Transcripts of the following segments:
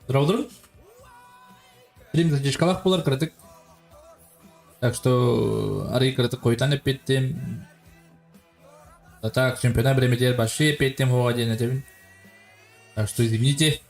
Здравствуйте. Фильм зачишкалах болар кратык. Так что ари кратык койтан эппеттим. А так чемпионат бремедер баши эппеттим хова ден этебин. Так что извините.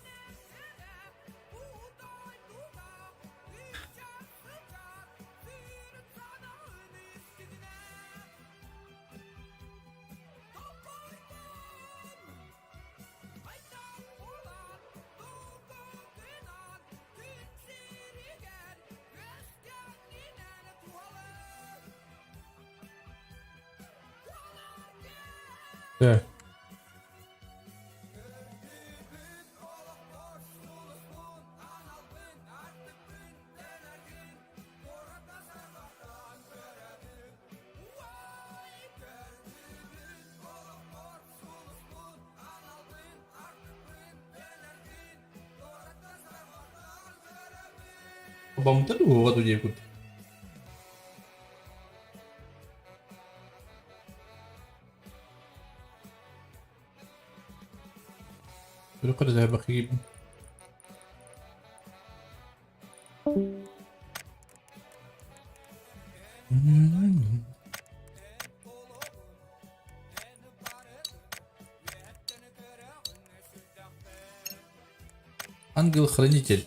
Да. Babamın da bu kadar diye kut. Böyle kadar bakayım. Ангел-хранитель.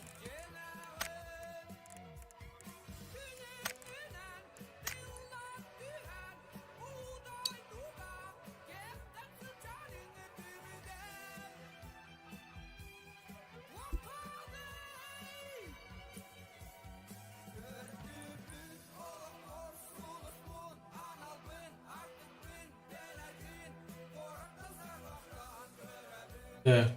Да.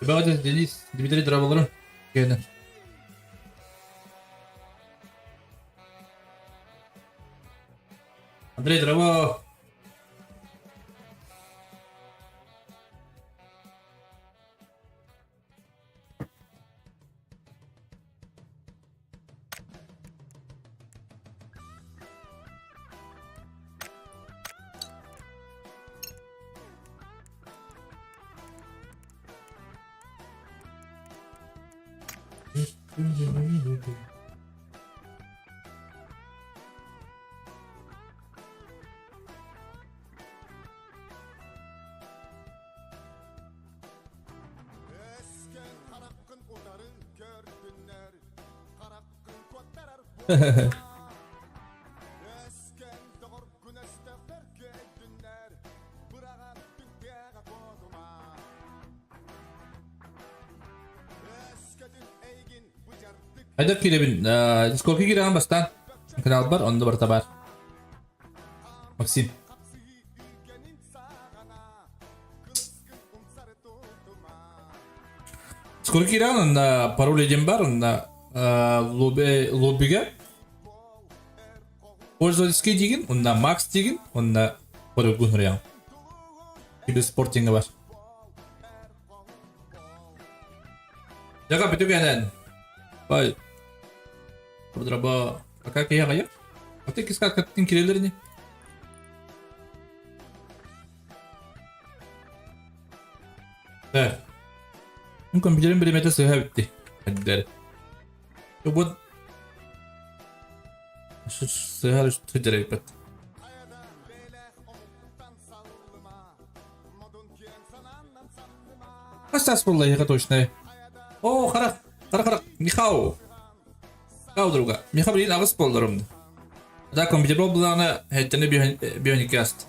Багато Денис, Дмитрий Драволору. Гene. Андрей Драво. Ada kirebin. Discord'a giren bastan. Kanal var, onda var tabar. Максим. Discord'a giren onda parol edin var, onda lobby'ge. Пользовательский деген, onda Max деген, onda parol gunuryan. Gibi sporting'e var. Jaga bitu genen. Bye. Продраба. А как я? А ты искал как ты кириллерни? Да. Ну компьютерин bir meta sıha bitti. Hadi der. Bu şu sıha üstü direkt bit. Остас vallahi ya точно. О, хара. Михаил. Кау друга. Михаил блин авас болдырым. Да компьютер болданы хеттене бионик яст.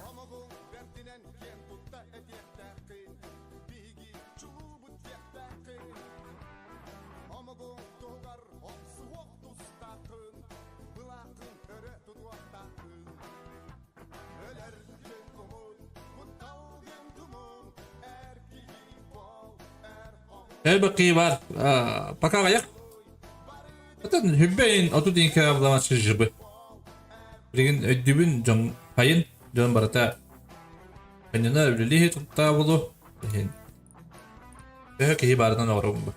Bakayım var. Пока ayak. Zaten hübbeyin otu dinke ablaması jıbı. Birgin ödübün can payın can barata. Kendine evliliği tutta bulu. Öyle ki bardan orum bu.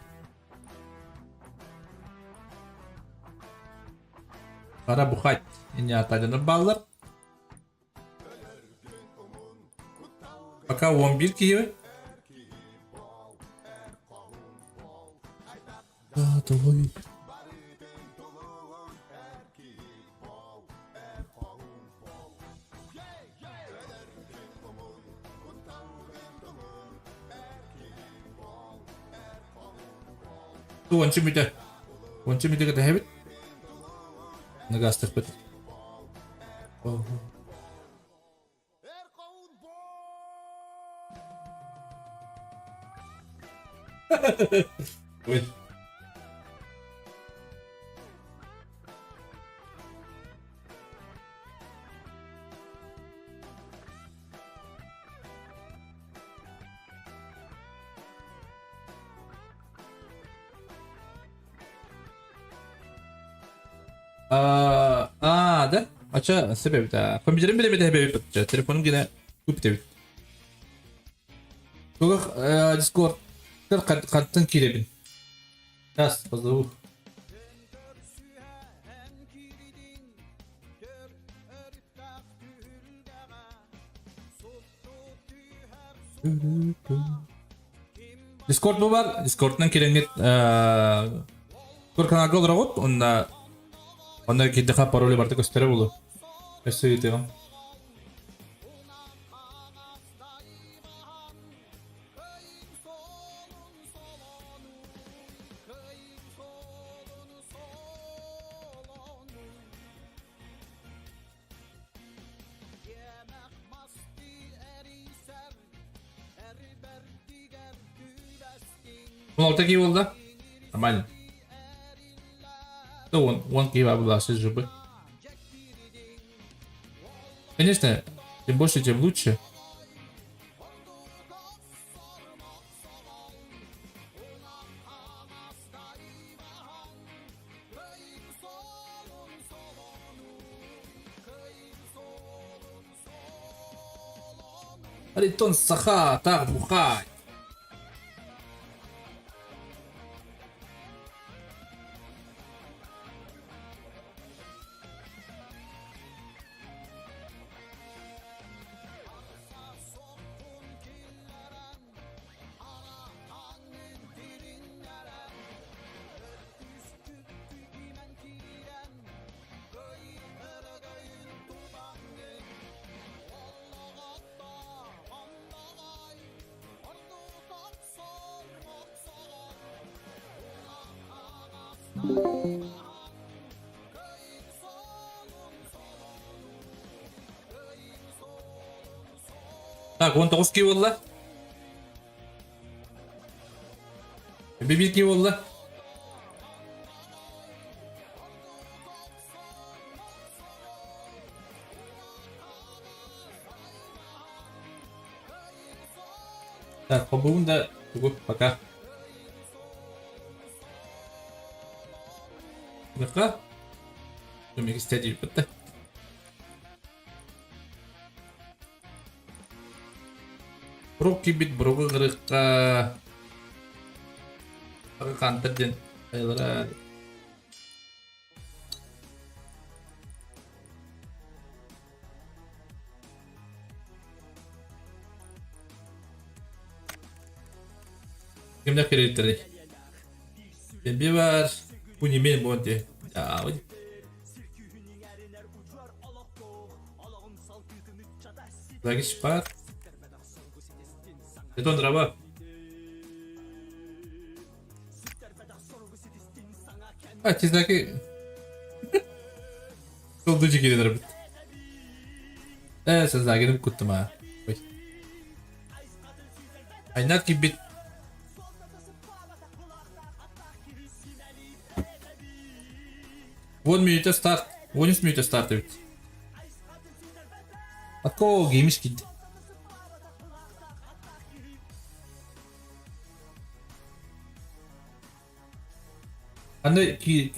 Kara Buhayt. İnya Ataylan'ın bağlar. Baka 11 gibi. Давай. 원치 미드 가 해빗. 내가 스텝 뺐. 왜? ده aça sebep de kombilerin bile hebebi bitecek. Telefonum yine kupte. Çok Discord kattın kirebin. Yas fazla bu. Discord bu var. Discord'dan kirengit Discord kanalga olarak onda gidip parolü barda gösterir bulu. Eski gidiyorum. Bunlar da iyi oldu. Normal. Да вон кива была с зубы. Конечно, чем больше, тем лучше. Аритон саха, так бухай. Так, вон тоғыз кей болды. Bir key oldu. Так, по-моему, да. Пока. Пока. Думаю, кстати, бітті. Бруки бит, бруки қырыққа. Кантырден айлара. Kimde kreditleri? Bir var. Bu nimen bu ante. Ya. Lagi cepat. Itu berapa? Çizdeki solducu geliyor. Sen daha gelip kuttum ha. Aynat gibi bit. Вон минута старт. 13 минута старт evet. Ako giymiş gitti. Anne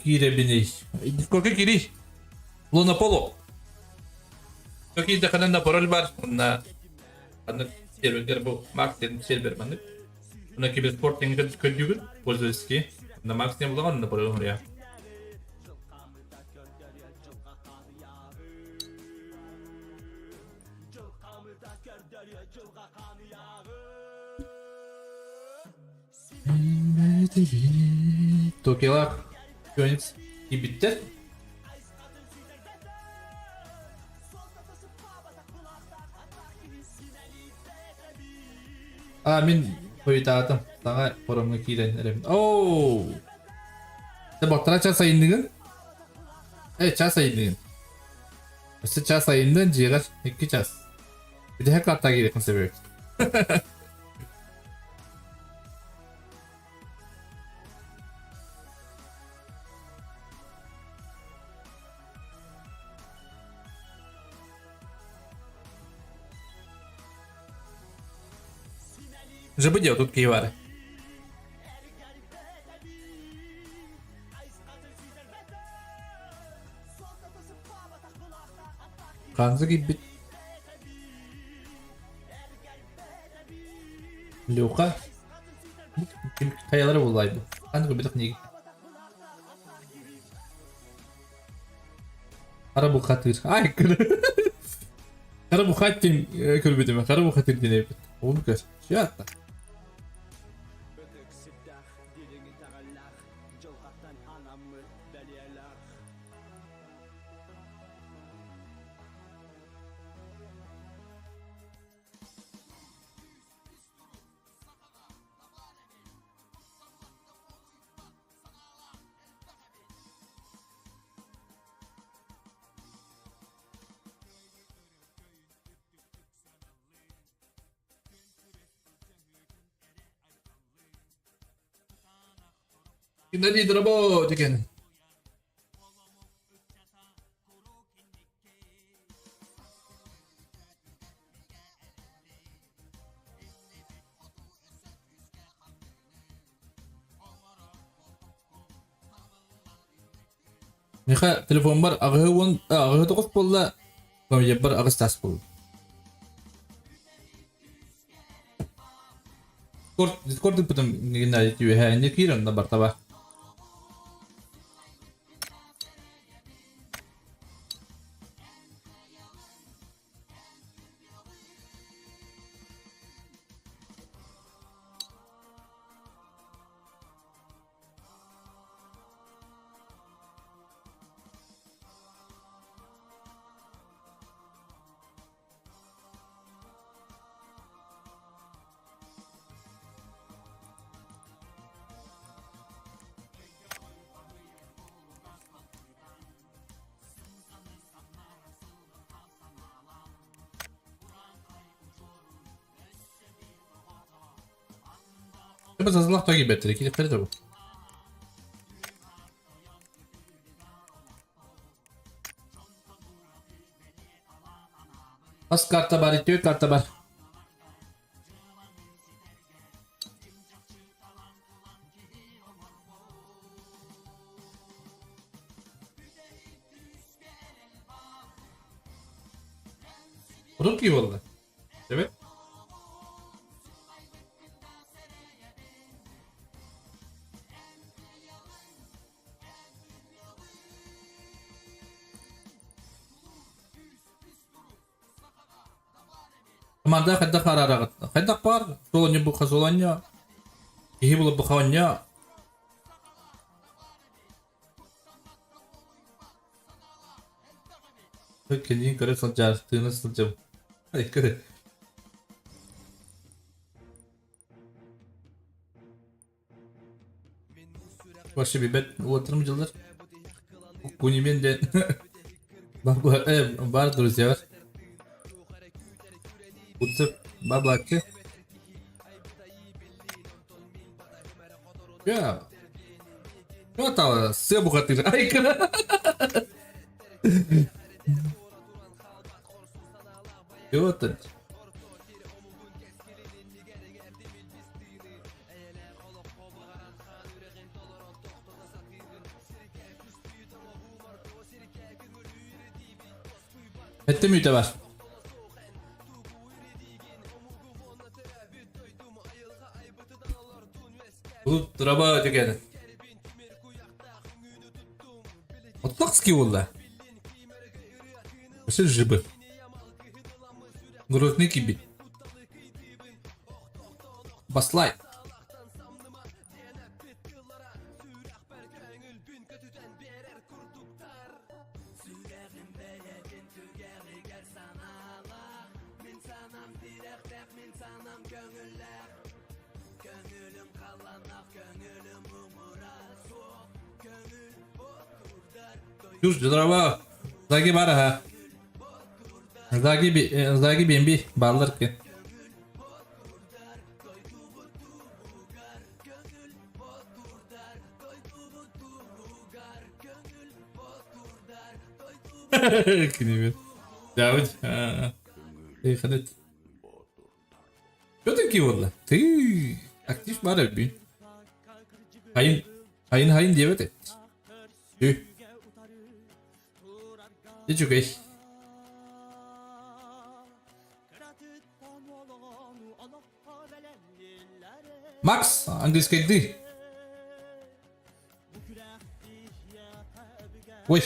girebilir. Korku giri. Luna Polo. Какие-то каналы пароль бар. На анны сервер bu Max dedim server bandı. Buna Kibersport yeni kötü pользовательский. На Max ne bulan onu parolü oraya. Tokyo'lar Phoenix gibi bitti. Amin koydadım. Sana forumlu kiilenlerim. Oo. İşte baktara çağ sayındığın. Evet çağ sayındığın. İşte çağ sayındığın ciğer 2 çağ. Bir de hack hatta gerekli sebebi. Żeby делать тут киевары. Kanzı gibi bit. Luka. Kim kayaları bulaydı. Kanzı gibi bit. Kara bu katır. Ay kırı. Kara bu katır. Kırı Kara bu katır diye. Onu kır. Şey hatta. Kita di Drabo chicken. Nika telefon bar agı dokuz bolla. Kau jebbar agı tas bol. Discord itu putem gina itu ya ini kiran da bartaba. Chyba za zlach takich betryk, ile wtedy to było? Az karta bar, itiyor karta bar. Kurum ki valla. Evet. Команда хадда харарагат. Хадда пар. Солоnya bu solоnya. İyi bulup bu kavanya. Kendin kare salcar. Tığını salcam. Hadi kare. Başı bir bet ulatırmacılar. Kunimen de. Бар, друзья. Уцеп баблаки. Ya. Что там? Все бухатыры. Ай, вот это. Etti müte var. Bu draba dikene. Отлакский валла. Все жибы. Грузный кибит. Баслай. Юж, здорово. Заги бара ha. Zagi BNB bağlar ki. Kini David. İyi hadi. Kötü ki valla. Aktif var abi. Hayın diye evet. Tüh. Hiç okey. Max, angliski değil. Uy.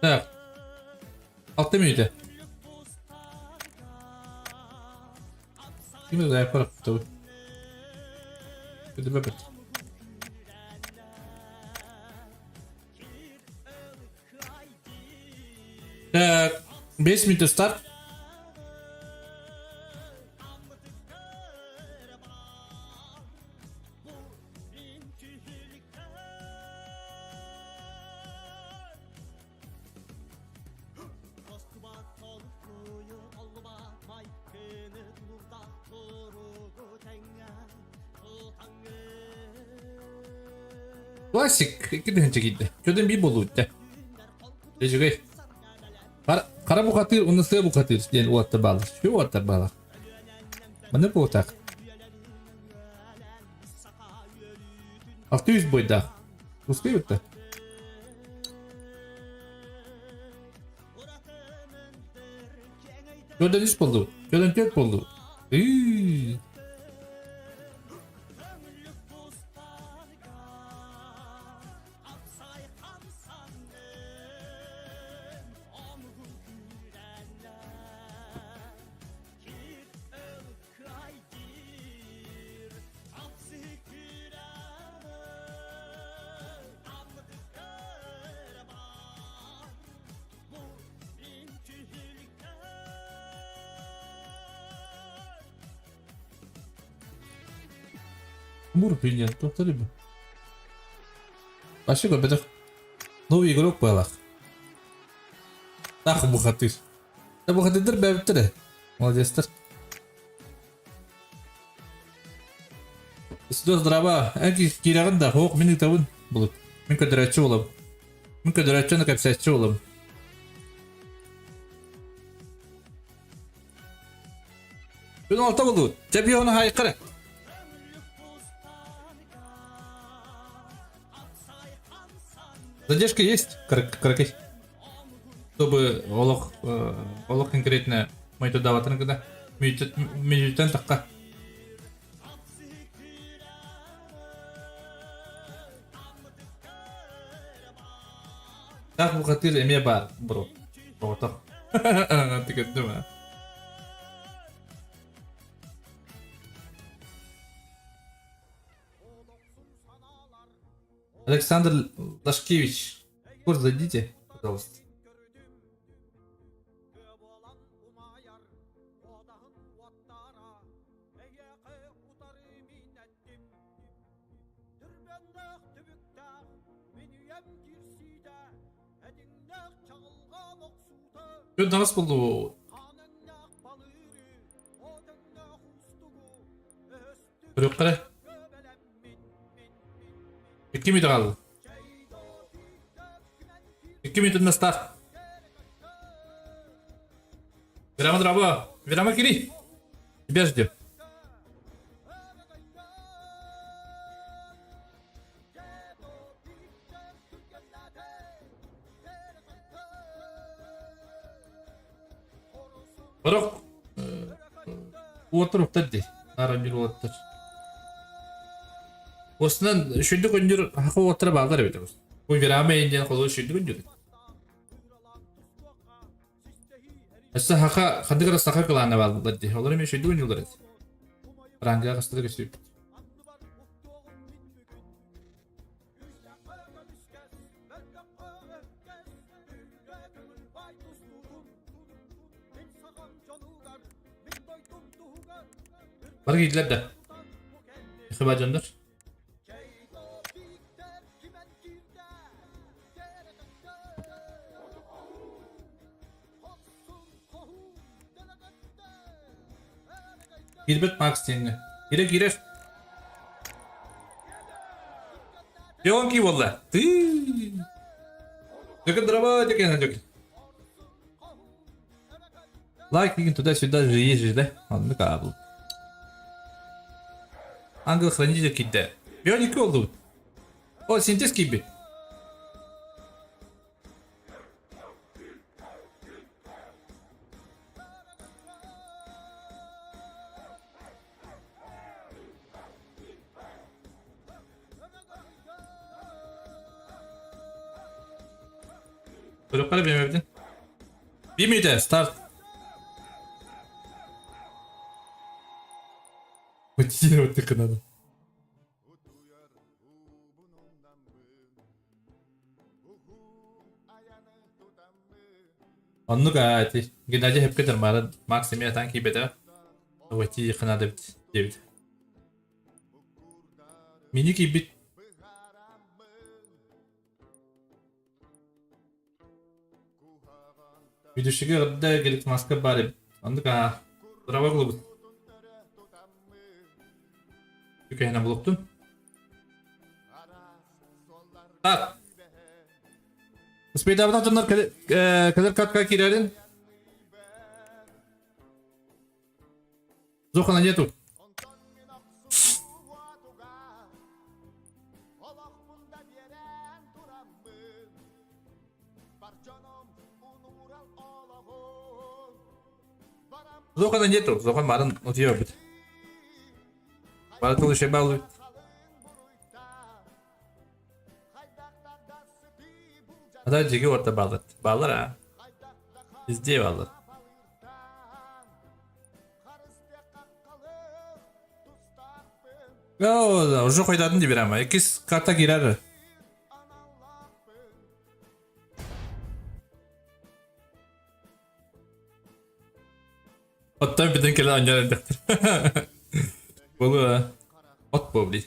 Evet. Altta mıydı? Şimdi de yaparım tabii. Hadi bebek. 5 minute start. Klasik. 2 gün önce gitti. Köden bir bolu gitti. Tecrübe. Kara bu katır, onu sığ bu katır. Yani o atta bağlı. Şu o atta bağlı. Bana bu otak. 600 boyda. Ruskaya bitti. Köden 3 buldu. Köden 4 buldu. Мур принят, повтори бы. Вообще, как это новый игрок был. Нахуй бухатыр. Да бухатыр бәбіттірі. Молодецтер. Сюда здраво. Әки керағын да хоқ менің табын болып. Мен көдіретші олам. Мен көдіретшіні көпсәтші олам. Мен алта болды. Жәбе оны хайқыры. Задержка есть, каракай. Чтобы олох конкретно мы туда вот иногда медитен такка. Так бухатыр эме бар, бро. Вот так. Ты как думаешь? Александр Лашкевич, курс зайдите, пожалуйста. Что нас было? Рюкре. İki mi kaldı? 2 minutun start. Virama draba. Virama kiri. Тебя ждем. Бирок отырып тәдди. Нарамир отыр. Осынан шүндік өндір хақы отырып алдар беді. Бұл верама енден қолы шүндік өндір. Әсі хақы қандығыр сақы қыланы балдылар де. Олар емен шүндік өнділдер еді. Ранға қыстығы көсіп. Var giydiler de. Yıkıba canlar. Gilbert Max seninle. Girer girer. Yonki valla. Dökün drama dökün dökün. Like игин туда-сюда жиешь, да? Anladık abi. Ангел хранитель кидde. Бионик oldu. O sintes gibi. Çocukları benim evden. Bir miydi? Start. Yine o tıkınadı. Anlık hayati. Gidece hep kadar mara maksimum yatan ki beda. Ovati yıkınadı bit. Devdi. Minik ibit. Bir düşüge gıda gelik maske bari. Anlık ha. Bravo kılıbı. Tükeyine buluktun. Tak. Sepeda abdan canlar kadar katka kirerin. Zokana nyetu. Zokana nyetu. Zokan marın otuyor bit. Balıklı şey bağlı. Hatta cigi orta bağlı. Bağlar ha. İzdiye bağlar. Ya o ucu koydadın diye ama. İkiz karta girer. Hatta bir kere ancar Bolu ha. Ot bobli.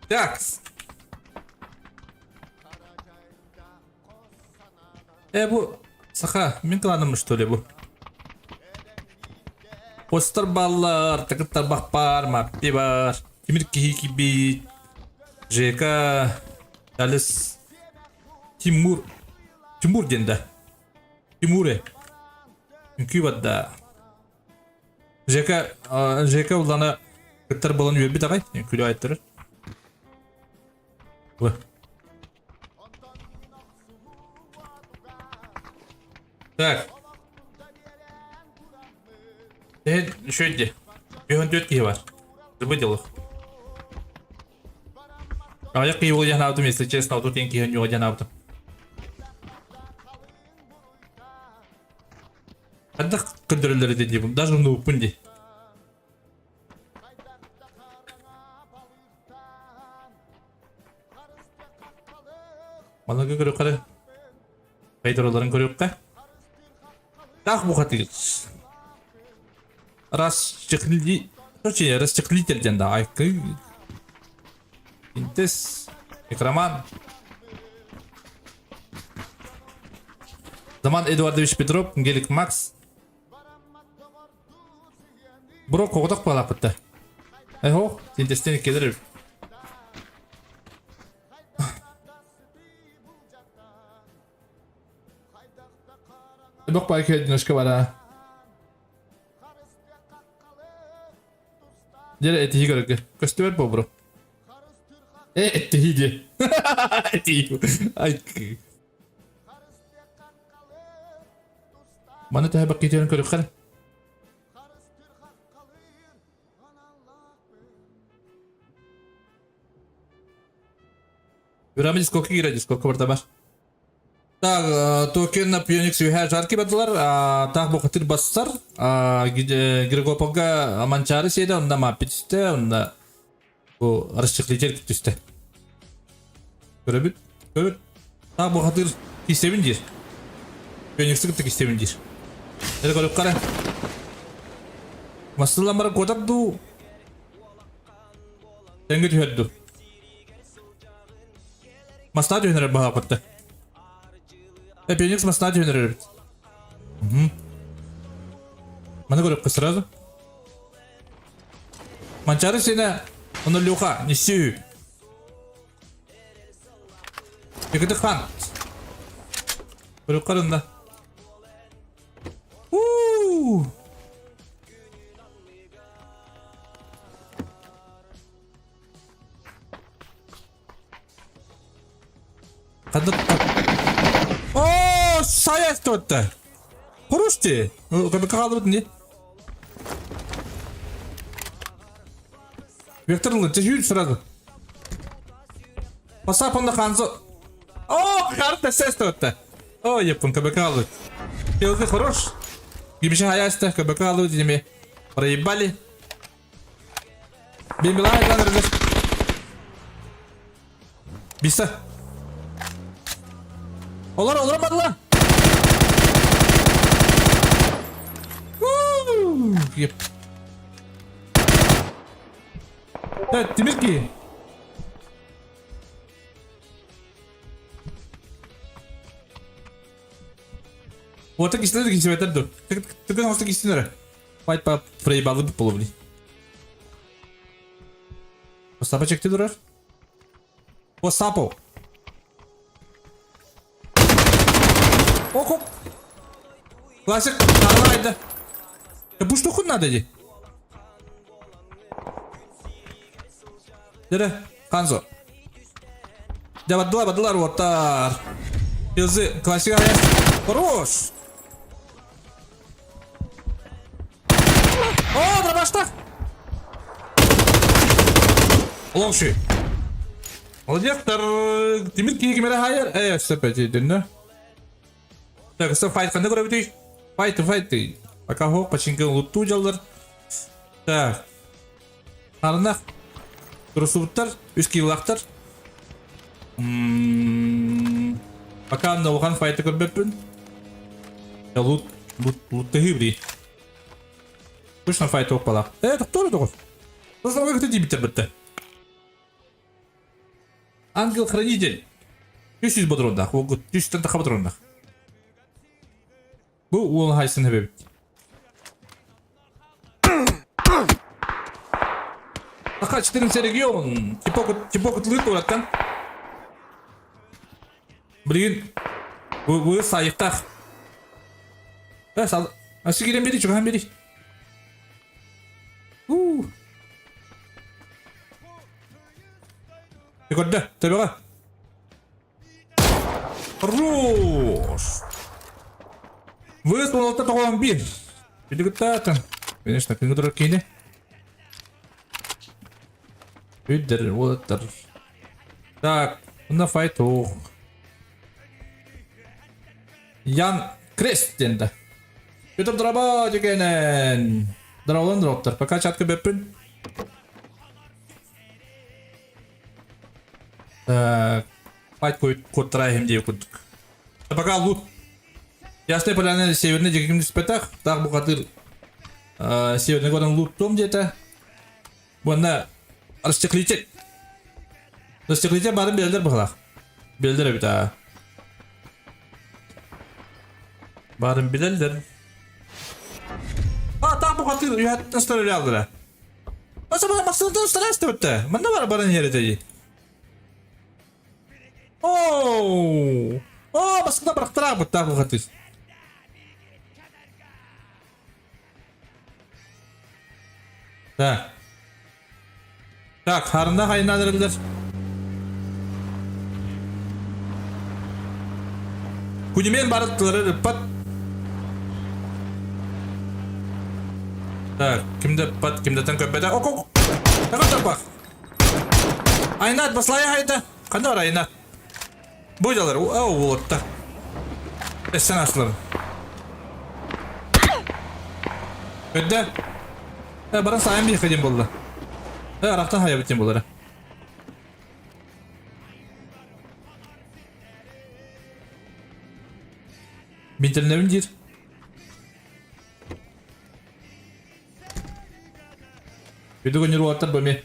Jax. Bu saka min kılanmış tole bu. Poster ballar, tıkıtlar bakpar, mappi var. Kimir kihi gibi. JK. Yalis. Timur dende. Timure. Çünkü vadda. JK ulana kıtlar balan üye bir takay. Külü ayıttırır. Bu. Tak. Şöyle. Bir 14 kişi var. Zıbıdılık. Ayak kişi olacağını aldım. Если честно, тут en kişi olacağını aldım. Hadi kıldırırları dediğim. Даже ну пунди. Bana göre yukarı. Kaydıroların göre yukarı. Tak bu katı. Расчехлитель да, айкы. Интес. Экраман. Zaman Эдуардович Петров, Гелик Макс. Бро, коғдақ бала пытты. Айхо, интестен келер. Бақ байке немножко бара. Jere etihi görüldü. Göster bu bro. Etihi diye. Etihi. Ay. Bana da bak gidiyorum körükler. Görame diskoku girer diskoku burada var. Так, токен на Phoenix her жарки бадылар. Так bu katır bassar. Григополга манчары сейді, onda mapit üstte, onda bu расчехлитель üstte. Görübün. Tak bu katır istemin dir. Phoenix'i kıttık istemin dir. Hadi koyup kare. Masılan bana kodap du. Tengi tüyeddu. Masna tüyünür baha kotta. Hep Phoenix masna tüyünür. Mana koyup kı сразу. Манчары сені. Оны люха, не сию. Егіді хан. Koyup karında. О, саяс тотта. Хорош ти. Как калдырдың не? Векторлы, ты жюль сразу. Посап он на ханзу. О, карта сес тотта. О, епун, кабакалу. Пилзы хорош. Гибиша хаяста, кабакалу, дими. Проебали. Бимбила, айдан рыгаш. Биса. Олар olamadılar. Yep. Evet, demir ki. Ortak istedik için beter dur. Tıkın ortak istedik. Fight pa frey balı bir polubli. Postapa çekti durar. Postapo. Око! Классик, давай. Bu что хоть надо ди? Дере, Ханзо. Да бадылар оттар. Пилзы, классик аяс. Хорош! О, дробашта! Лоши. Молодец, Тимир кемере хайер. Сепет единне. Так, что файт кандай көрөбүтүй? Файт. Пока хок, починкен лутту жалдар. Так. Арнақ. Дұрысыбыттар, үз кейлақтар. Пока анда оған файты көрбеппін. Лутты хибри. Күшін файты оқпалақ. Тоқтор еді ғой. Сосын оға күті дейбіттер бітті. Ангел-хранитель. 100 бодрондақ. 100 таққа бодрондақ. Bu uğul haysın hebebi. Aka 14 регион. Типокут лыт ураттан. Блин. Bu sayıqtaq. Sal. Asi giren beri çıkan beri. Yukarıda. Tabi bak. Хорош. Выслал вот это вампир. Перегутатан. Конечно, пингудор кине. Видер, вот. Так, на файту. Ян Крестенда. Это дроба дегенен. Дроулан дроптар. Пока чатка беппин. Так. Файт код траем девкут. Пока лут. Ясный поляны северный дегенен спетах. Так бухатыр. Северный годом луттом где-то. Бұны расстеклите. Расстеклите барын белдер бұғылақ. Белдер әбіта. Барын белдер. Так бұғатыр үйәттін ұстар өлі алдыра. Аса бұға мақсылды ұстар әсті өтті. Мұнда бар барын ері дәйі. Ооо. Басқында бірақтырақ бұд так бұғатыр. Так, харында қайнадырылдыр. Күнемен барыттылары рыппат. Так, кімді пат, кімді тан көппеді. Оқ. Тақын тапақ. Айнат, басылай қайда. Қанда бар айнат. Бұйдалар, олытта. Әссен асыларын. Өдді. Баран сайын бейқы дем болды. Арақтан хая бітен болары. Бинтерневін дер. Video günleri orta bölme.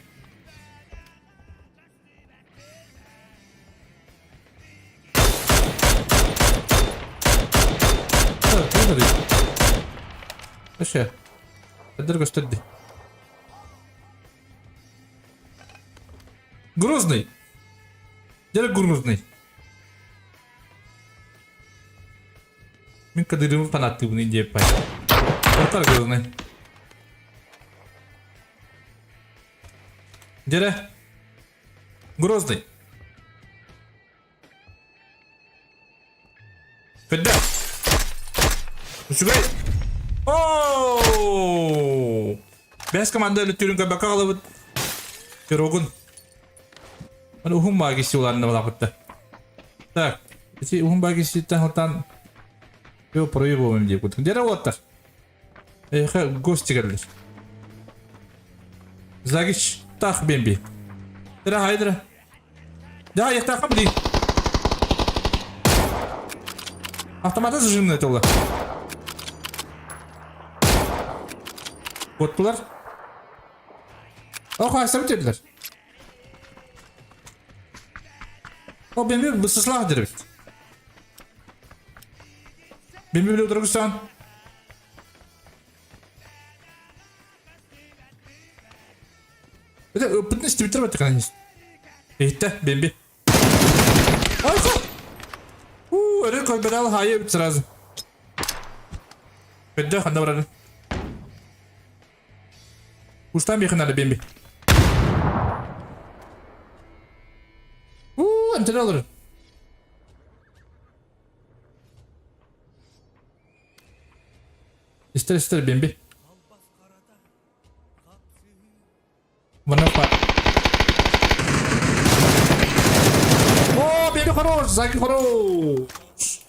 Evet, aşağı. Kadir gösterdi. Grozный. Direkt Grozный. Мен Кадырову фанаты bunu diye pay. Ortar Grozный. Direkt Grozный. Fedda. Şurayı. Ooo. Bes komanda lütfen kabaka alıp. Pirogun. Mana uhum bagisi ularına vakıtta. Tak. İçi uhum bagisi tahtan. Yo proyu bu diye kutun. Dere otar. Gosti gelmiş. Zagiç tak bembi. Dere haydır. Daha yakta kapı değil. Автоматы зажимные это было. Вот тулар. Ох, астам dediler. O benim bir sıslah direkt. Benim bile oturursan. Bir de öpütünüz bitirmedi kanalınız. İşte benim bir. Ayko. Öyle koy ben al hayır bitir lazım. Bedde handa var. Ustam yakın hadi benim bir. Antena alırım. İster benim bir. Bana bak. Benim хорош, Zaki хорош.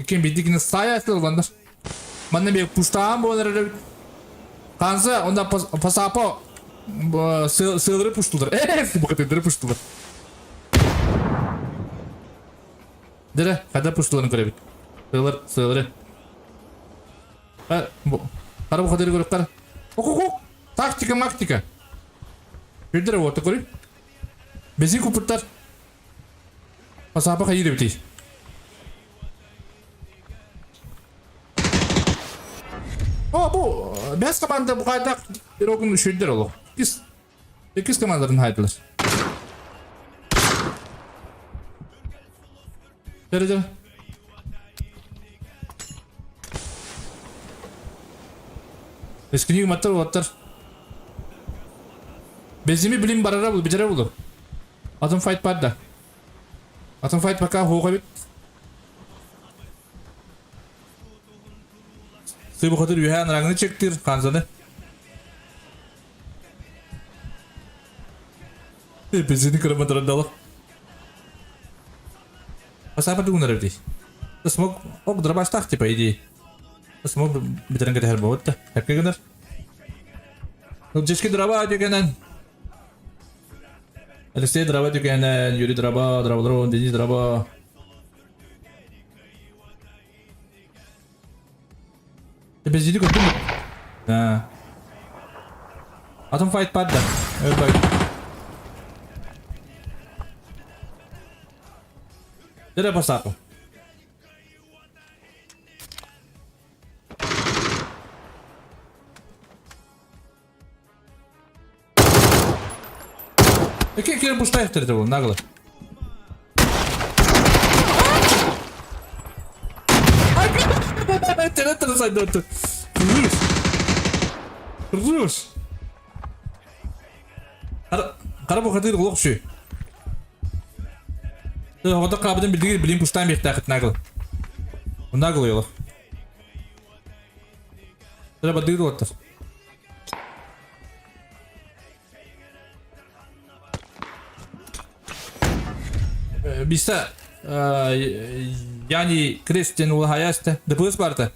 Kim bildiğiniz sayesinde olanlar. Bana bir puştağım bu onları. Kansa onda pasapo sığırı puştular. Bu kadar puştular. Dere, kada puştularını görebil. Sığırı. Kara bu kadar görüp kara. Oku. Taktika. Bir dere orta görüp. Bezi kupurtlar. Pasapa hayır bitiş. Bu bes komanda bu kadar bir o gün düşündür olur. İkiz komandaların hayırlar. Dere. Eskini matar otar. Bezimi bilim barara bul, bicere bulur. Atom fight padda. Atom fight baka hoga bit. Siz bu kadar yuhan rangını çektir kanzanı. Bezini kıramadan dalı. Pasapa tuh nerede? Terus mau drabastak tipe ini. Terus mau bitaran ke daher bawah dah. Happy kan? Jiski draba aja kanan. Alexei draba aja kanan. Yuri draba drone, Deniz draba. Bezini kau tu. Nah. Atom fight pada. Baik. Dia apa sapa? Какие киры пустая в был, нагло. Это зайдет. Рус. Кара bu kadar uluk şu. Orada kabiden bildiği bilim puştan bir takıt nagle. Nagle yola. Треба değil orta. Bisa yani Christian ulahayasta. Depus parta.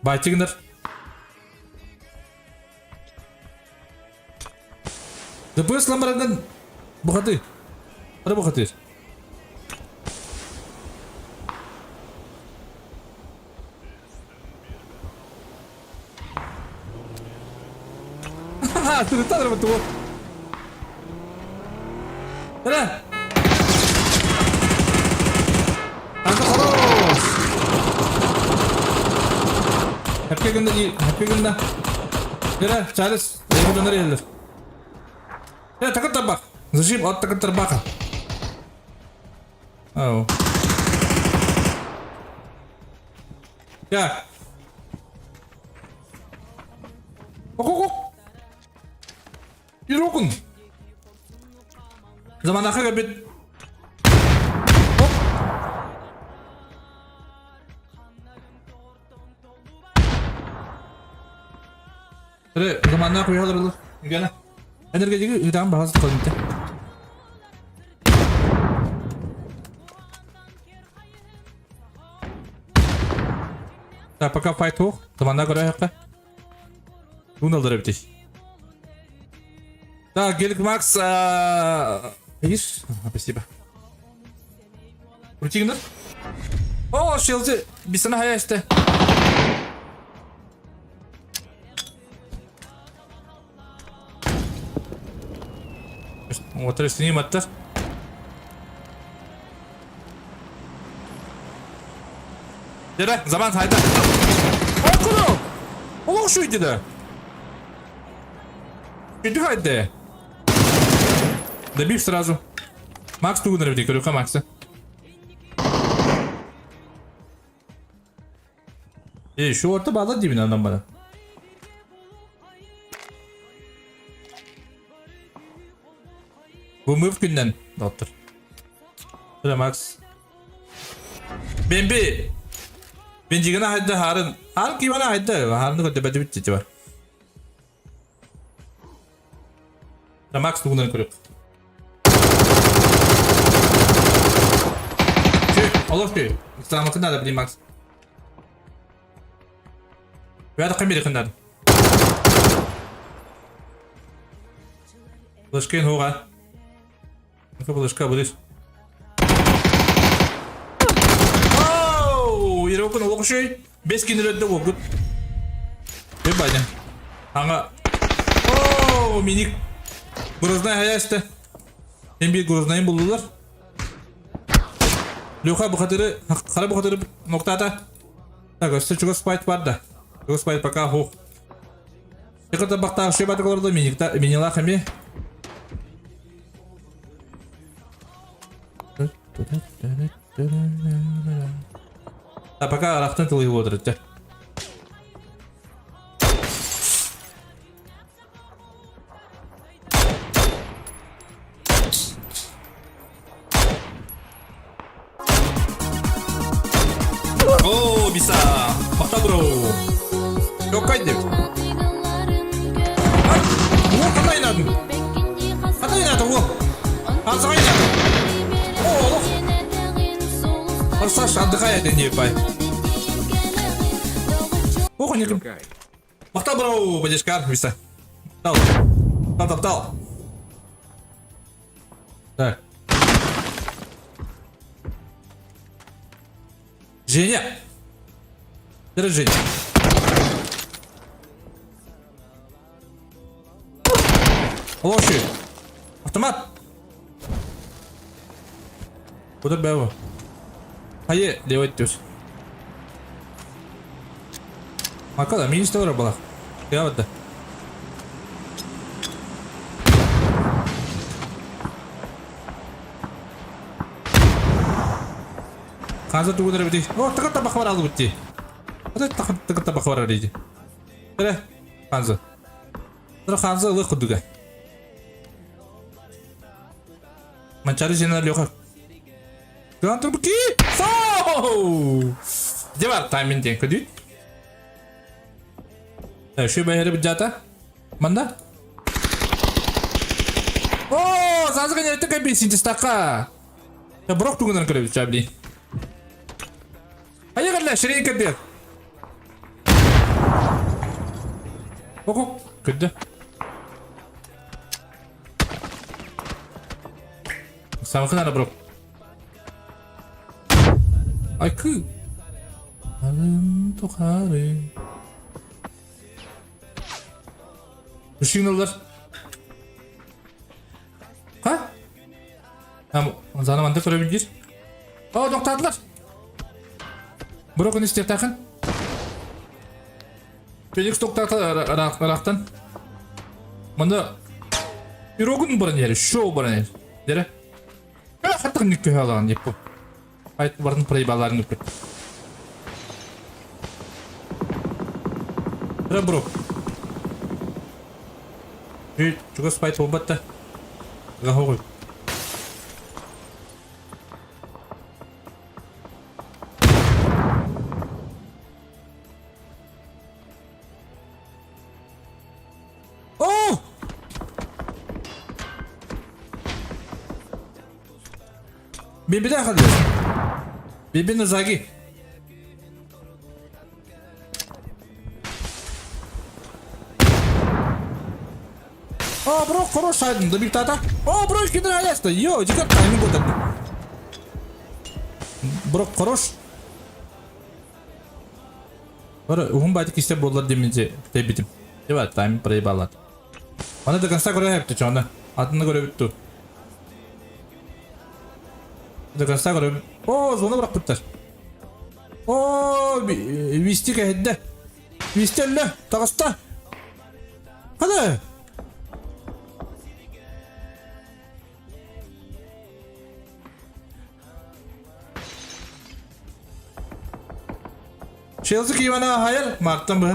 Bayçıgınlar. Depus lambarandan bu kadar. Ada bu kadar. Aha, sırıtlar mı tuğu? Nere? Kanka halos. Hakkı günde değil, hakkı günde. Nere? Charles, benim döner yerler. Ya takır tabak. Zıcım at takır tabak. Oh. Ya. Ok. Yürü okun. Zaman akı gebet. Hop. Hadi zamanla koyuyorlar olur. Gel. Enerjiyi idam bahas kalın. Так, пока файт хух. Команда горя хакка. Гуналдыр битиш. Так, гелик Макс. Видишь? Спасибо. Крутигнер. О, шелзи. Бисана хаяшты. Вот это снимать-то. Dede, zaman hayda. Arkada. Allah şuydu da. Иди хайде. Добив сразу. Макс тугу нарвди, крюка Макса. Şu orta bağla dibine adam bana. Bu move günden. Doktor. Şöyle Max. Bembi. Ben jigana hayda Harun. Harun gimana hayda? Harun da bade bitti var. Max tuğundan kırık. Allah ki. Selamı kında da bileyim Max. Ve da kamera kında. Bulaşkın hoğa. Ne bulaşka buliş. Oh, yere okun o şey. 5 gün redde okut. Ne baydan. Anga. Oh, minik. Grozny hayastı. Hem bir Groznay'ı buldular. Люха bu kadarı, kara bu kadarı noktada. Так, işte çok spite var da. Çok spite пока хух. Yakında bak daha şey var da orada miniler hemi. Da пока арахтан тылıyor oturdu. Oo bisa. Bak bro. Yok kaydı. Ay, bu kadar inadın. Kadar inadın bu. Azra inadın. Oo. Varsa şadıkaya deniyor bay. Oh ne kim? Bak bro, bacıskar bisa. Dal. Dal. Так. Женя! Держи, Женя. Лоши! Автомат! Куда бэво? Hayır, devam ediyoruz. Bakalım, iyi işte var. Devam et de. Kanza tuğu da bitti. Oh, takır tabak var aldı bitti. Hadi takır tabak var arayıcı. Böyle, Kanza. Sonra Kanza ılık kuduga. Mencari jeneral yok. Gantar bu ki? Sooo! Ne var timing diye kudüt? Şu bayarı bir jata. Manda? Oh, Sansa kan nyari kayak besi staka. Ya brok tunggu nanti kalau cabli. Ayo kan lah, sering ikat dia. Kok, kerja. Sama kan ada brok. Aku. Alam tuh hari. Düşünürler. Ha? Ama zaten mantık görebiliriz. Aa doktorlar. Bırakın ister takın. Felix doktorlar araktan. Manda Irogun baran yeri, show baran yeri. Dere. Hatta nikah alan yapı. Hayat varın praybalarını yapıp. Dere bro. Juga spite obat da. Gak hoy. Oh! Bir daha kalıyor. Birbirine zagi. Oh bro, хорош сайдын, добил тата. О, бро, кидер аяста. Йо, жигер тайминг отады. Бро, хорош. Бро, ухун байтык исте болар деменже тебитим. Деба, тайминг проебалат. Аны до конца көре хепти чонда. Атыны көре бүттү. До конца көре. О, зона бырак бүттер. О, висти кәһедде. Висти әлле, тағыста. Хады. Chelsea ki bana hayır Mark'tan bu.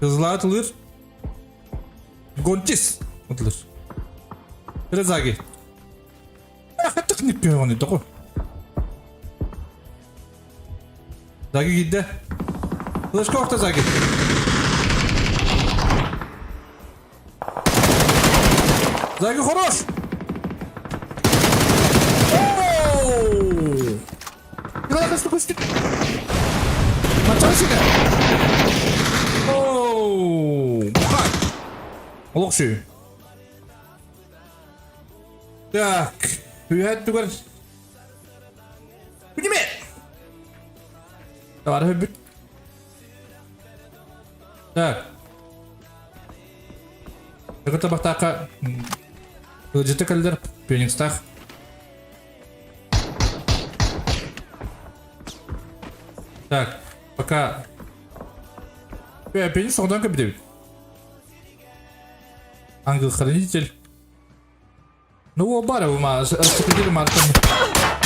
Hızlı atılır. Gonçis atılır. Biraz agi. Hatta teknik bir onu da ko. Zagi gitti. Kılıç korktu Zagi. Zagi хорош. Куда пустит? Мачарсика. Оу, бухай. Лучше. Так, hüyet tugar. Pünime. Var hübüt. Так. Какой-то бахтака. Где-то кальдер пёникстах. Так, пока... Пенис содан капиталит. Ангел-хранитель. Ну, бара ума, распределили марками.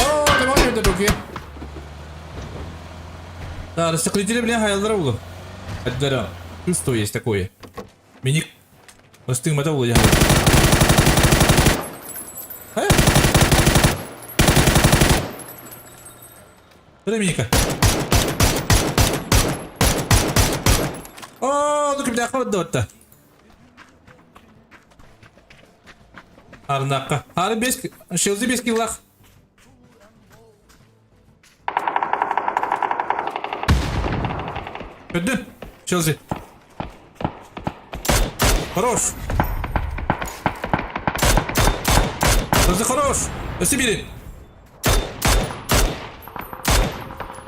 О, не могу это руки. Да, распределили, блин, хайлдера было. Это чувство есть такое. Миник. Растым это было, я. Миника. О, ну кипдак вот дотта. Арнака. Ары без, шелзи без киллах. Пойдем, шелзи. Хорош. Шелзи хорош. Сибири.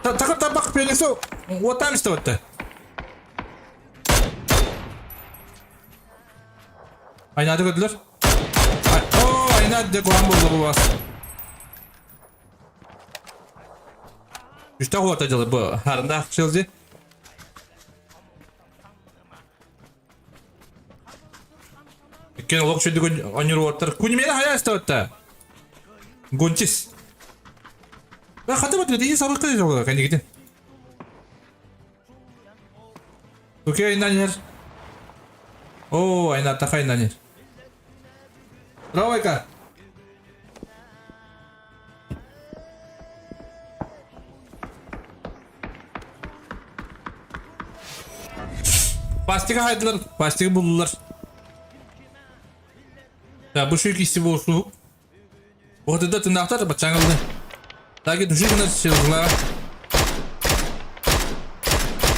Takır tabak pelesi o tam işte orada. Aynı adı gördüler. Ooo aynı adı kohan buldu bu vas. Üçte ortacalı bu harında akşıldı. İkken olak şöyle onur ortar. Kunimeli hayal işte orada. Gonçis. Ben hatta bak dediğin sabır kılacak olarak hani gidin. Okey ayından yer. Oo aynen atak ayından yer. Bravo Eka. Plastika haydılar. Plastika buldular. Ya bu şu ikisi bu su. Orada da tırnaklar bak çangıldı. Lagi düşük nasıl çizgiler.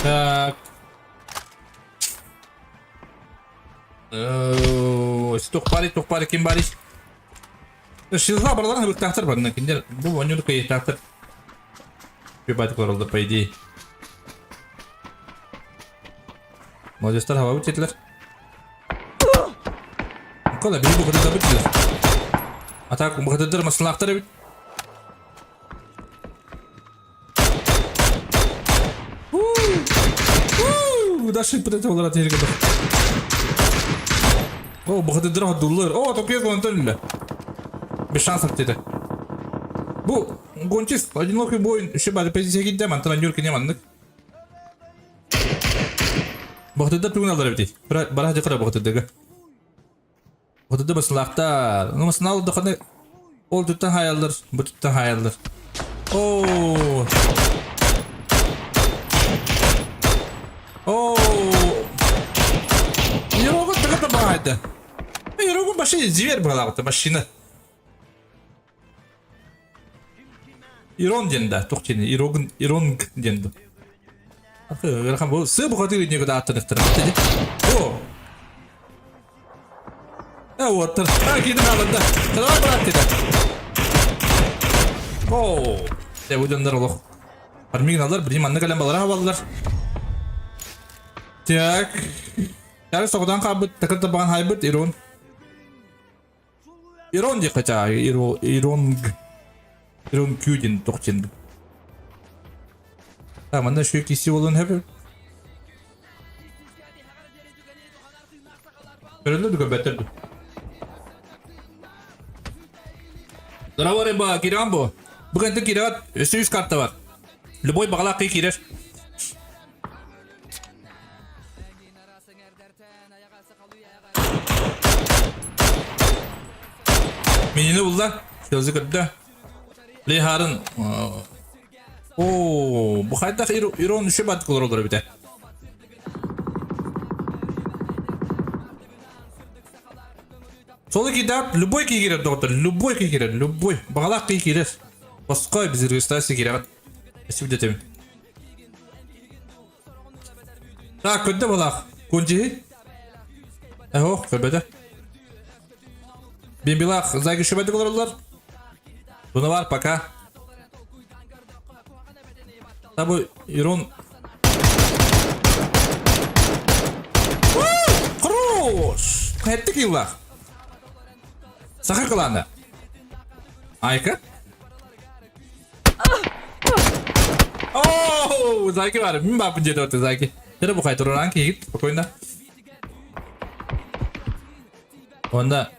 Так. Тохпари ким бариш. Шилза барларың бір тақтыр бар. Киндер бұл онюлық кей тақтыр. Көбайты көрілді по идее. Modestler hava bitirdiler. Kola bir bu kadar da bitirdiler. Atak bu kadar da maslakları bit. Даже при этом лара тиргада. О, bu kadar da durdular. O topiye kontrolle. Bir şans attı. Bu Гончис одинокий бой, шибали позиция гиддем, антона нюрки не манdık. Бохтыда тугуналар бит. Бара жакыра бохтыдага. Бохтыда басылакта. Ну маснал доханы ол туттан хаялдар, бу туттан хаялдар. О. О. Йорогун тагата баайда. Йорогун башы зивер балакта машина. Ирон денда, тухтини, Иронг денда. Ахы, bu сы bu kadar ne kadar attırıktır. O. Evet, ha gidin alında. Tamam bırak dedi. Oo. De bu döndür olur. Armigin alır, bir manna kalem balara havalılar. Tak. Yani sokudan kabut, takır taban haybut, İron. İron diye kaça, İron Küdin tuhtin. Tamam da şu ikisi olan hep. Görüldü mü beterdi? Здорово, рыба, Кирамбо. Bugün de kirat, üstü 100 kartta var. Любой bağlak ki kirer. Menini buldular. Sözü kırdı. Liharın. Oo, bu kaydak İron düşü batık olur bir de. Sol kidat, любой ki girer doktor, любой ki girer, любой. Bağlak ki girer. Başka biz registrasyon girer. Şimdi dedim. Tak kötü bağlak. Kunci. Eho, köbede. Bin bilak, zayıf şu batık olurlar. Bunu var пока. Tabi İron. Хорош. Ettik yıllar. Sakın kılandı. Ayka. Ooo, Zayki var. Min bakın cedi orta Zayki. Jadi bu kayıt orang ki git. Bak oyunda. Onda.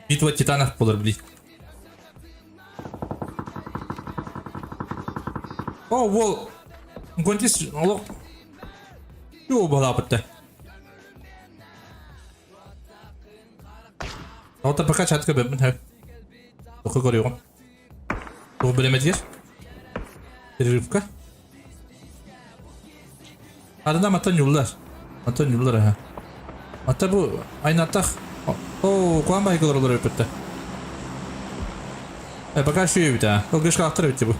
Битва титанов болар били. О, вол. Гонтис, олог. Юу бала битте. Ота пока чатка бебин хэ. Окей görüyorum. Bu bilemediler. Перерывка. Ardından atan yollar. Atan yollar ha. Hatta bu aynı atak. Oo, kuan bayi olur öpütte. Пока şu bir daha. O geç kalktır bitti bu.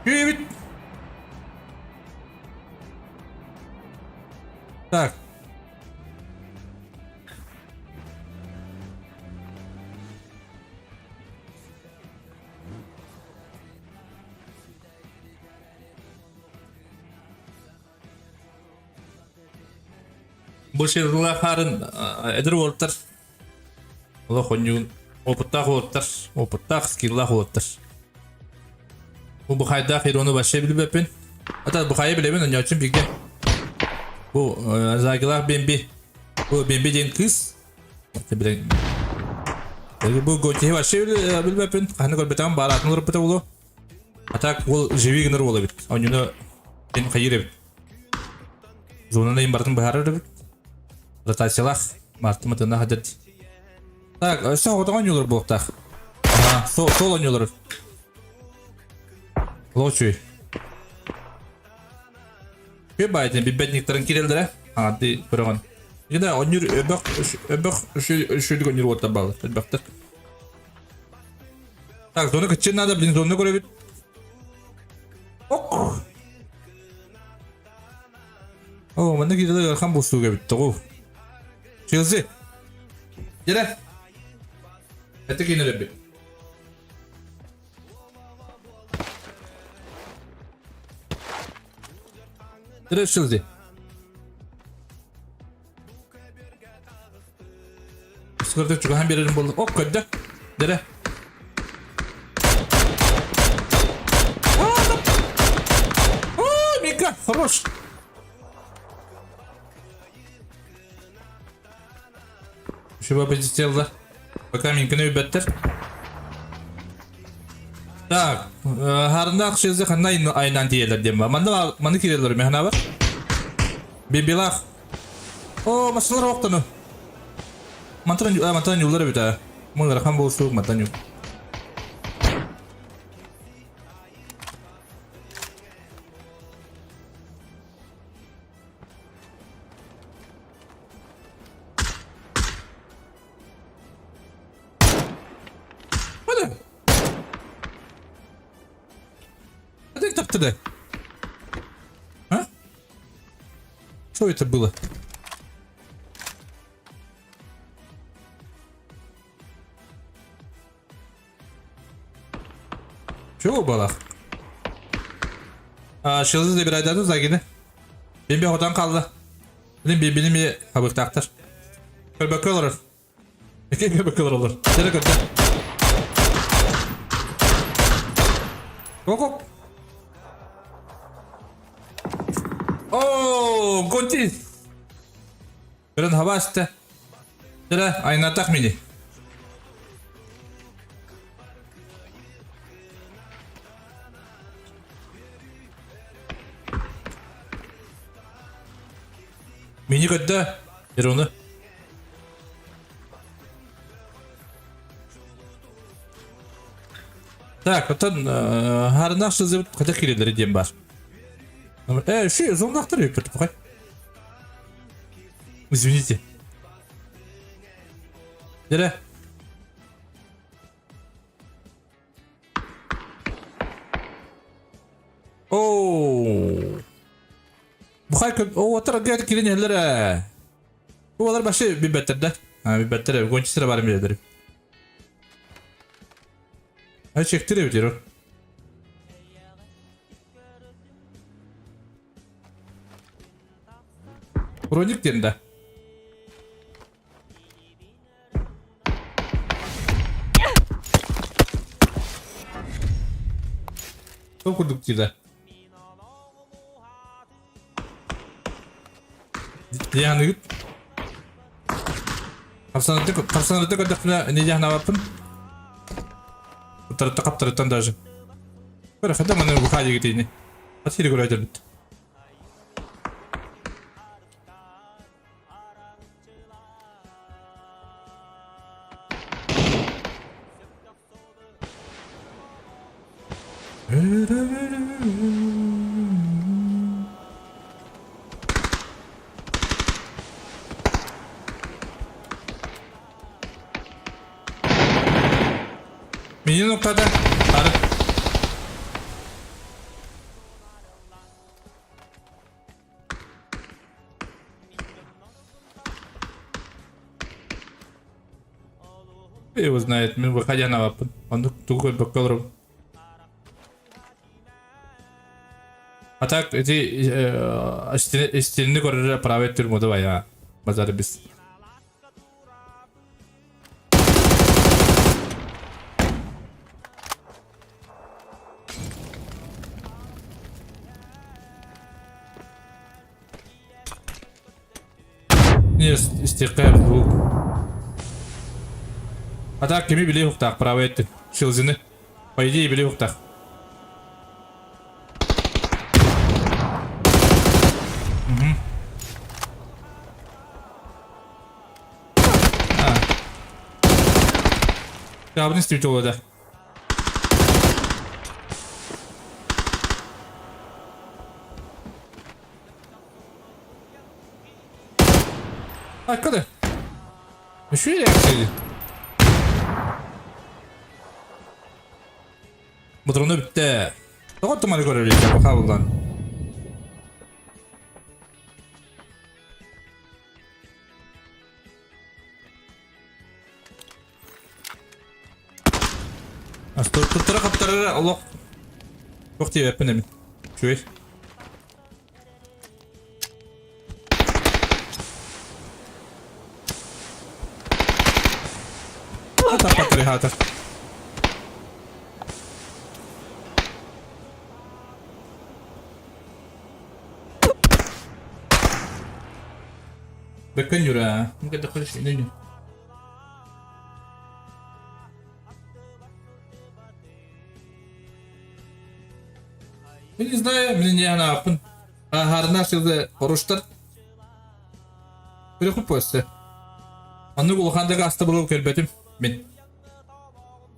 Şu bit. Tak. Bu şeyler harın edir olurlar. Allah konyun oputtak olurlar. Oputtak skillah olurlar. Bu kayda xironu başa bilip yapın. Hatta bu kayı bilemin onun için bilgi. Bu zagilar bembi. Bu bembi den kız. Bu gotiye başa bilip yapın. Kanı kolbetan baratın olup bita olu. Hatta bu jivi gınır olabilir. Onun den kayır yapın. Zonuna imbartın baharı yapın. Rotasiyalar martı hadir. Tak, sen odan oynuyorlar bu tak. Aha, sol oynuyorlar. Loçuy. Bir bayden bir bedniklerin kireldir. Hadi bırakın. Yine oynuyor öbek şu oynuyor orta bağlı. Baktır. Tak, zonu kaçın nada bilin zonunu görebil. Ok. Oh, bana gidiyor yarkan boşluğu gibi. Doğru. Chelsea. Gel. Hadi yine de bir. Решилди. Сколько чуга hem birerim buldu. Ok kötü. Dere. Ой, Мика, хорош. Şu babacı сделала. Пока Минканы übetter. Так, harında akşızı kanayın aynan diyeler diyeyim. Manda kireler mi hana var? Bibilak. O masalar vaktanı. Mantan yolları bir daha. Mı rakam bolsu mantan yol. Hadi. Hadi taktı da. Ha? Что это было? Чего было? Şılızı da bir aydadı da yine. Ben bir odan kaldı. Benim bir kabuk taktır. Körbekler olur. İki körbekler olur. Dere kötü. Kok. Ooo, Gonti. Görün hava açtı. Dere ayna takmini. Mini kötü. Bir onu. Так, оттан харнах шызып ката кирелер дем бар. Şu zondaktır yapıp koy. Извините. Dere. Oo. Bu hayk o otar gel kirin yerlere. Bu kadar başı bir better de. Ha bir better. Gonçi sıra var mı ederim. Ay çektiriyor diyor. Kronik yerinde. Çok kurduk diye. Yani git. Kapsanı da ne diye ne yapın? Kaptırıtan даже. Böyle kadar bana bu kadar gittiğini. Atıyla göreceğim. Mini noktada arı. Его знает, мы выходя на вапон. Он только бакалром. А так эти стильные горы правят тюрьму давай, а базары без. Не истекает звук. А так кеми били хуктак правят шилзины. По идее били хуктак. Ya bunu istiyor çoğu da. Arkada. Şöyle yapsaydı. Bu durumda bitti. Daha otomatik görebileceğim bu kablodan. Tuttura kaptırır Allah. Çok diye yapın emin. Şöyle. Tapatır hatır. Bakın yürü ha. Ne kadar hoş şey ne? Ben не знаю, мне не она апын. Harna şıldı koruştur. Bir kupası. Anı kulağında gastı bulup kelbetim. Ben.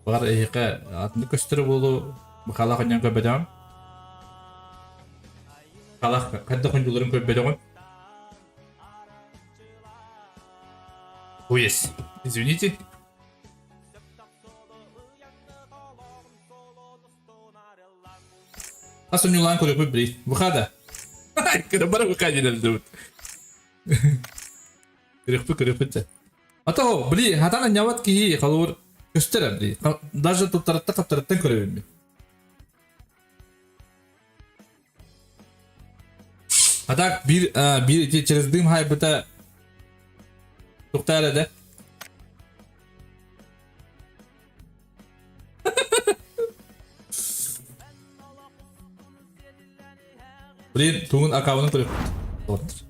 Var ehika adını gösterip bulu. Bakala kanyan kelbetim. Kalak kadda kuncuların kelbetim. Uyes. Извините. Asıl yulan kulübü biri. Bu kadar. Kenapa bukan dalam tu? Keriput je. Atau beli hatanan nyawat ki kalau göster beli. Даже тут tarafta görüyorum. Hatta bir çizdiğim haybata tuktar da. Beli tuğun akavını kırıp. Doğrudur.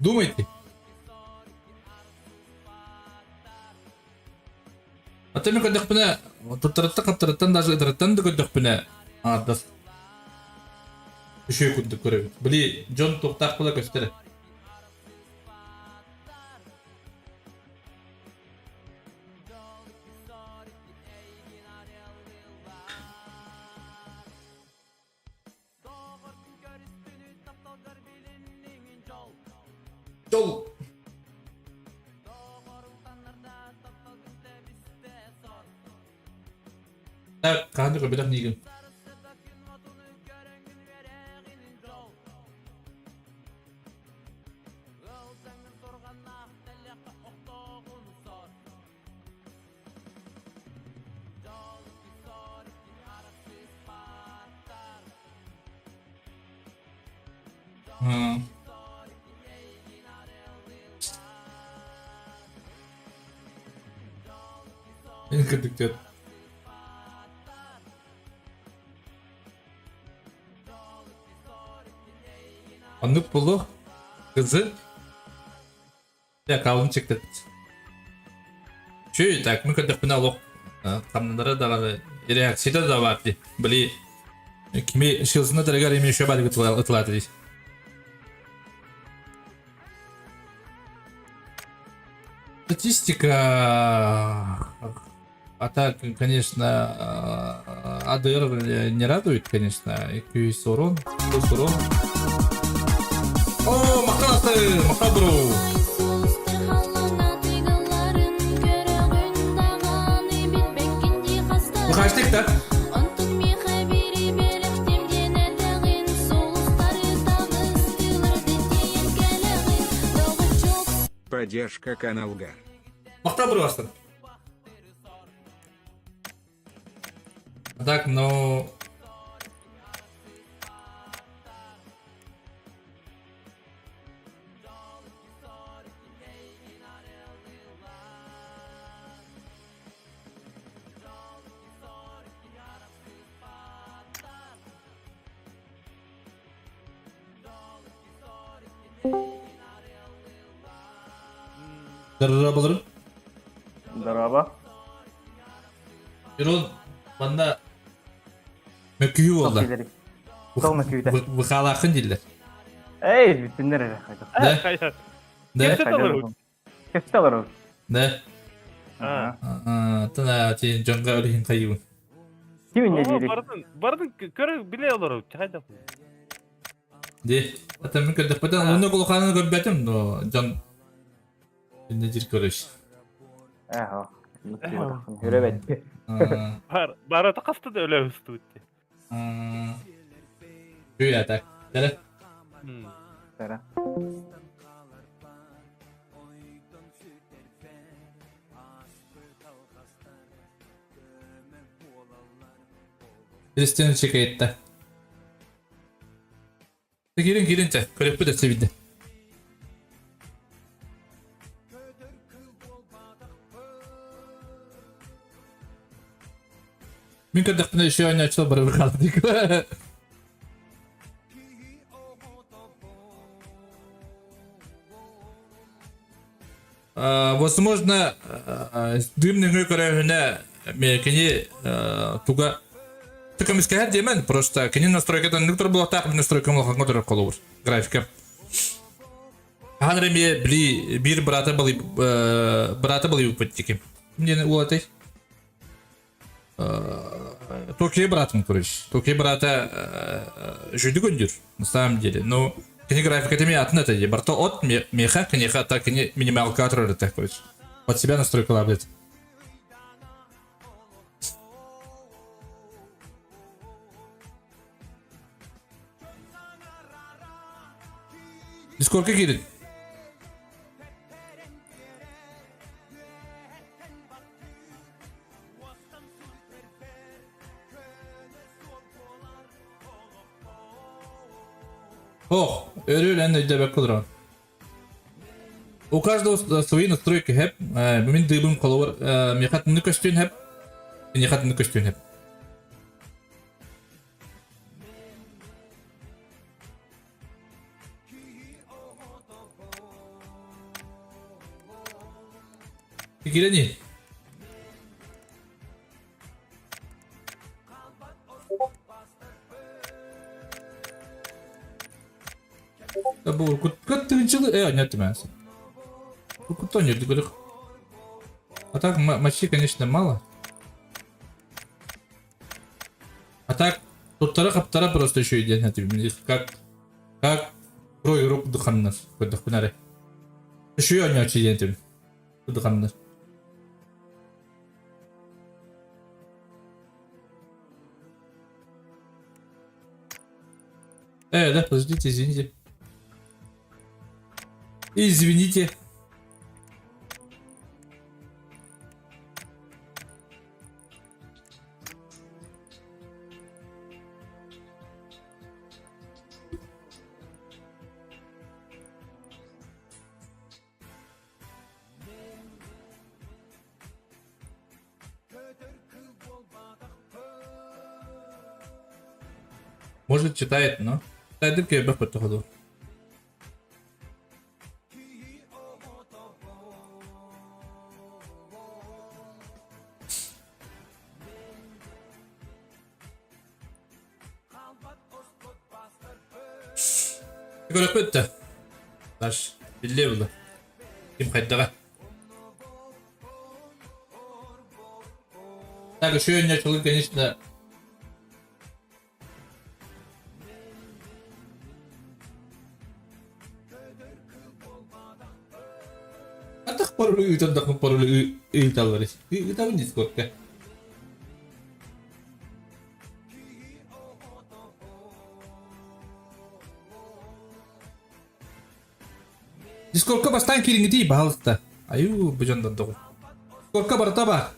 Думайте. Atau mereka dah pernah tertanda даже tertanda dah pernah ada şey kudu kuru. Beli John tuktak pula göster. Jol. Evet, kanka kebedak nih. Ini kedeket. Anlık bulu kızı ya kavun çıktı. Şu tak mı kadar pernah lok kamera da reaksi da vardı. Beli kimi şılsına da regal emin şu bari atladı. Статистика, а так, конечно, АДР не радует, конечно, EQS урон, плюс урон. О, махтасы, махтабру! Bu kaçtık da? Поддержка каналга. Махтабру астын. Так, но... Arabalarım. Merhaba. Yürü bana möküyü oldu. Sol möküyü de. Bu kalakın diller. Ey, bütün nereye kaydı? Ne? Hayır. Ne? Keset alırım. Kesit alırım. Ne? Ha. Tana ti jonga ölehin kayyum. Kimin ne Oo, diyecek? Bardın körü bile alırım. Hayda. De. Ata mümkün de padan onu kulağını görbetim no can. Ne dir körüş. Eho. Yürümet. Bara takastı da öyle üstü bitti. Şöyle tak. Gel. Sera. Кристиан Чекаетта. Кирин те, көріп бүді себейді. Мен көрдіқпіне еще ойны açыл бір қалды дейкі. Возможно, дымның көрәуіне мекені туға тукамыскәһәр демен, просто кені настройкадан нүктір бұл атақ настройка мұлған көтеріп қолы бұр, графика. Ағаныр әме білі бір біраты бұлы өппеттекем. Мені ол атай? Токей братым, короче. Токей брата жүйді көндір, на самом деле. Но кені графика теме атын атайды. Барто от меха, кені хата, кені минимал кадры так, короче. Под себя настройка лаблет. Сколько кидает? Ох, реально идебек кылдыран. У каждого свои настройки хэп. Бумин дыбым коловар. Мехатны костюн хэп. Нехатны костюн хэп. Гирани. Bu кыттыгынчылы, нет емес. Куттон ерді көрік. А так мочи, конечно, мало. А так, туттара қаптара просто еще еден. Как рой рук дыханнар. Көрдік бұнары. Еще не очи еден. Дыханнар. Да, подождите, извините. Извините. Может читает, но... Читает дымки, я бы по ходу. Görüp bitti. Taş, billi oldu. Kim kayıttığa? Так, şu yönü açılır, конечно. Atak parolu uyutan takım parolu uyutalları. Uyutalım Discord'da. Discord'ka bastan kiringi değil bahalıkta. Ayu bu candan doğru. Discord'ka barata bak.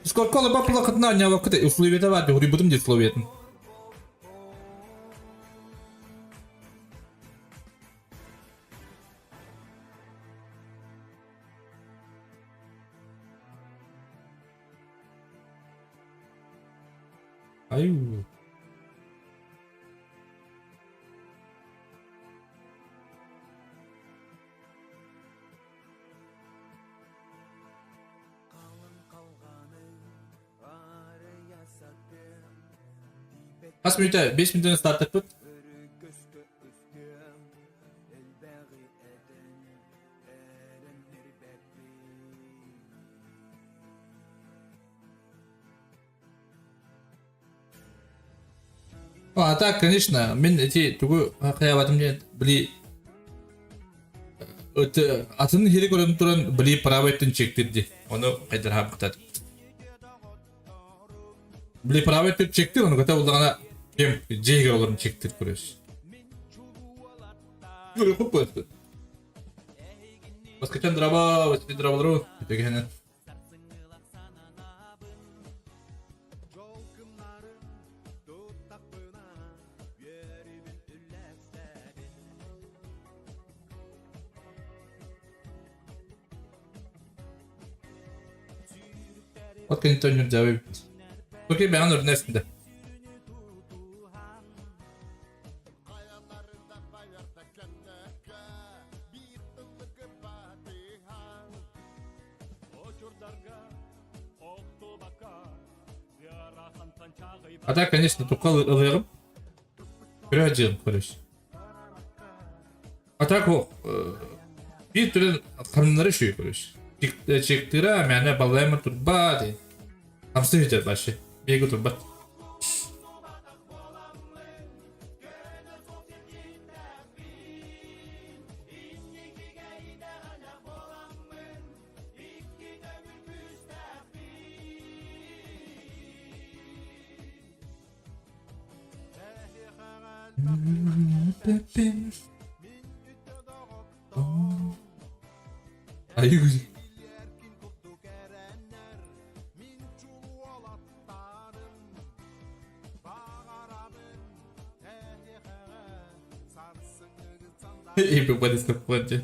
Discord'ka alıp apıla kadına anne vakıda условия var diyor. Ribudum diye условия. Ayu. Kaç minütte? 5 minütten start yapıp. А так, конечно, мен эти тугу кыябатым же били атын хери көрүнүп туран били правайттын чектирди. Ону кайдар хабыктат. Били правайттын чектир, ону ката булдагана кем жейге олорун чектир көрөс. Көрө көп болду. Баскачан драба, баскачан драбалару, деген. Bak Antonio cevap bitti. Okey ben anladım neresinde? А так, конечно, только ылыгым. Көрәжем, көрәж. А так ол, bir türlü kanunları şu görüş. Çıktıra yani bağlayama turba de. Hamsı hücret başı. Bir turba. Ayı güzel. Everybody's the fun.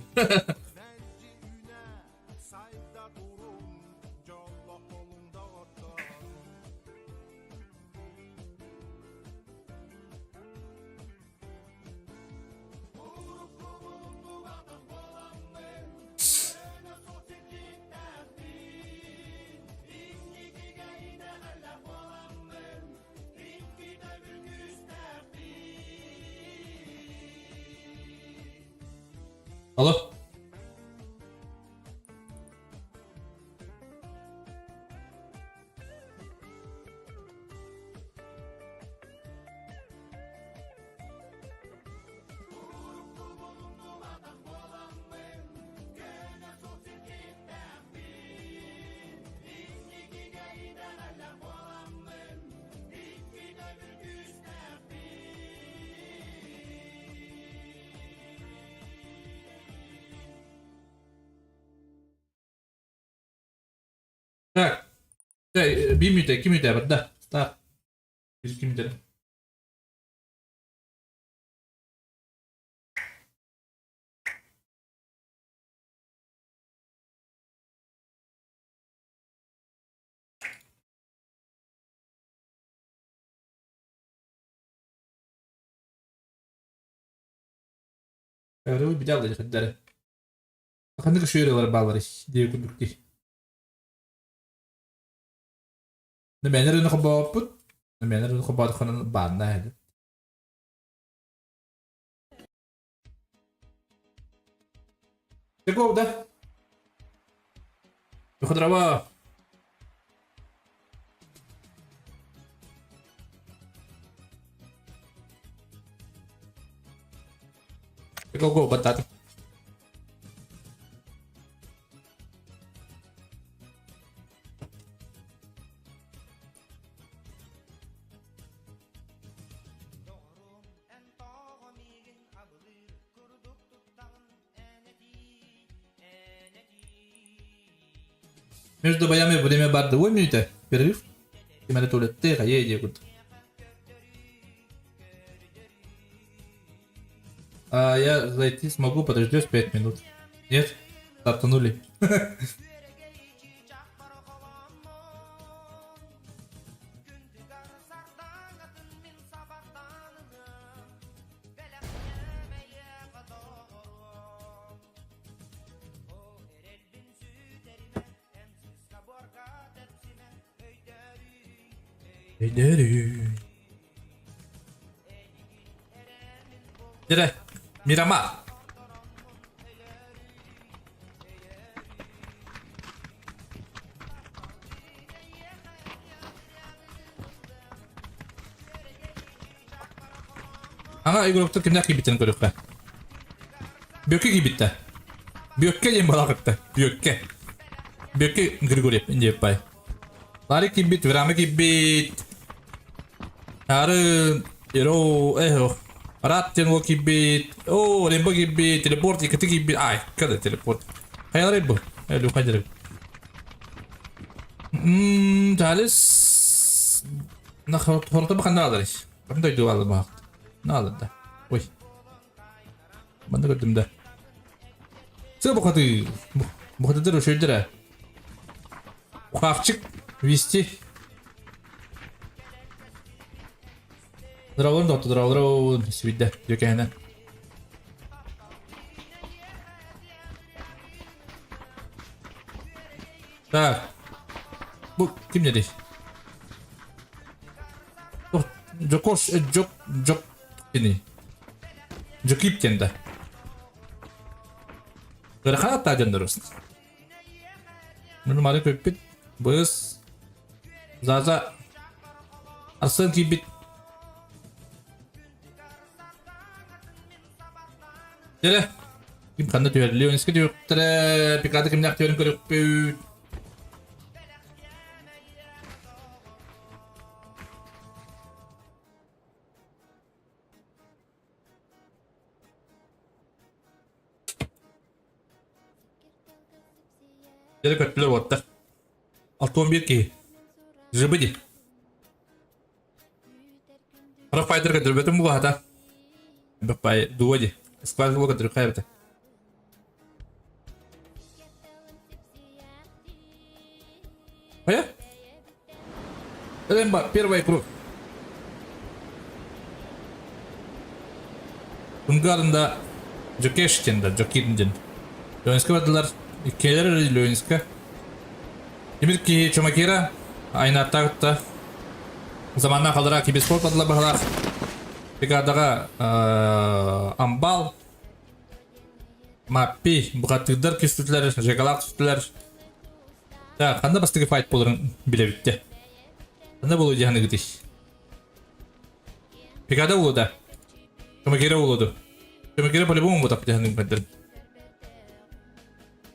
Alo. Tak. Bir müddet, iki müddet var da. Tak. Bir iki müddet. Öyle bir daha alacak hadi. Bakın ne şöyle bağları diye kurduk ki. Ne mener onu kabaput. Ne mener onu kabat kanın banda hadi. Çek oldu. Bu kadar ama. Go batat. Между боями время бар 2 минуты. Перерыв. И мене туалет тихо, едет. А я зайти смогу, подождешь 5 минут. Нет? Стартанули. Dire, Miramar. Ага, игрокты kimler gibitini görüyorlar. Böke gibitte. Böke yem balakıttı. Böke. Böke Grigoryev ince yapay. Lari gibit, virame gibit. Harun, Ero, Rat Tengo gibit. Oh, Rainbow gibit, teleport ikati gibit. Ay, kada teleport. Hayal Rainbow. Ayo, hayal. Jalis. Nah, horta bakın ne alır iş. Ben de dua aldım bak. Ne alır da. Oy. Ben de gördüm de. Sen bu kadar. Bu kadar da şöyle de. Ufakçık. Вести. Драулын доктор, драулын. Свидда, декена. Так. Bu kim dedi? Oh, Jokos, Jok ini. Jokip kenda. Gerhana tajan terus. Menurut mari pipit, bus, Zaza, Arsen kibit. Jadi, kim kanda tuh Leon iski tuh tere pikata kim nak tuh keruk put. Jadi kötüler orta. 6-11 ki. Zıbıdı. Para fighter kadar betul bu hata. Bapak dua aja. Squad bu kadar kaya betul. Aya? Mbak, первый круг. Bungarında Jokeşken'de, Jokindin. Loinska vardılar. İkileri Loinska. Demir ki Çomakira aynı atakta zamandan kalarak ki sport adılar bahalar. Brigadaga Ambal Mappi buka tüdür küstüler, jegalak küstüler. Ya kanda bastı ki fight bolurun bile bitti. Kanda bolu cihanı gidiş. Brigada uluda. Çomakira uludu. Çomakira по-любому bu tapı cihanı gidiş.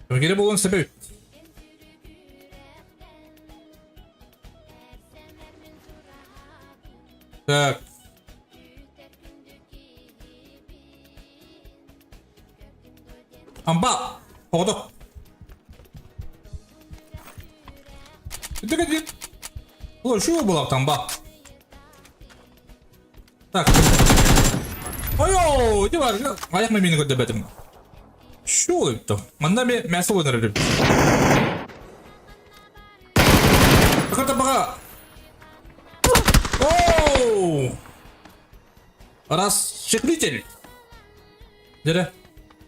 Çomakira bolun sebebi. Так. Амбал! Поводок! Иди. Ой, что было там, амбал? Так. Ой-ой, иди var. Ayak mı beni götürdüm? Şu oldu. Manda bir mesele oldu. Bakın. Оу! Расширитель. Где?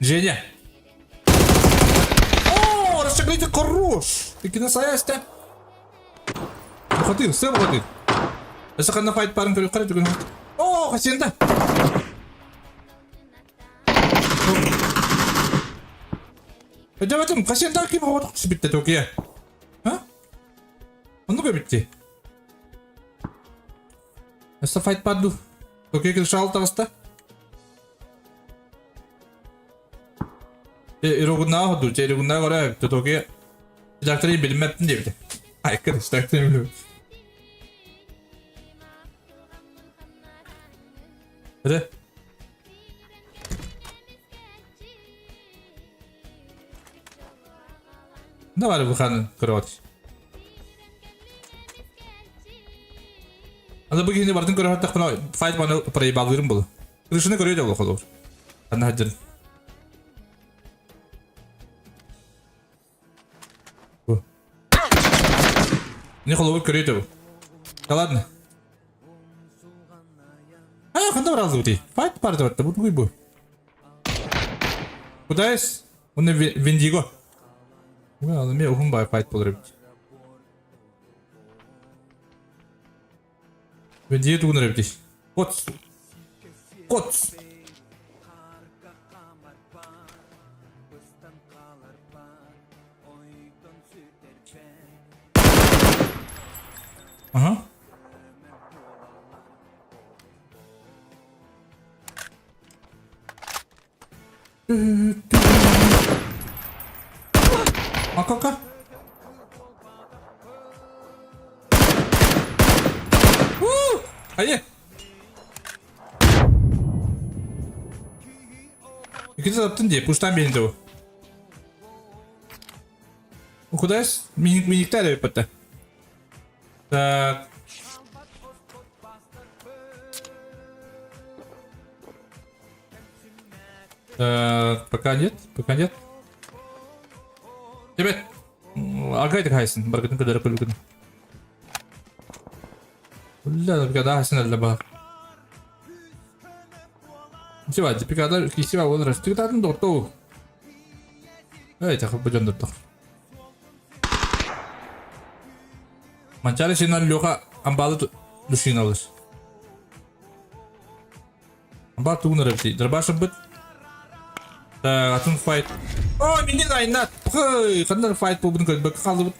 Женя. О, расширитель хорош. Ты киносаясь-то? Выходи, все выходи. Если когда файт парень переходит, то... О, хасенда. Пойдем этим, хасенда кем вот себе-то только. А? Он ну-ка бить. Esta fight padu. Oke, kita soal terus-ta. Irogunna oldu. Irogunna göre tutuki. Daktari bilmem diye bir de. Arkadaş daktari bilmem. Hadi. Ne var bu kanın kırıvat? Anda begini bardın körü hatta kına fight bana parayı bağlarım bulu. Kırışını körüyor da bu olur. Anda hacın. Bu. Ne kolu körüyor da bu. Kaladın. Ha, kanda var azı bu değil. Fight parti var da bu. Bu da es. Bu ne Vindigo. Bu ne aldım ya uhum bay fight bulurum. Vendiye tuğun repti. Kots. Aha. Kaka. Hayır. İkisi attın diye puştan birinde o. O kadar minikler yapıttı. Tak. Пока нет. Evet. Agaydık haysın. Barkatın kadar kulukun. لا بقى حسن اللي بقى شوف بقى كيسي بقى ولا رستي تاعتن دوتو اي تاخد بجند الطخ Mancari sinan loka ambalı düşün alır. Ambalı tuğun arabisi. Darbasa bit. Atın fight. Oh minin aynat. Hey, kadar fight bu bunu bak kaldı.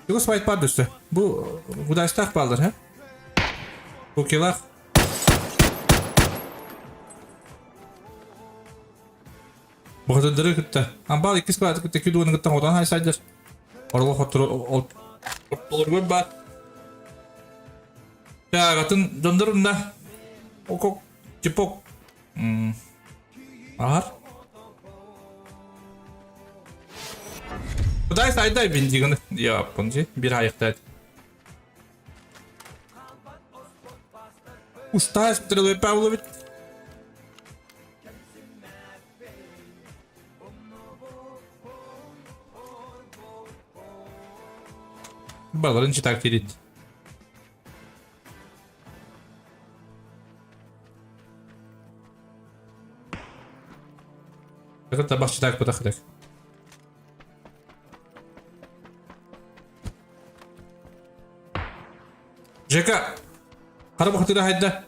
Yok fight var işte. Bu da istak bağlar ha. Bu kilah. Bu kadar dırı gitti. Ambalı ikisi kadar gitti ki duvarın gitti odan hay saydır. Orada otur var. Ya katın döndürün de. Okok cipok. Ağır. Kuday sayday bindiğini yapınca bir ayıktaydı. Usta Sтрелой Павлович. Баларын читак терит. Такой табак читак подохрек. Жека, харап хатыра хайда.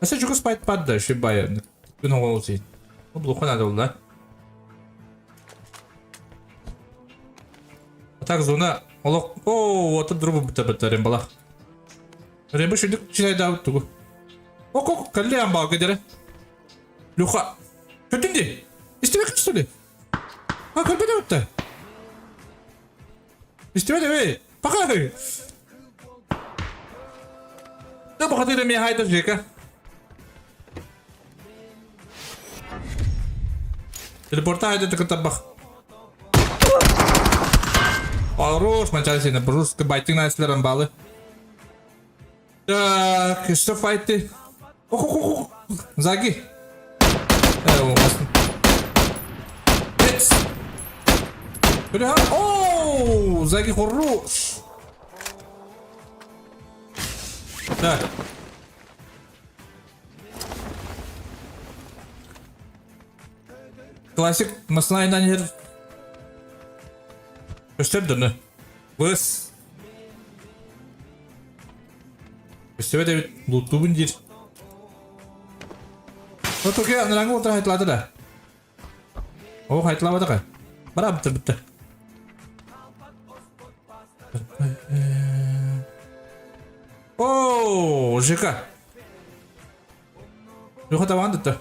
Аса жука спайт падда, шибая. Күн оголсый. Облуха надо был, да? Так зона олок. О, вот дробу бita рембала. Ремба шүдік чилай дауд тугу. Ок, калли амбал кедере. Люха. Kötündü. İsteme kaçtı. Ha kalbede bitti. İsteme de be. Bakay. Ne bu kadar mi hayda Jeka? Teleporta hayda tıkıta bak. Harus mencari sini, terus kebiting naik balı. Kita fight. Oh, Zagi. Hits. Udah. Oh, Zagi horus. Dah. Klasik masalah ini her. Gösterdi ne? Bus. Gösterdi de loot'u bundir. Oke, nerangku udah height lada dah. Oh, height lada kan? Bara betul. Oh, Jeka. Jeka tahu tuh.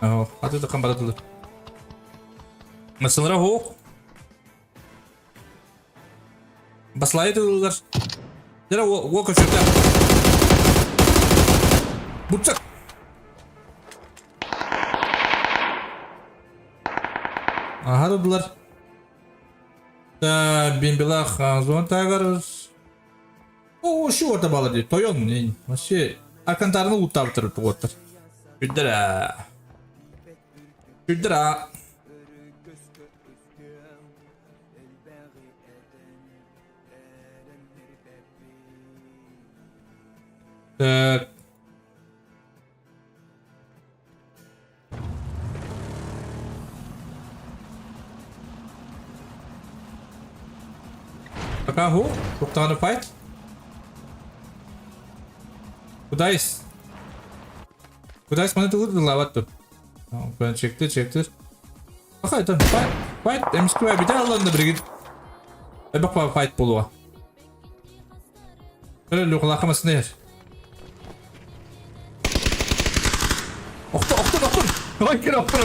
Oh, ada tuh kamera dulu. Masalah ho. Баслайды олар. Жара о көшірді. Бұтсақ. Ағады бұлар. Бенбелақ зон тағарыз. О, шу орта балы дейді. Тойон мұнен. Вообще, аркантарыны ұттап тұрып тұғыттыр. Күддіра. Күддіра. Пока ху, тоқтағаны fight. Кудайс. Кудайс mana tuh lawat tuh. Oh, ben çekti. Bakay tuh, fight. M2 bir daha alanda birgin. Bak fight buluğa. Böyle lokalakamasını yer. Oktun. Hayır oktun.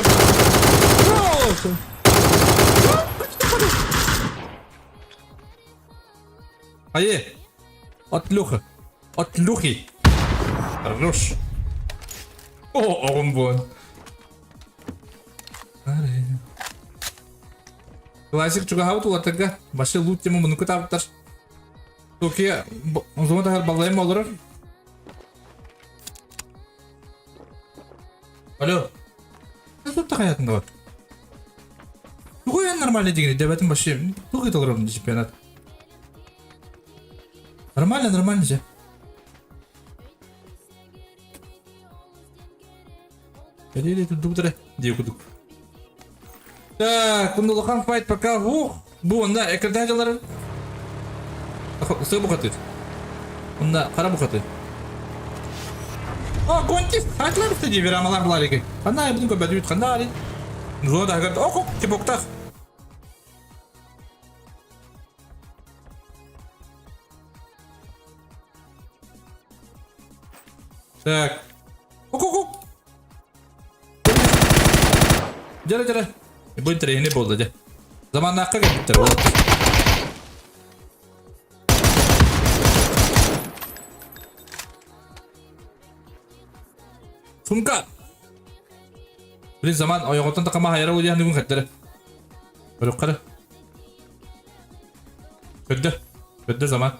Hayır. Atluhi. Rush. Oh, oğlum bu. Klasik juga hau tuh atega. Başka loot yang menunggu taputar. Türkiye o zaman da her balayım olur. Alo. Ne tuttu hayatında var? Bu ya normal dediğini debetin başı. Bu kadar olur mu çempionat? Нормально же. Или тут дуктора, где кудук. Так, Кундулхан файт пока. Ух, bu onda ekrandakiler. Sığ bu katı. Onda kara bu katı. Aa, kontis. Hayatlar istediği bir amalar bular ki. Kanna yaptın ki bedüyüt kanna ali. Zor da hakkında. Oku, kiboktak. Так. Oku. Jara. Bu treni boldu ja. Zamanla hakka gittir oğlum. Sunka. Bir zaman ayağıtan takama hayra uyan düğün kattırı. Böyle karı. Kötü zaman.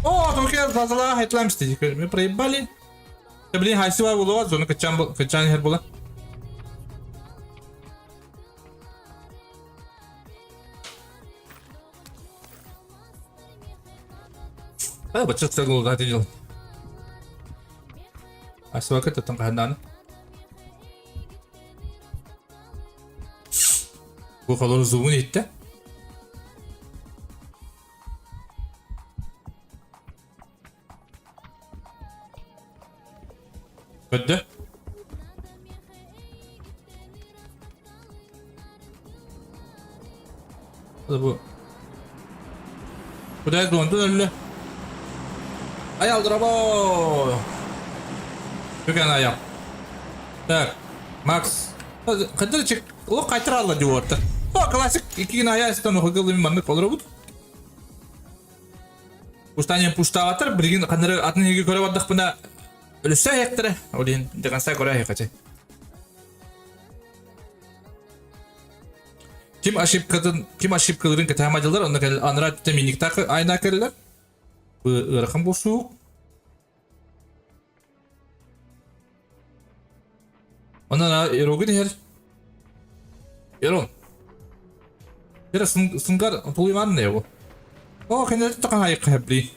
О, только зазала хайтламсти. Мы проебали. Да блин, хайсива было, зона качан хер была. А, бача стрелу да делал. Хайсива ката там кадан. Bu kadar zoom'un etti. Ödü. Bu. Bu da dondu öyle. Ayal drabo. Bugün ayal. Tak. Max. Kadir çık. O kaytır Allah diyor orta. O klasik. İki gün ayal istan o hıgılı bir manlık olur bu. Ustanın puştavatır. Bir gün kanırı atın higi köre vaddık buna. Ölüse yaktırı. Olin degansa korea yakacı. Kim aşıp kılırın ketamacılar onda kal anrat teminik takı ayna kırlar. Bu ırkım boşu. Ona erogin her. Eron. Yara sungar puluyman ne bu? O kendi takan hayık hebli.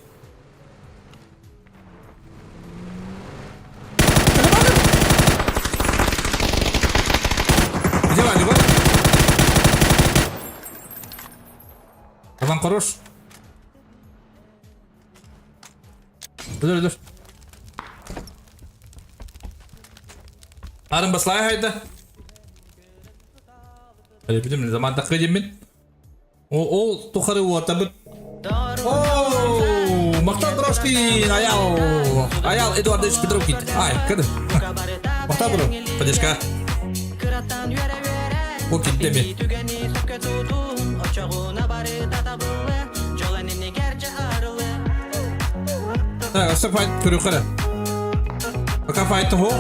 Tamam koruş. Dur. Arın baslaya haydi. Hadi bilim ne zaman takacağım ben. O tukarı bu atabı. Oo, maktab Droski, ayal Eduardo Petrovkit. Ay, kadın. Maktab bro, поддержка. O kitle mi? Так, а fight körükere. Пока fight ho.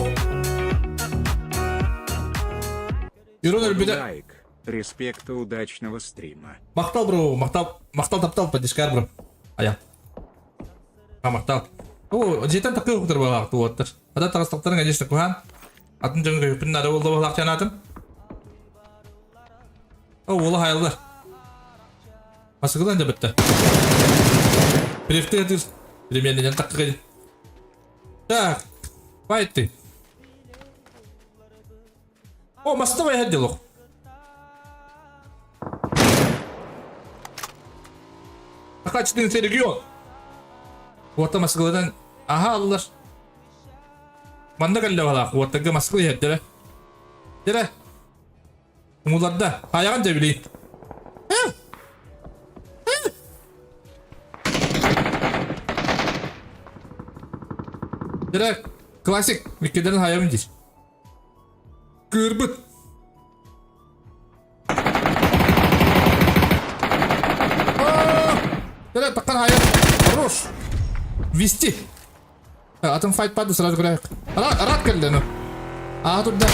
Юрон bir de. Лайк. Респекта удачного стрима. Maktal bro, maktal taptal поддержка bro. Ayal. Ha maktal. O, cidden takıyor kudur bana tu water. Ada takas-taktarın конечно kuhan. Atın jangan kayıpın ada oldu balak canatın. O, ola hayallar. Masıkıdan da bitti. Birifte yadır. Примерно так как. Так. Файты. О, мостовой отдел. Kaçtın rегион. Вот там Москвадан. Ага, Allah. Manda geldi valla. Вот так Москва yedire. Dire. Umularda. Hayal da bileyim. Direkt klasik ülkelerin hayalidir. Gırbıt. Direkt takkan hayal. Хорош. Вести. Atın fight paddı sırada kurayak. Arat geldi onu. Aha dur da.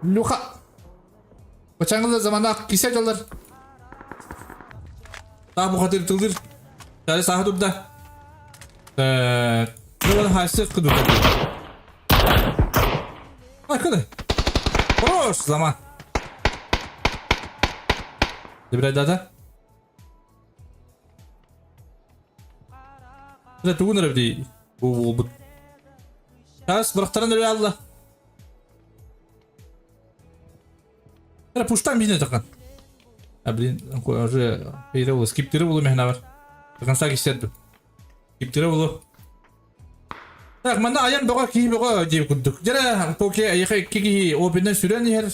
Luka. Bıçağınızda zamanda kise yollar. Daha bu kadar tıldır. Dari saha durda. Ne var haysız kıdırda. Arkada. Oh! Хорош zaman. Дебрай дада. Это тугунар бди. Bu. Сейчас бырактарын да алла. Это пуштан бине такан. А блин, уже перевел скиптері болу мехна бар. Таканса кисетті. Скиптері болу. Так, манда аян бога ки бога деп күддік. Жара поке аяқай кеги опеннен сүрен ер.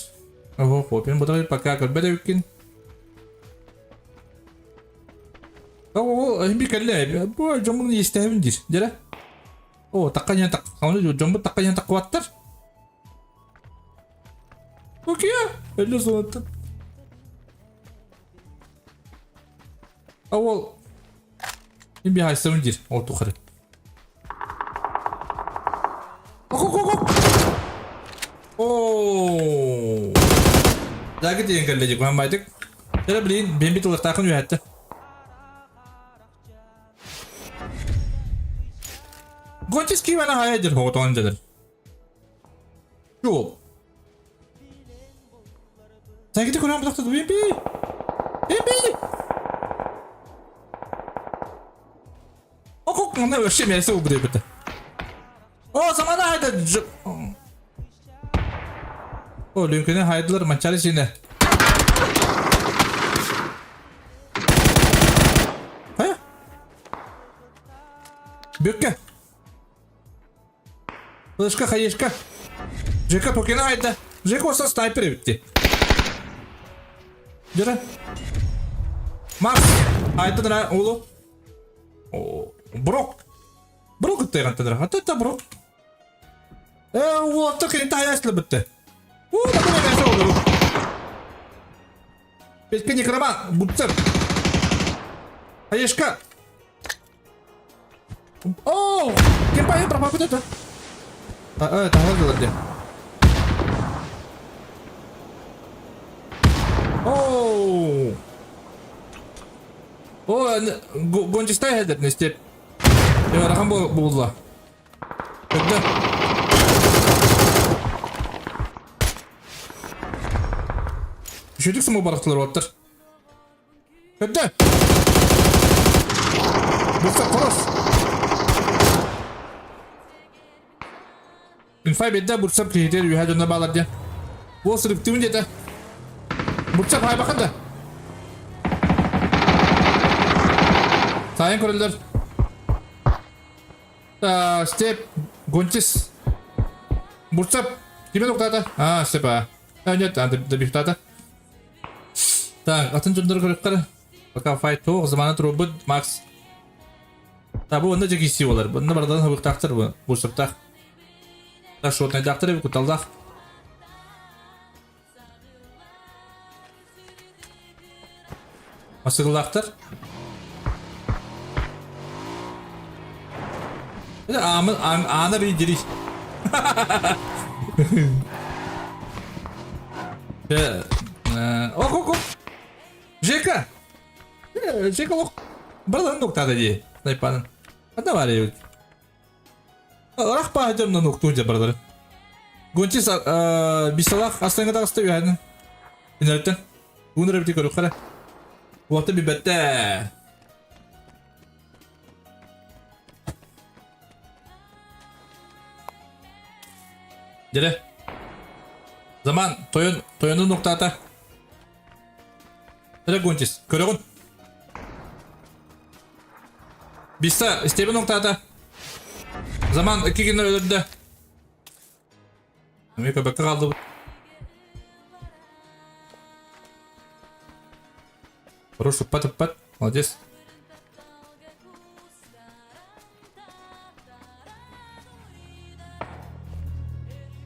Ого, опен бұдай пока көрбеді өккен. Ого, химби кәлі. Бұ жомбың естәуін дир. Жара. О, таққан ян тақ. Қауны жомбы таққан ян тақ қуаттар. Окей, әлі сонаттан. Awal ini biasa menjir auto kare. Oh. Lagi dia yang lagi gua main. Saya beliin bimbi tuh letakkan di hati. Goncis gimana hayal jadi auto anjir. Yo. Saya kita kurang betul tuh bimbi. Bimbi. Ona ölçemeyse o buraya bitti. O zaman haydi. O Lincoln'e haydiler maçları içinde. Hayır. Büyükke. Lışka hayışka. Jeka tokene haydi. Jeka olsa sniper bitti. Jara. Max. Haydi da oğlu. Брок. Брок это антенна. А это брок. Вот так и та ясно битте. Так не ясно. Петька некроман, бутцер. Аешка. О, кем пойдет пропал это? Это вот где. О. О, гончистай хедер не степ. Я рахам булла. Когда? Шүдік саму барықтылар оттыр. Когда? Бұлса құрыс. Инфай бедді бұрсап кейдер үйе жонда бағлар ден. Ол сұрыптығын деді. Бұрсап хай бақында. Sayın kurullar. Step Gonçis. Bursa kime noktada? Ha, Step ha. Evet, da bir noktada. Так, atın cunduru kırıkları. Bakalım fight o zamanı robot Max. Tabi onda çok isi olur. Bunda bardan hıbık taktır bu. Bursa'da. Da şort ne taktır bir kutalda. Masıgılaktır. Ana bir giriş. Ok. Jeka. Jeka ok. Buradan noktada diye. Sniper'ın. Hatta var ya. Rahpa hacımdan noktunca buraları. Gonçis bir salak aslında da hasta yani. İnerten. Bunu replik olur kara. Bu hafta bir bette. Jadi zaman toyonun noktada. Ada Gonçis, körüğün. Bisa isteği noktada. Zaman 2 gün öldü. Amerika bakı kaldı. Хорошо, pat. Молодец.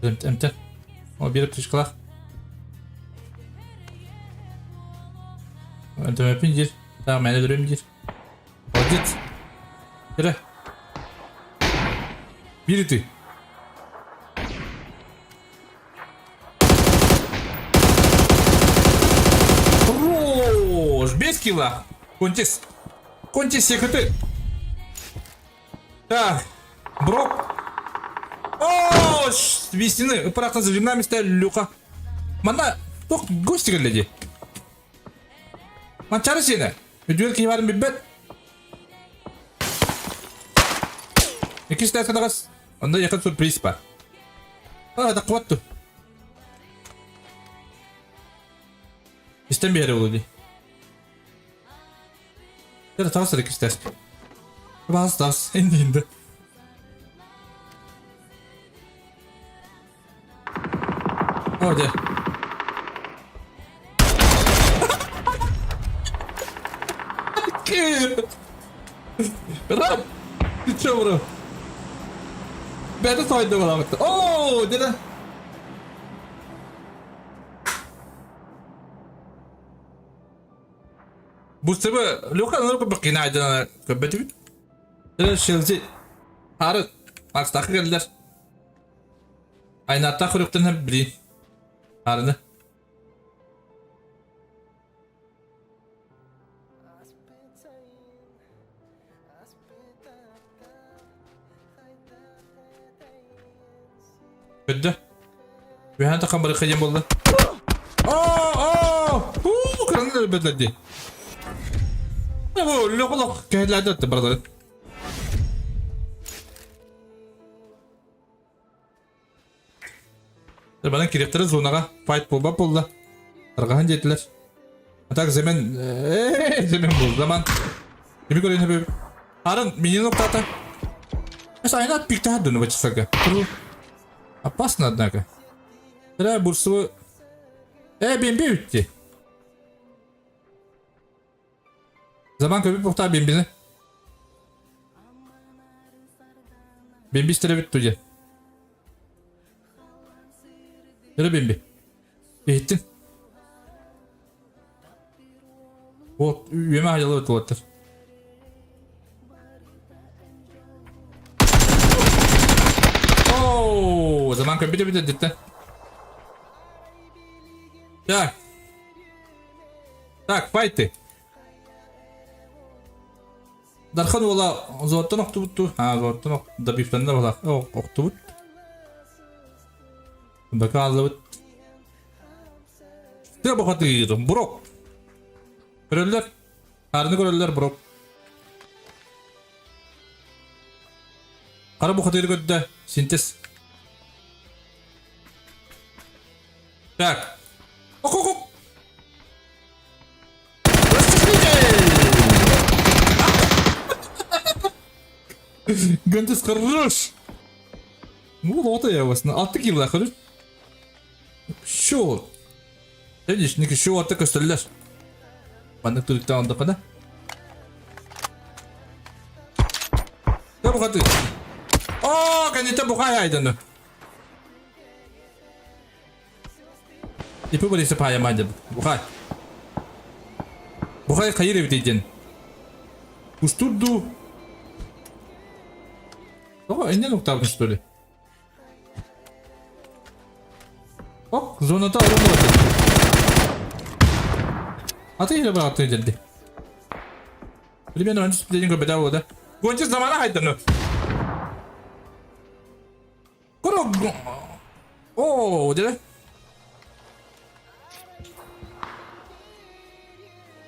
Emten. O bir kışkılar. Emten yapayım gir. Tamam ben de durayım gir. Git. Yürü. Bir iti. Хорош. Без килла. Контис. Контис секреты. Так. Брок. О, вестины. Аккуратно за жирнами стояли люка. Mana tok gosti geldi. Man çare seni. Ödül ki var bir bet. İkisi de sana kas. Onda yakın sürpriz var. Da kuattu. İstem bir yere oldu. Ya da tavsiye edek ister. Bazı tavsiye indiğinde. Hadi. Ram! Gitçe bro. Ben de saydım ona baktım. Ooo! Dedi. Bu sebebi Luka ne yapıp bakayım aydın köpeti mi? Dedi Chelsea. Harun. Max takı geldiler. Aynı hatta kuruktan hep bileyim. Harun'ı. Kötü. Bir hanta kamerayı kıyım oldu. Kranı bedledi. Ne bu? Lokuluk. Kehirlerde attı buraları. Bana kirektleri zonaga fight bulba buldu. Arkahan jettiler. Atak zemen zemen bul zaman. Kimi göreyim hep. Harun minyon nokta ata. Mesela aynı at pikte hadını başısaga. Опасно, однако. Треба бурсову... Бимби үтті. Zaman köpek muhtar bimbini. Bimbi istere bitti hoca. Yürü bimbi. Gittin. O üyeme hayalı ötülattır. O zaman köpek de bitti. Ya. Так, файты. Дархан вала зоттан октубутту. Зоттан добифтанда вала. Октубут. Бака алыбыт. Те бахаты йырым. Брок. Көрөллөр. Арны көрөллөр брок. Кара бухаты көрдө. Синтез. Так. Ок. Гантес хорош. Ну вот я вас на атаки лахали. Шо? Видишь, не шо атака стреляешь. Бандык турикта анда када. Да бухаты. О, канета бухай айданы. İpi polisi paylaşmadı. Buhay kayır evdeyken. Usturdu. Ama ne nokta almış böyle? Bak zonada alınmadı. Atıyla bana atıyla geldi. Böyle bir önce dediğin gibi bedava da. Gonca zamana haydını. Kuru. Oo dedi.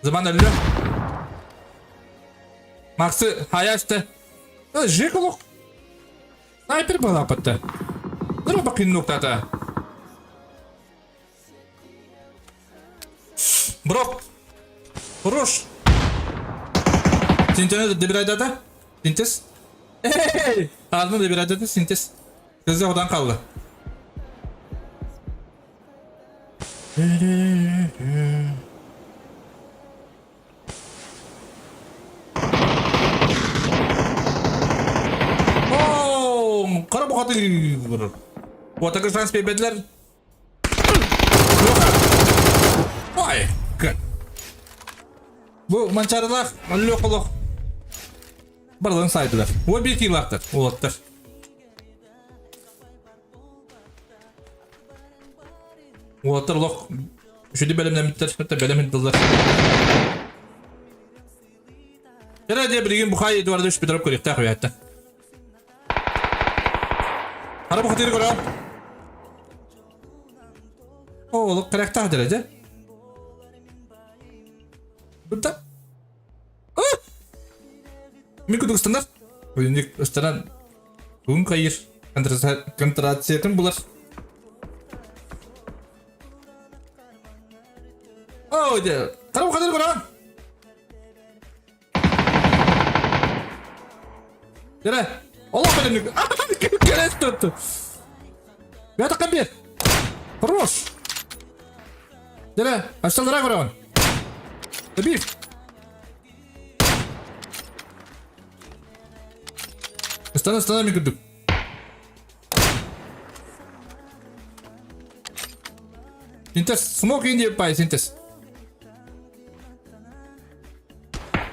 Zaman ölüyor. Max'ı hayaçtı. Jikolog. Sniper bana apattı. Dur bakayım noktada. Brok. Хорош. Sintene de bir ayda da. Sintes. Hey. Ağzına da bir ayda da sintes. Kızı odan kaldı. Kara bu katı vurur. Bu atakı şans bebediler. Vay. Bu mançarılar lokuluk. Buradan saydılar. Bu bir kilaktır. Ulattır. Ulattır lok. Üçüncü bölümden bittir. Hatta bölüm hittiler. Herhalde bir gün bu kayı duvarda üç bir drop koyuyor. Takıyor hatta. Kara bu katıyı koyuyor. Oğlum karakter derece. Burada. Ah! Minggu Kırgızistanlar. Oyuncu restoran. Bugün kayır. Kontrasiyatın bular. Oh ya. Karım kadar kuran. Gel. Allah benim. Gel tuttu. Ya da kabir. Хорош. Gel. Aşağılara kuran. Tabii. Стана ми гүдүк. Синтез, смок инди пай, синтез.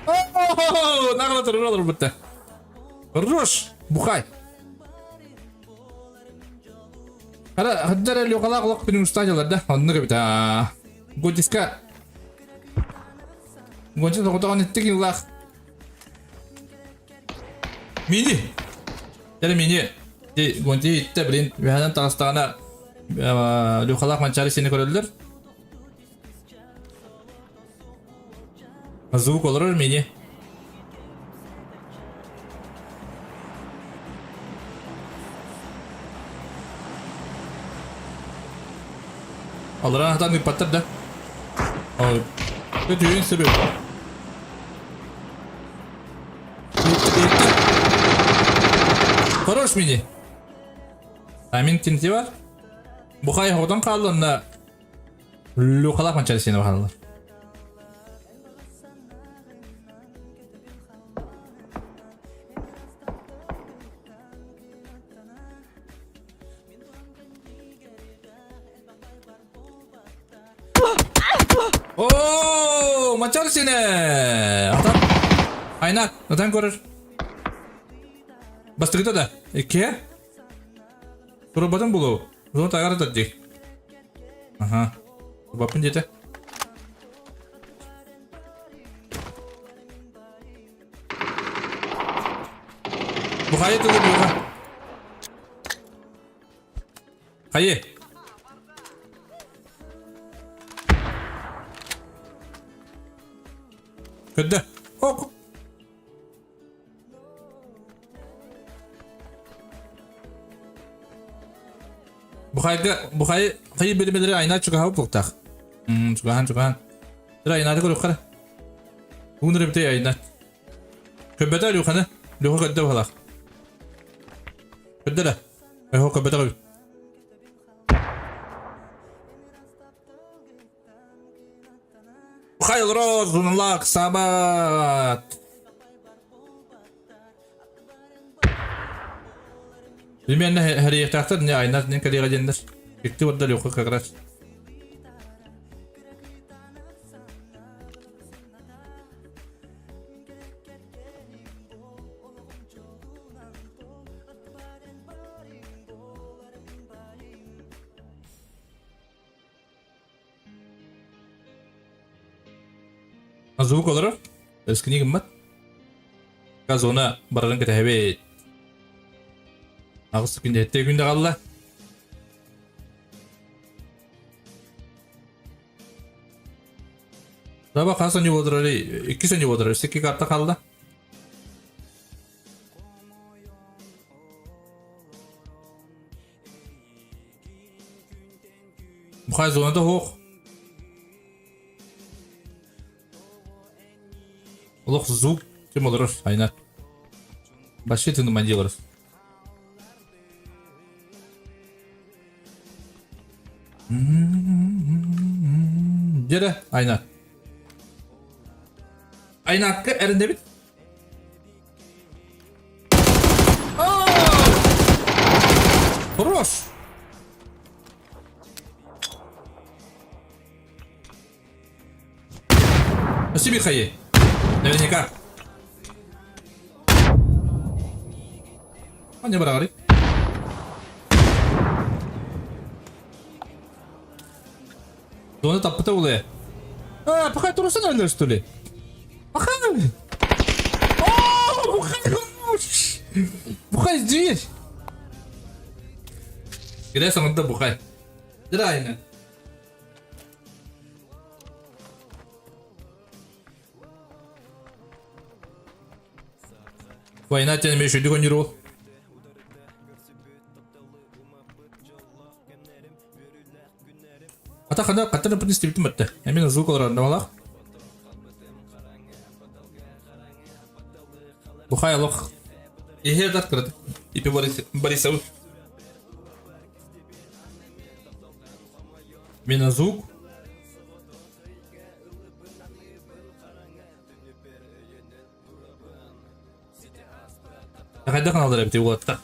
О, нагладыр, уралыр бітті. Хорош, бухай. Кара, хаддар әлі оғалақ бінің стадияларда, онны көбіті. Годиска. Гонча тоғытаған еттік еллақ. Мини. Jadi mini di gonti itte bilin vehadan tağıstağına lüxalaq mançarı seni körüldür. Azuvuk olur mini. Alır anahtar bir patlar da. Ay. Kötüyün sebebi. Хорош мини. Амин тинти var. Bu kay hodan kaldığında lukalak mançarı seni bakalım. Oo, mançarı seni. Adam. Aynak. Neden görür? Bastırdı da. İki. Robatın bulu. Zor tagar da dik. Aha. Robapın jete. Bu kayı tutup yok. Kayı. Kötü. Ok. Bu kayı bölümleri ayna çıkıyor hava buktak. Çıkahan. Sıra ayna da görüyor kara. Bugün de bir ayna. Köbede alıyor kana. Lüha kötü bakalak. Kötü de. Eho köbede alıyor. Bu kayı olsun Allah sabat. Bilmeyen her yektaktır ne aynar ne kadar gelendir. Bekti orada yok kakar. Azuk olur. Eskini gimmat. Kazona barang kita hebat. Ağız günde ette günde kalla. Daha kaç saniye oldu öyle? 2 saniye oldu öyle. 8 kartta kaldı. Bu kadar zonada hoş. Oluk zuk kim olur? Aynen. Başka türlü mancı oluruz. Jere, aynen. Aynen hakkı erinde bit. Хорош. Спасибо, Хае. Наверняка. Он не брал. Onu tapıta oluyor. Aa, pakay durursan öldür üstüne. Pakay. Ooo, pakay. Pakay değil. Gire sonunda pakay. Gire aynen. Война тен мешөй дигон йөрү. Ата хана каттан пүнис типтим мэтте. Эмин звук олар намалак. Бухай лох. Ихе дат кырды. Ипи Борисов. Мен звук. Қайда каналдар бите болады та.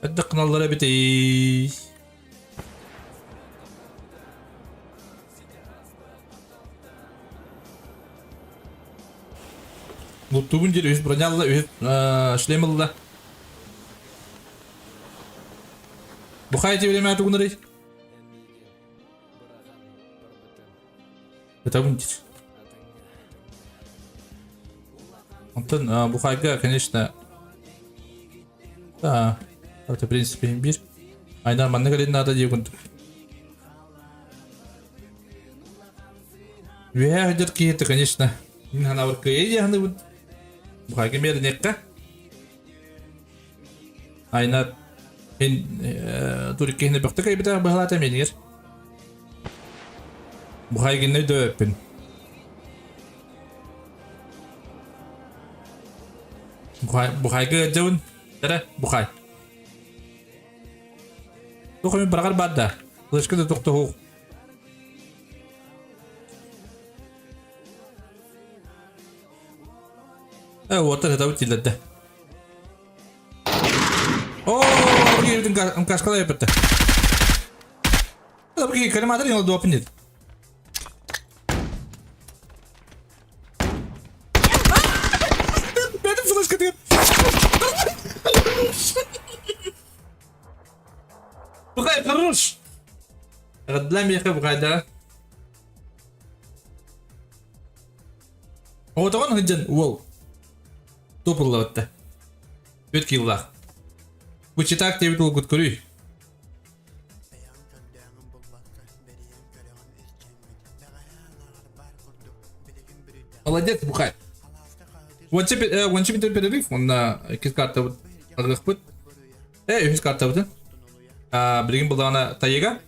Қайда каналдар бите. Луттугун жери үз бронялла, үз шлемылла. Бухайте время атугунары. Это вынтер. Антон, бухайга, конечно. Да, это в принципе имбирь. Айдар манна галин надо дегунту. Вяхдерки это, конечно. Нана варка ейяхны вот. Бухайга мернекка. Айнар. Туриккехне бөхті кайбіта бағалата менер. Бухайгенне дөппін. Бухайга өдзеуін. Дәрі, бухай. Тұқымен барағар бадда. Лышкыды тұқты хуқ. Оттар әдәуіт тілдді. Он кашкала yapıttı. Tabii ki kalemadır yolu doğru pindir. Benim flash katıyor. Bu kadar karış. Radlam yakı bu kadar. O da onun hıcan. Wow. Topurla attı. 4 killah. Учита активитул гудкурүй. Молодец, бухай. Вончипит перерыв, он на кискарта вот аргахпыт. Кискарта вот. Бригин был на таега.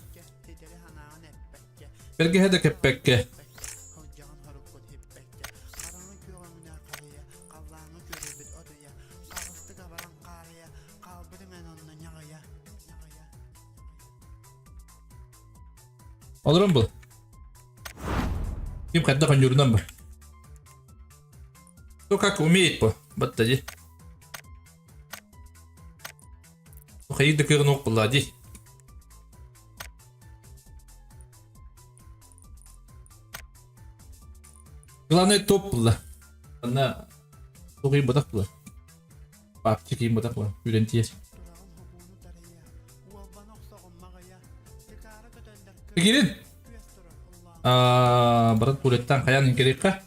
Бергеде кеппекке. Alırım bu. Kim kadar konjurundan bu. То как умеет по баттади. Ходить до кирнук полади. Главное топ было. Она тугай бадак было. Паптики бадак было. Юрентиес. Гирин. Барат пулеттан каян керекка.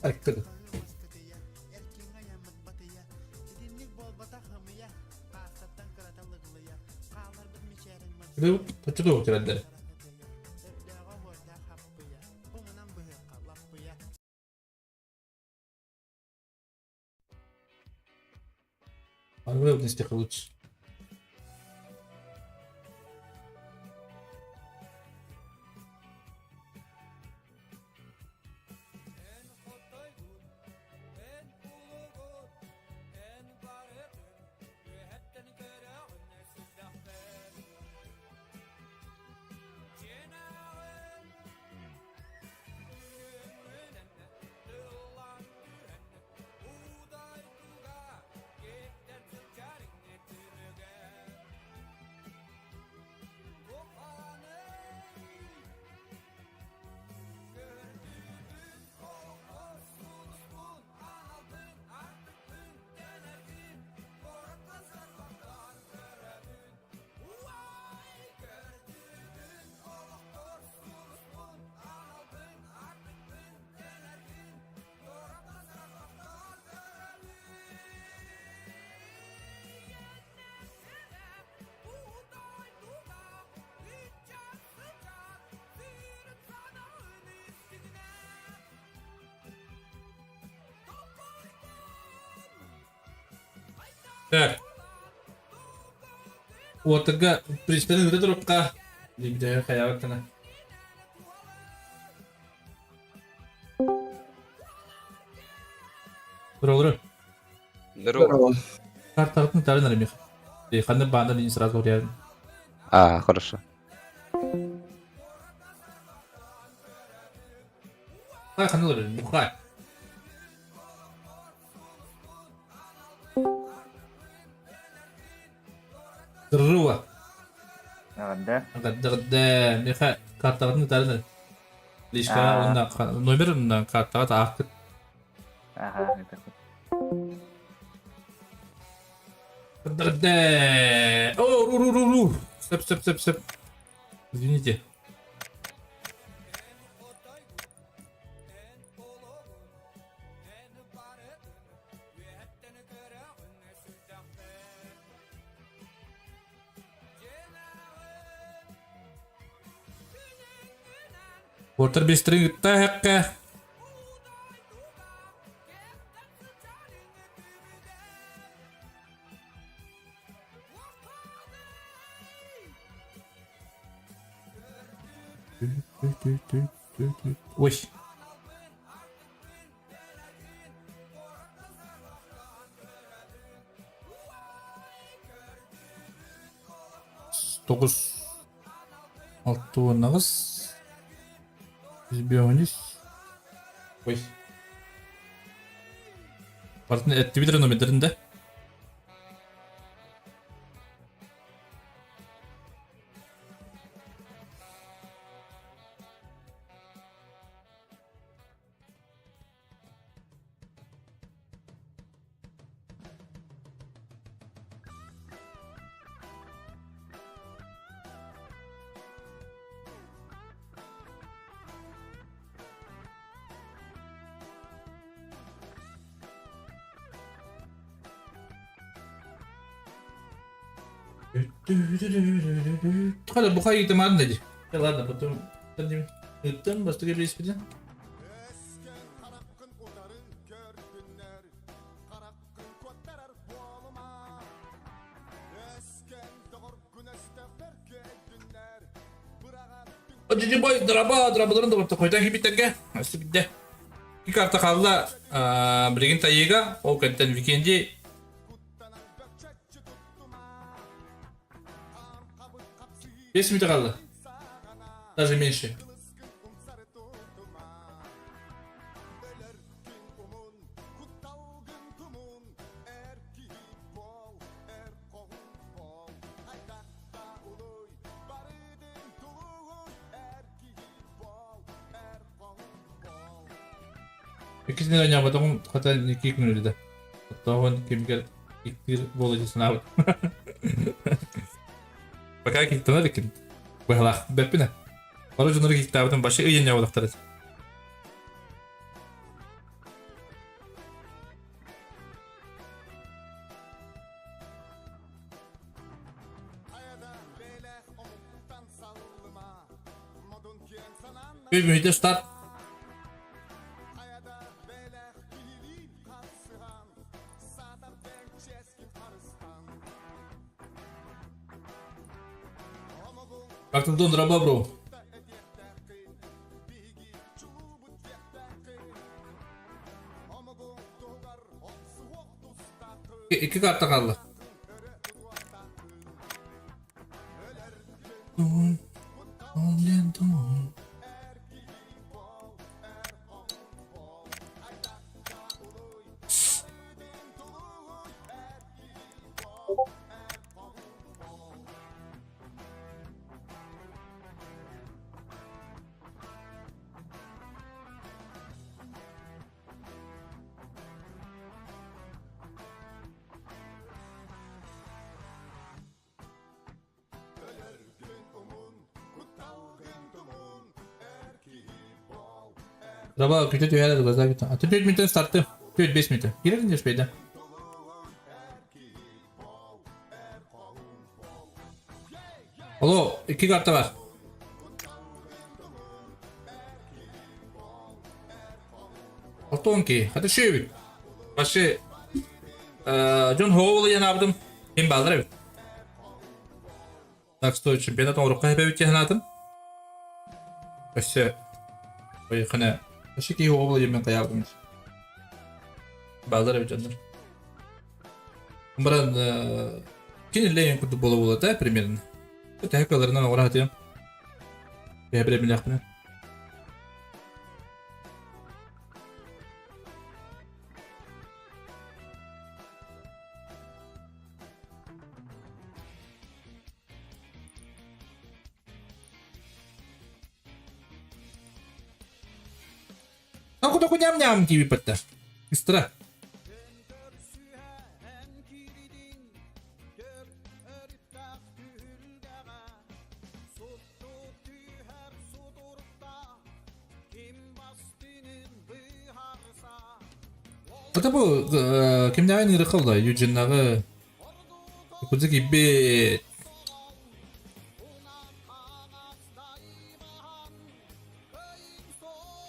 Актер. Бұл почти отырады. Армия вместе лучше. Так. Ортага пристанын редропка. Либде хаяватына. Здорово. Здорово. Картартын тарин аремих. Ханны банда не сразу рядом. А, хорошо. Ханны лорен, бухай. Здорово. Ағанда. Гадда меха картартын тарин. Лишка онда номер онда картага таакыт. Аха, это Гадда. О, ру. Стоп. Извините. Портер бестрый так. Ой. Тоғыз. Алты онағыз. Избионис. Ой. Партын әтті бідірін өмедірінде. Hadi bu kadar gittim hadi dedi. Ya ладно, потом Ütten başka bir ismi de. Cici boy drabaların da var. Koydan gibi tenge. Nasıl bitti? İki karta kaldı. Brigin Tayiga. O kanten weekendi. Beş minute kaldı. Даже меньше. İkisini oynayamadım. Hatta 2 gün öyle de. Hatta on kimler iktir bolacısın abi. Bakar ki tanır ki. Bahla bepine. Orucunları kitabının başı iyi ne olaktarız. Bir müddet start. Как-то дон дроба, бро. İki kartta kaldı. Draba kötü tüyler de gaza gitti. Atı 4 minuten starttı. 4-5 minuten. Girelim diyor şöyle. Alo, 2 kartta var. Altı 12. Hadi şey bir. Başı John Howell yanabdım. Kim baldır evet. Так что чемпионат Аврупа hep evet yahanatım. Öse. Oyakına. Öse ki Howell yemen kayabdım. Baldır evet canlar. Баран кинелейн куду бола да примерно. Это хакаларынан орат ям. Я берем ляхна. А куда ням-ням киви патта. Истра. Это bu kimde aynı yeri kaldı Eugene'ları kuzu gibi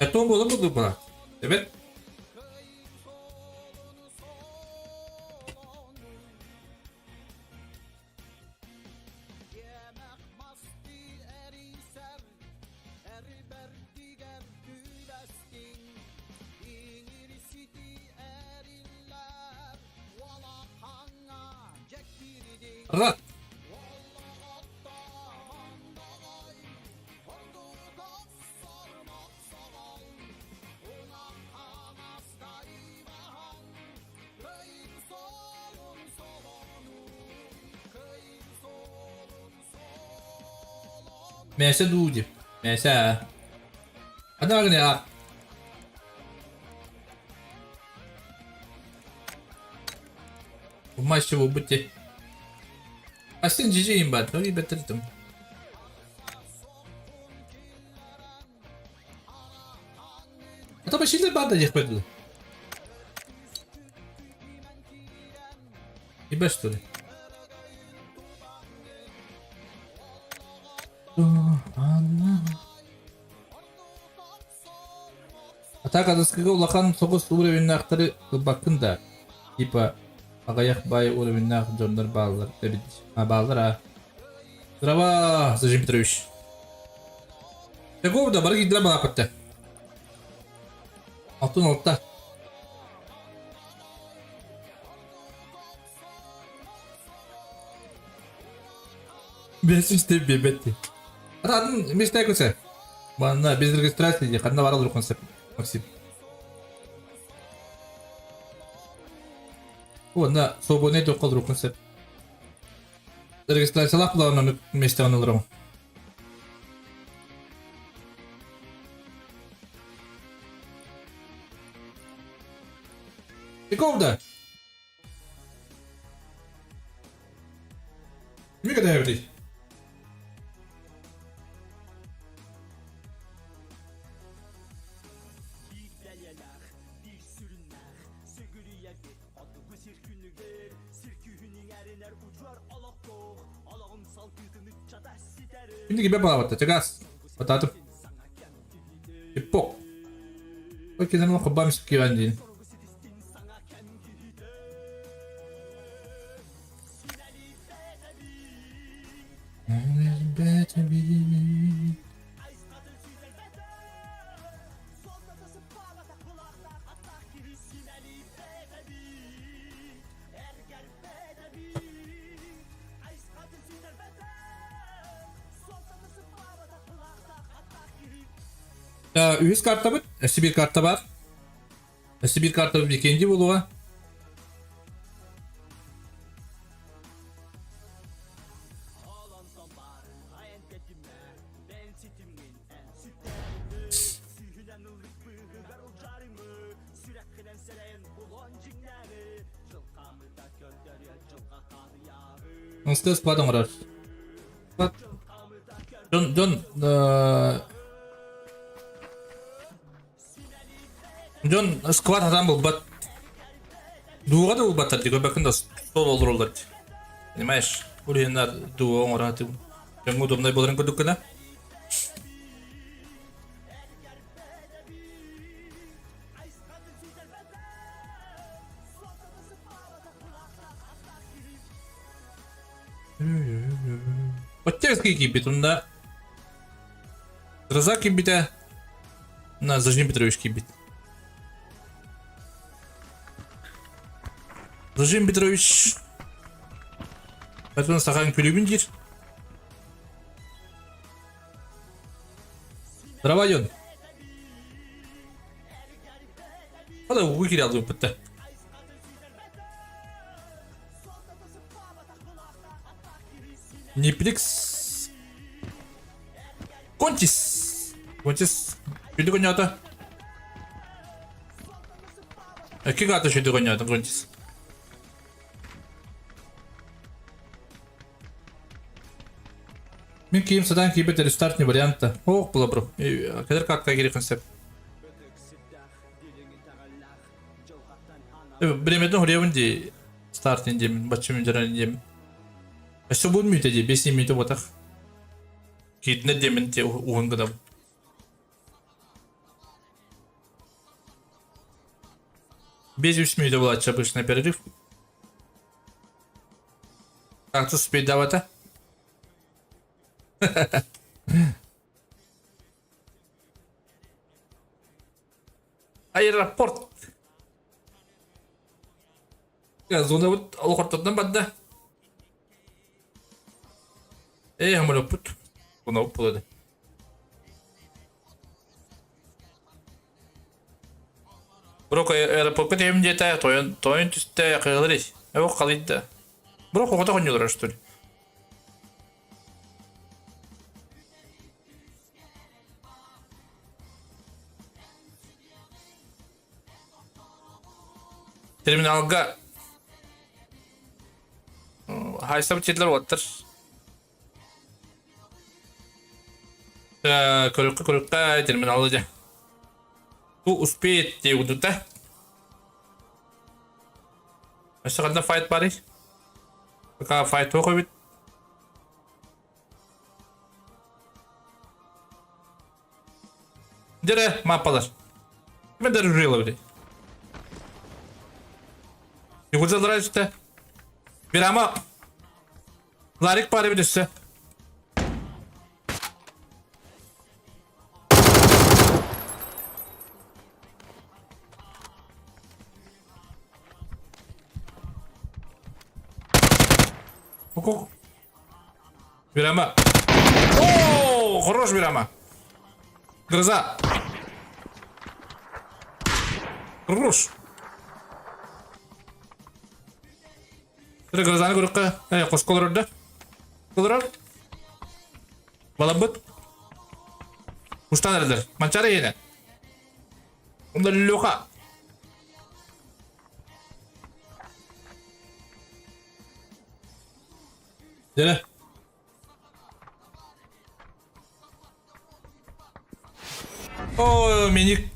Eton bola mı bu? Evet. Rat. Mese dudi. Mese. Hadi bakın ya. Bu maçı bu bitti. Aslında ciciyim ben. Orayı bitirdim. Hatta başıyla ben de yakmadım. İyi başladı. Атака дыскыга улахан соғыс уровень ақтары bakın da. Типа Агаяк бай уровень жондар балдар. Балдар а. Здраво, Зажим Петрович. Такого да барги для балапатта. Алтын алтта. Бесінші деп бебетті. Атадың мештай көсі. Бана без регистрации де қадна барал рух концепт. Максим. О, на свободный тоқал рух концепт. Регистрация лап бұлағына мештай ғаналырым. Секунда! Мега даявди. Şimdi gibi bağlattı. Çekas. Patadım. Ipok. Bak kendime kubbam güvendiğin. Üyüz kartta mı? S1 kartta var. S1 kartta bir ikinci buluğa. Nasıl squad'ın var? Squad. John squad adam был, бат. Дуга да баттар диго bakın da sol olur oldu. Понимаешь? Уренар дуга ораты. Чем удобно было рынку дукана? Оттевский кипит, он да. Гроза кипит, на Зажим Петрович кипит. Зажим Петрович. Поэтому стакан күлігін дер. Равайон. Hadi bu kiri aldım pıttı. Niplix. Контис. Контис. Şöyle konuya İki katı şöyle konuya Контис. Мен киім садан кейбет рестартный варианта. Ох, было бро. Кедер какка керек концепт. Біреметін хұревін де стартын демін, батшымен жаран демін. Әсі бұл мүйті де, 5 мүйті батақ. Кейтіне демін де уғын қыдам. Без 3 мүйті бұл атшы обычный перерыв. Как-то успеть давата? Аэропорт. Зона вот алқортадан бадда. Хамыр өппіт. Бұна өп болады. Бұрық аэропортқа темін жета, тойын түсті қиғылыр ес. Өқ қалайды. Бұрық оғыта қойнелер ашты. Terminalga Haysam çetler otur. Körükka terminalga. Bu uspet diye udutta. Aşağıda fight bari. Baka fight o koyut. Dere mapalar. Ben de rüyla bile. Yıkılcalar işte. Bir ama Larik bari birisi. Hukuk. Bir ama. Ooo, хорош bir ama. Gırza. Хорош. Şöyle grazanı görükka. Koş kolor orada. Kolor. Balabıt. Kuştan eriler. Mançarı yine. Onda lüloka. Dele. Oo minik.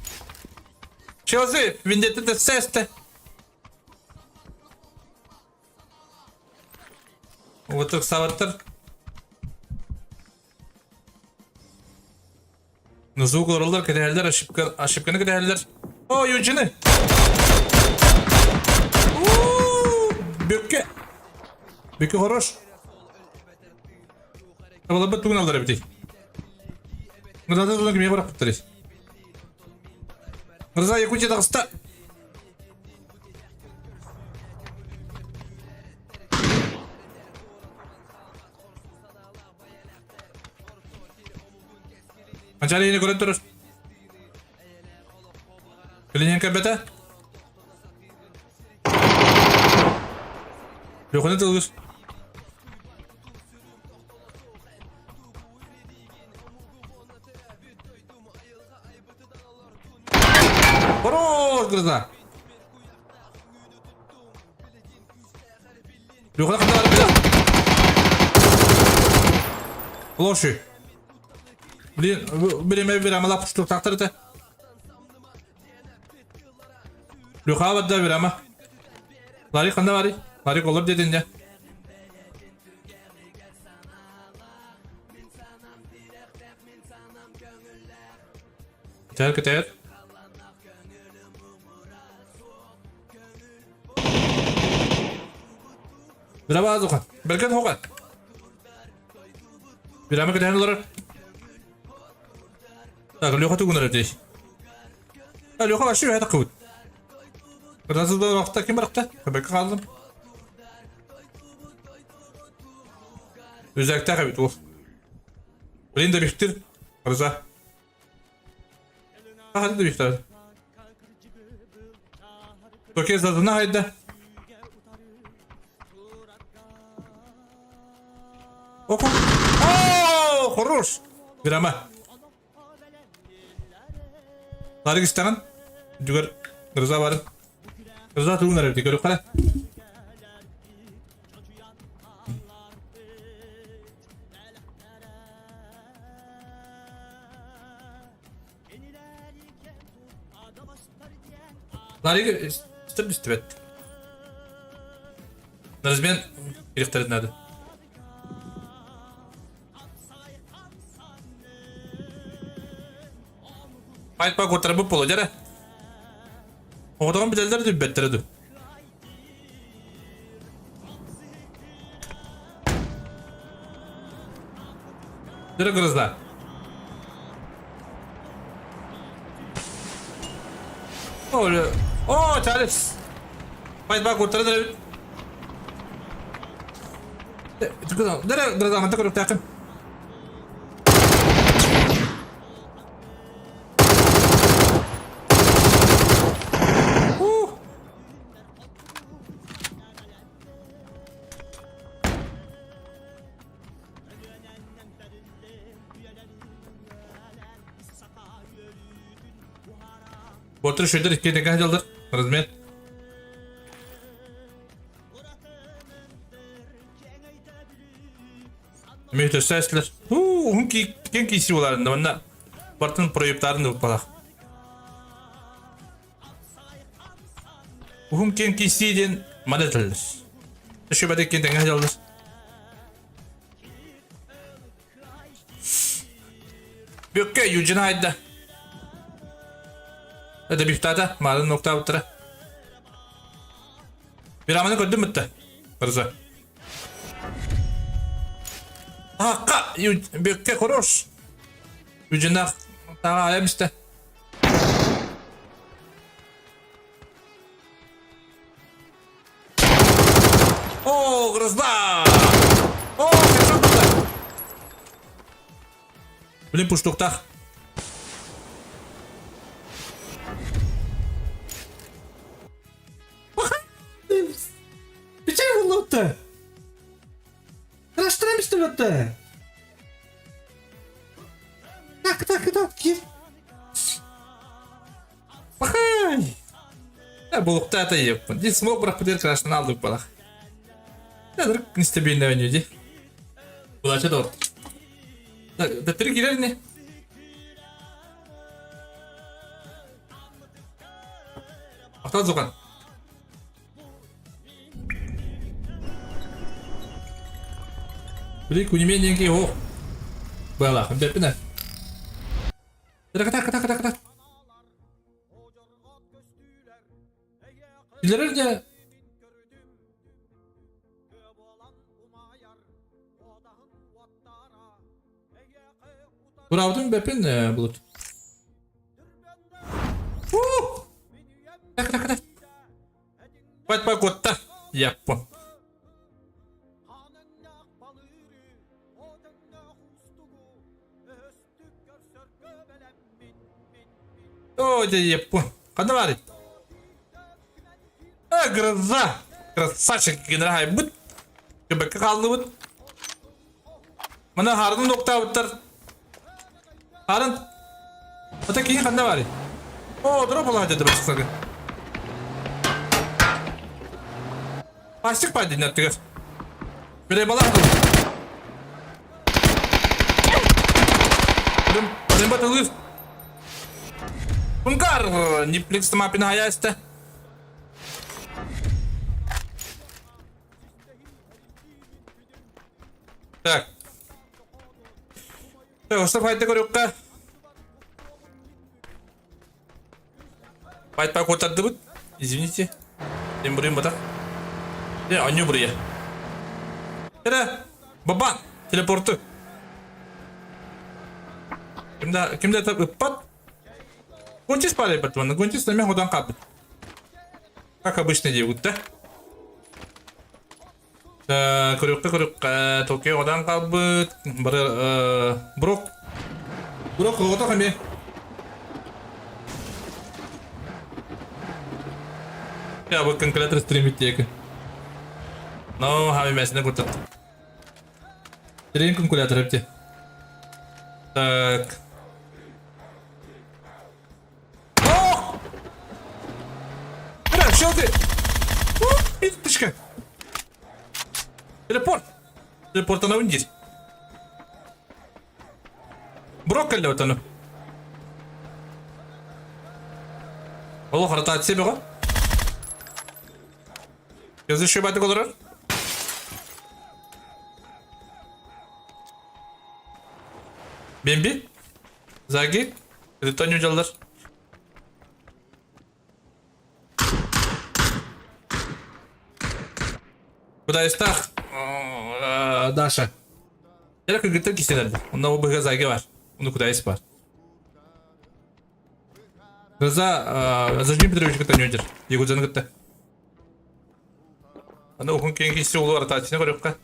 Chelsea. Vendetta de seste. Вот так саваттар. Нузук оралдар кедерлер, ошибканы кедерлер. О, юнчыны. Бөкке. Бөкке хорош. Абалабы тугун алдар битей. Града тугун кеме барап кыттырыз. Града Якутия Дагыста. Mançarı yine görüntü durur. Klinyen bete. Yok ne tılgır. Хорош, глаза. Yok ne kadar bir. Лоши. Блин, bir ama laf uçtuk taktırdı. Luka vadda bir ama. Lari kanda var. Lari olur dedin ya. Keter. Bravo Azukan. Belki de hokan. Bir ama kadar olarak. Tak, lüha tuğunar ödey. Lüha var şu hayata kıvıt. Kırmızı da vakta kim bıraktı? Köpek kaldım. Özellikle kabit o. Bilin de biftir. Rıza. Hadi de biftir. Türkiye zadına haydi. Oku. Ooo! Horror. Bir ama. Tarık isteyen. Juga Rıza var. Rıza tuğun nerede? Görüp kala. Tarık istedim. Nazmiyen biriktirdin nerede? Hayır bak o tarafı polo jara. Oğdan bilenler de betterdi. Direkt kızlar. Öyle. Oo Charles. Hayır bak o tarafı da. Kızım, direkt mantık kurup takın. Botur şöyle iki dakika çaldır. Razmet. Mehter sesler. Hunki ken kisi olarında bana. Bartın proyektarını bana. Hunki kisi den madatılır. Şu badek ken dakika çaldır. Büyükke yücüne hayda. Hadi bir tane malın nokta bitir. Bir amanı gördün mü de? Rıza. Hakka büyükke koruş. Yücüne daha ayam işte. Oo Rıza. Oo kaçırdı. Bilin puştukta. Бичай болоотой. Раштрамистэй болоотой. Так. Гир. Бахай. Болукта это еп. Не смог проходить крашен алды балах. Я вдруг нестабильно в нюди. Была что торт. Так, да три гиральни. Ахтан зукан. Beli kunyi yang ke ho. Balah, hampir benar. Kata. İleride Buravdun bepin bulut. Kata. Pat kotta. Yapma. О, да епу. Кадавари. Гроза. Красавчик генерал бут. Köpek kaldı but. Mana Harun nokta bitir. Harun. Öteki kanda var. O drop ola dedi başlık sakın. Başlık paydı nettiler. Bire balak dur. Benim batılır. Bunlar Netflix tamamen hayasta. Так. Так, что файт такой рюкка? Файт пока вот отдают. Извините. Тем бурим бата. Аню бурия. Это бабан телепорты. Kimde tabi ıppat? Gonçis para yapart bana. Gonçis de odan kabit. Как обычно делают, да? Көрөккө Токио одан калбыт. Брок кылгото каме. Я бы калькулятор стримить тека. Но хами месіне куртат. Терейін калькулятор әпте. Так. О! Бля, что ты? Питочка. Телепорт. Телепорт она вниз. Брокколи вот оно. Оло харата от себе го. Gözü şu batık olur. Bembi. Zagi. Rıtan yüceler. Куда istah? Даша. Я как говорит, только сидели. Он на оба Заги var. Ну куда есть пар? Зажми Петрович кыта нёдер. Егудзан кыта. Ана окун кенги сёлу артатine көрөкка.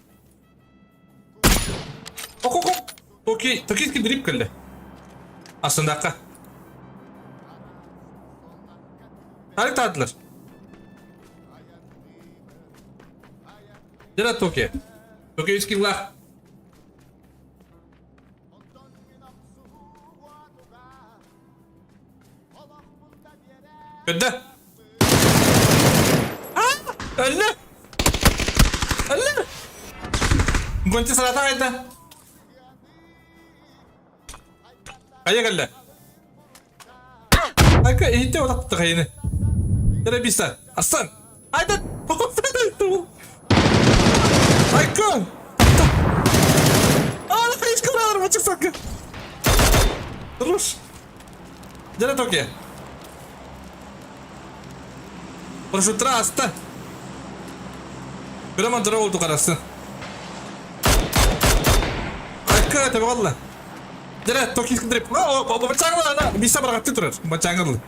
Око. Токийский дрип келди. Астындакка. Тарик тадылар. Жара Токио. Токийский лах. Кыдда. Әлле. Гончи сарата кайда. Кая келди? Айка эйте отакты кайыны. Жара биста. Астан. Айда. Айка! Ала кайыш кабралар мачык сакы. Руш. Жара Токио. Парашютра аста. Прямо дыра oldu karası. Айка tabi valla. Jara Tokiyski drip. Bacağını ana. Bisa bıraktı durur. Bacağını.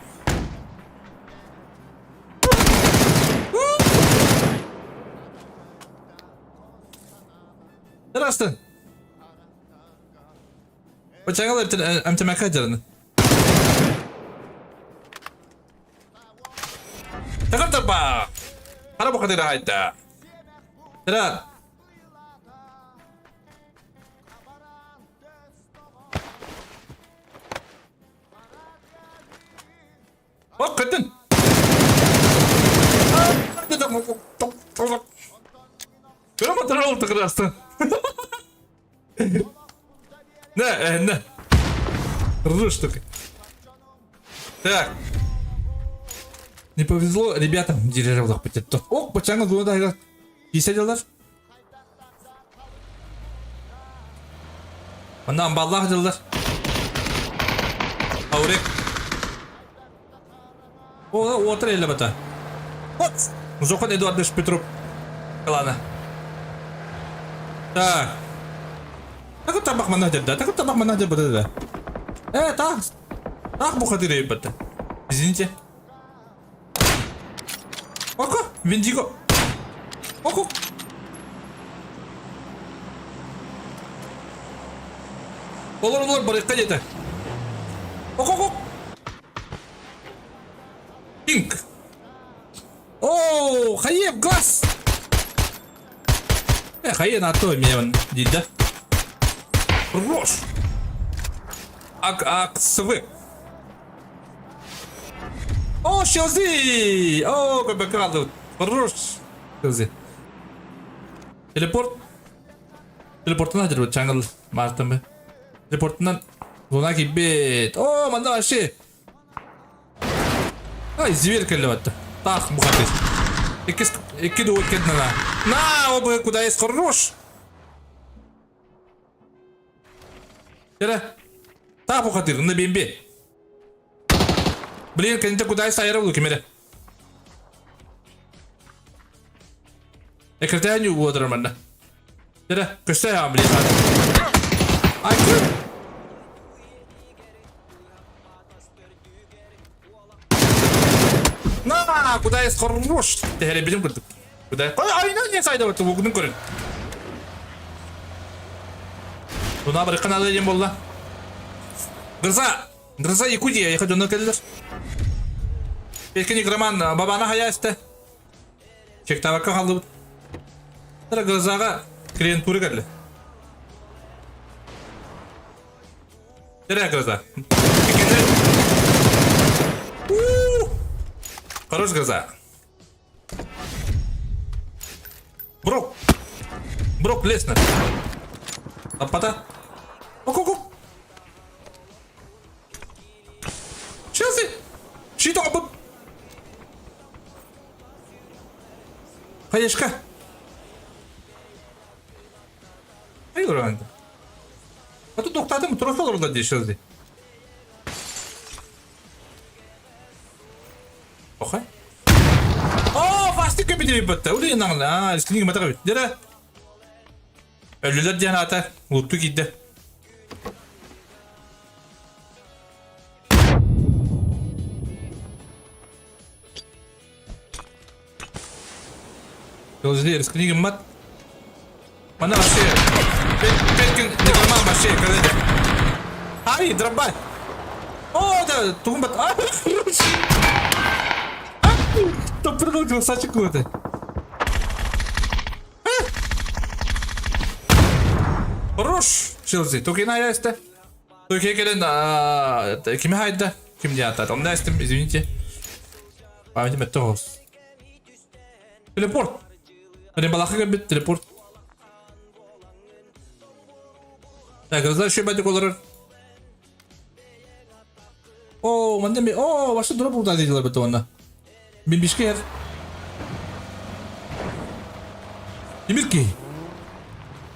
Jara aslan. Bacağını emtemeka jarını. Takar tapa. Hara bu kadar hayta. Jara. Oh kadın. Прямо тролл так раз-то. Не. Ржешь только. Так. Не повезло ребятам в дирижаблах потетто. О, пачаңыз онда айға. Еседелер. Ondan ballah жылдар. Аурек. О, отыр елі бата. Вот. Жохан Эдуардович Петров. Калана. Так. Такой табак манадер, да? Такой табак манадер бата, да? Так. Так бухатыры бата. Извините. Око, Виндиго. Око. Olur barışta yeter. Oku. Pink. Oo, hayır gaz. Hayır nato меня дida. Рош. Ак свы. О, Шелзи. О, как бэкграунд. Рош. Шелзи. Телепортuna hadi bu jungle Mart'ın be. Teleportundan zona gibi. Oo, manda aşı. Ay, zivir kelli battı. Так, бухатый. Iki duvar kendine. На, оба куда есть хорош. Жара. Так, бухатый, на бембе. Блин, конечно, куда есть аэробу кемере. Экртая не угодно манда. Жара, костя я блин. Ай, куда из хорош. Tehele bilim kırdık. Kуда. Aynen ne sayda battı bugünün körün. Buna bırakın alayım bolla. Gırza Yakuti'ye yaka dönür geldiler. Belki Nikraman babana haya iste. Çek tabakka kaldı. Sıra Gırzaga kliyen turu geldi. Nereye Gırza? Хорош Гроза. Брок Леснер. Лопата. Ку-ку-ку. Челси. Шито абут. Хаешка. Hayır oranda. Atı doktadım trofe olur da diye Челси. Okay. Oh, pasti köpüdü bir battı. Ulan yanına. Riskini mata kabit. Dere. Ölüler diyen atar. Mutlu gitti. Gözleri riskini gimmat. Mana başlıyor. Belki ne zaman başlıyor kadar. Hayır, drabay. Oh, da tuğum bat. Там прыгал красавчик какой-то. Хорош, Челси. Только на ясте. Только келен кime hayda? Kim diye atar? Onu da istim, извините. Памятим это хос. Телепорт. Hani balakı gibi teleport. Так, Гроза еще бадик olur. Oo, manda mi? Oo, başta drop burada dediler beto onda. Bin bisker. Demir ki.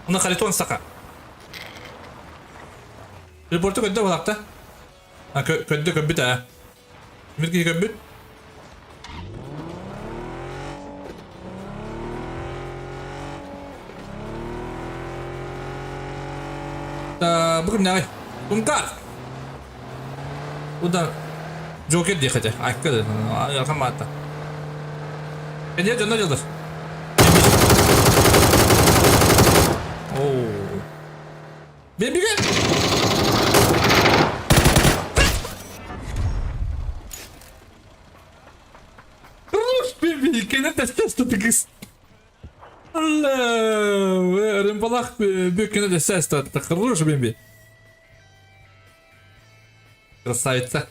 Ona kaliton saka. Reportu kötü balakta. Ha kötü köbüt ha. Demir ki köbüt. Bugün ne ay? Bungar. Bu da Joker diye kaçar. Arkadaşlar, yakın hatta. Bence canına çalır. Oo. Bir gel. Ruş bir kenar test tutukuz. Allah, rembalak bir kenar test tutukuz. Ruş bir. Красавица.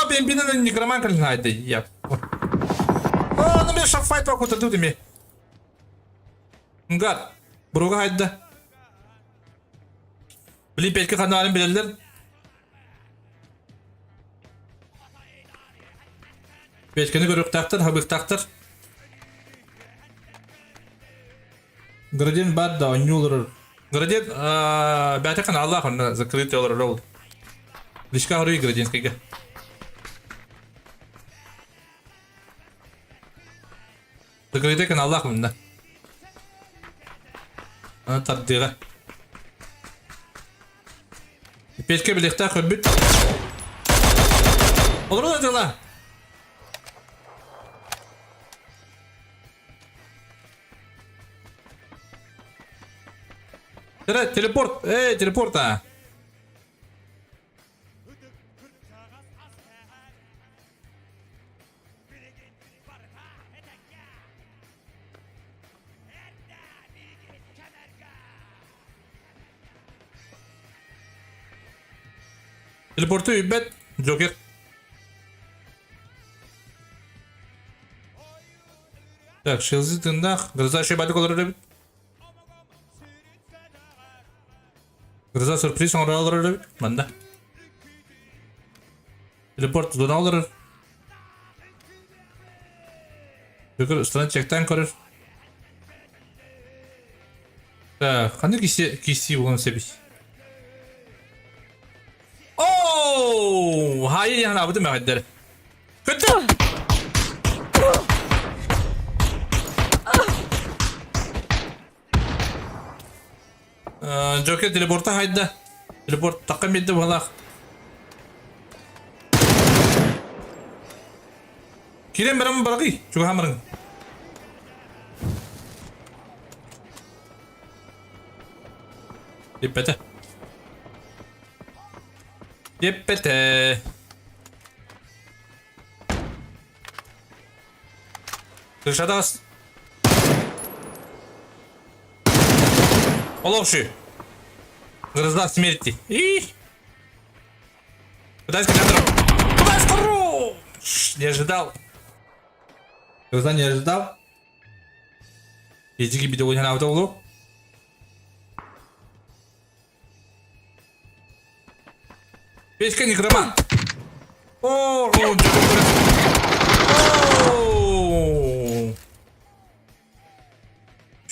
Бенбинен некроманкаль найде. Я. Ну мне шафайт вакута дудими. Гад. Бруга хайда. Блин, петька каналын билелер. Петьканы көрүк тактыр, хабык тактыр. Градиен бар да, онюлар. Градиен, бәті қана Аллах, он закрытый олар рол. Лишка хорui градиенскайга. Закрытый қана Аллах, мында. Ана тардыға. Пешке білекта көрбіт. Олар олар дела. Телепорт, телепорта. Телепорту übbet, Joker. Так, Челси тындақ, Гроза ще бәдік олар өбет. Гроза сюрприз оңыр алыр өбет, манда. Телепорт дона алыр. Joker üstüne çekten көрір. Так, қанды киси болған себеш. Ooo! Hayır yani abi değil mi hadileri? Kötü! Joker teleporta haydi. Teleport takım etti valla. Kiren beram baraki. Juga hamarın. Dipete. Dipete. Dışarıda az. Оловши. Гроза смерти. И... Кудайский контроль. Кудайский контроль! Не ожидал. Гроза не ожидал. Езики биде ойнан аута болу. Печка некроман. О,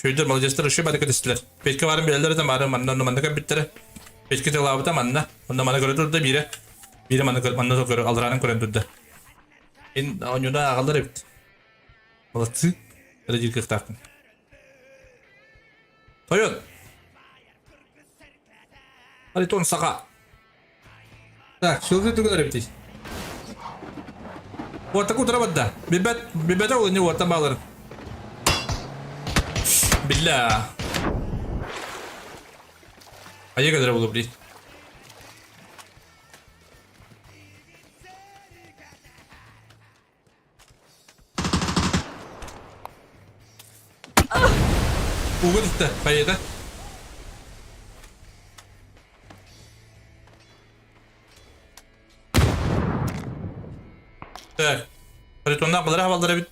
Şöyle malcestler ışığı bari kadestiler. Peki varım belirleri de varım manna kabitleri. Peki de lavada manna. Onda manna göre durdu biri. Biri manna göre aldıranın göre durdu. En oyunda ağırlar evet. Balatı. Derece kırtakın. Toyun. Hadi ton saka. Так, şöyle tuklar evet. Вот такую травада. Бибета у него там балар. Билля. А я когда буду блин. Угодно-то, поеда. Так. Притонна кылдыра балдыра бит.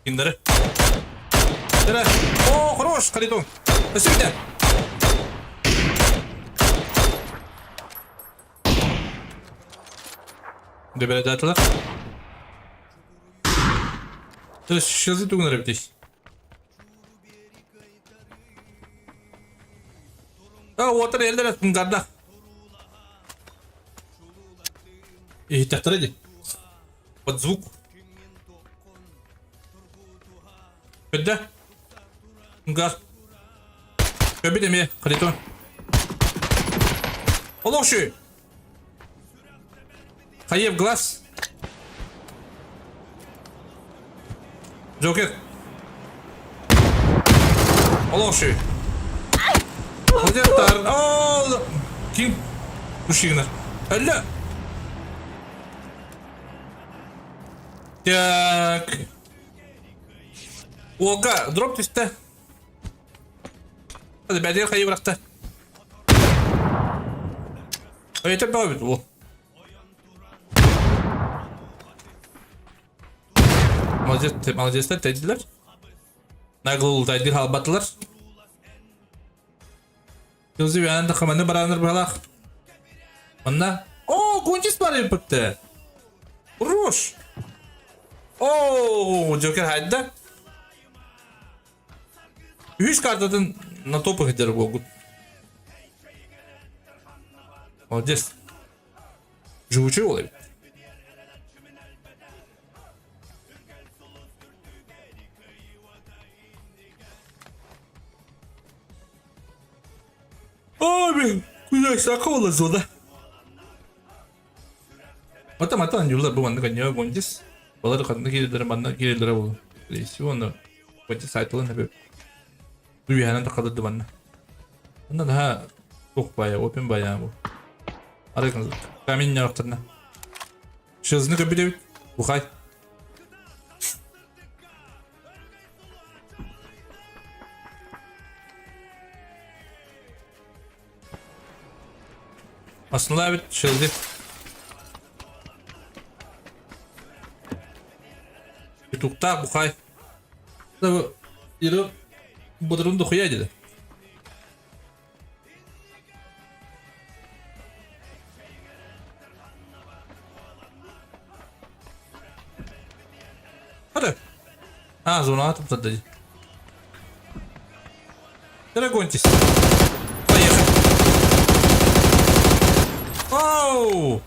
Киндері. Тірі. О, хорош, Харитон. Спасибо. Добре, датылар. Тірі, шызы тугыныр біттейс. Отыр елдер әттің қарда. Тәқтір еді. Под звук. Бедда. Газ. Köbide mi? Kriton. Olokşu. Hayır glass. Joker. Olokşu. Hocam ooo. Kim? Uşuyunlar. Öyle. Так. Ока, дроп тесте. Hadi belediye kayı bıraktı. Yeter devam et bu. Malcesler tediler. Nagıl tedi halbattılar. Yılzı bir anında kamanı baranır balak. Ondan. Ooo kuncis var yapıktı. Ruş. Ooo Joker haydi. 100 картадан на топах идер могут. Молодец. Живучий оловит. Abi, kuzey sakı olası da. Mata anjular bu manda kanyo goncis. Balar kanna girilere bu. Reisi onu. Goncis saytılan hep. Duyuyanan da kalırdı bana. Bunda daha çok bayağı, open bayağı bu. Arayın kamin yaratırına. Şızını köpüde bu kay. Aslında evet şızdı. Yutukta bu kay. Bu yürü. Bu durumda koyay dedi. Hadi. Ha zona atıp da dedi. Dragontis. Hayır. Oh.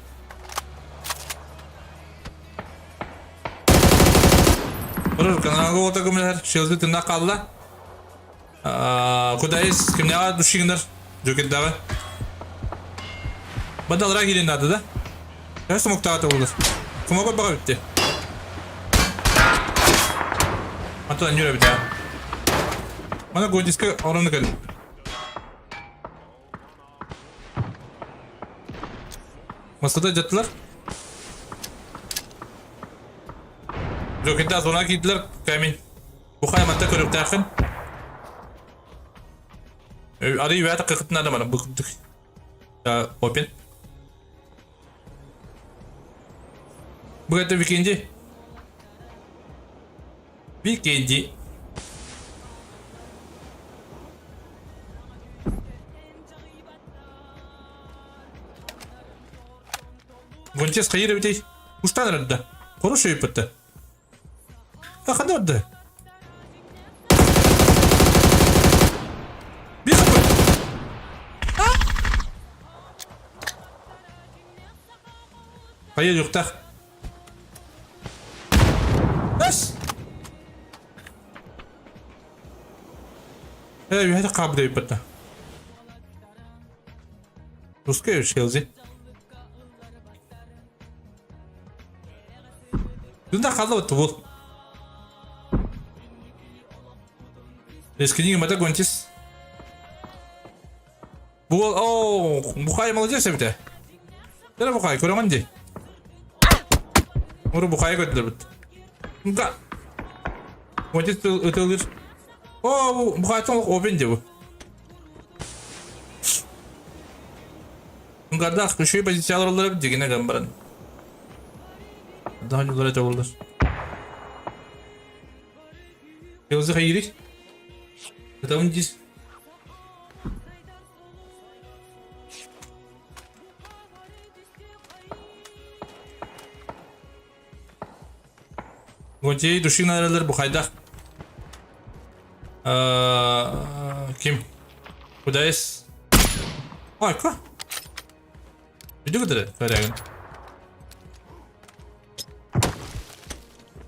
Burası kanalı o takımlar şözde tırnak kaldı. Kudayız kimne var düşüğünler Joker dağı. Badalara girin adı da. Ya smokta atı olur. Kuma koy baka bitti. Atadan yürü bir daha. Bana Godisk'e oranı gelin. Masada jattılar. Joket'te sonra gittiler Kamin. Bu kaymatta körüp takın. Arayı veya da kırkıtın adamına bıktık. Open. Bu kadar ikinci. İkinci. Гончес hayır bir Uştan arada. Konuşuyor ipette. Ha hadi orada. Bir kapı. Hayır yok da. Bas. Evet hadi kabul ipette. Ruskaya şey Dünde kaldı o tuğul. Eskinin yılmada Gontis. Bu kayı mı alacaksa bir de. Nere bu kayı? Koraman değil. Onu bu kayı götürdü bit. Nga. Gontis ötülür. Bu kayı çok open diye bu. Nga da kışıyı pozisyalar olarak bir yine gambaran. Daha yollara çavulur. Yolcu hayırı. Tamam ciz. Gonçayı düşün aralar bu kayda. Kim? Kudayız. Harika. Video kadar karayın.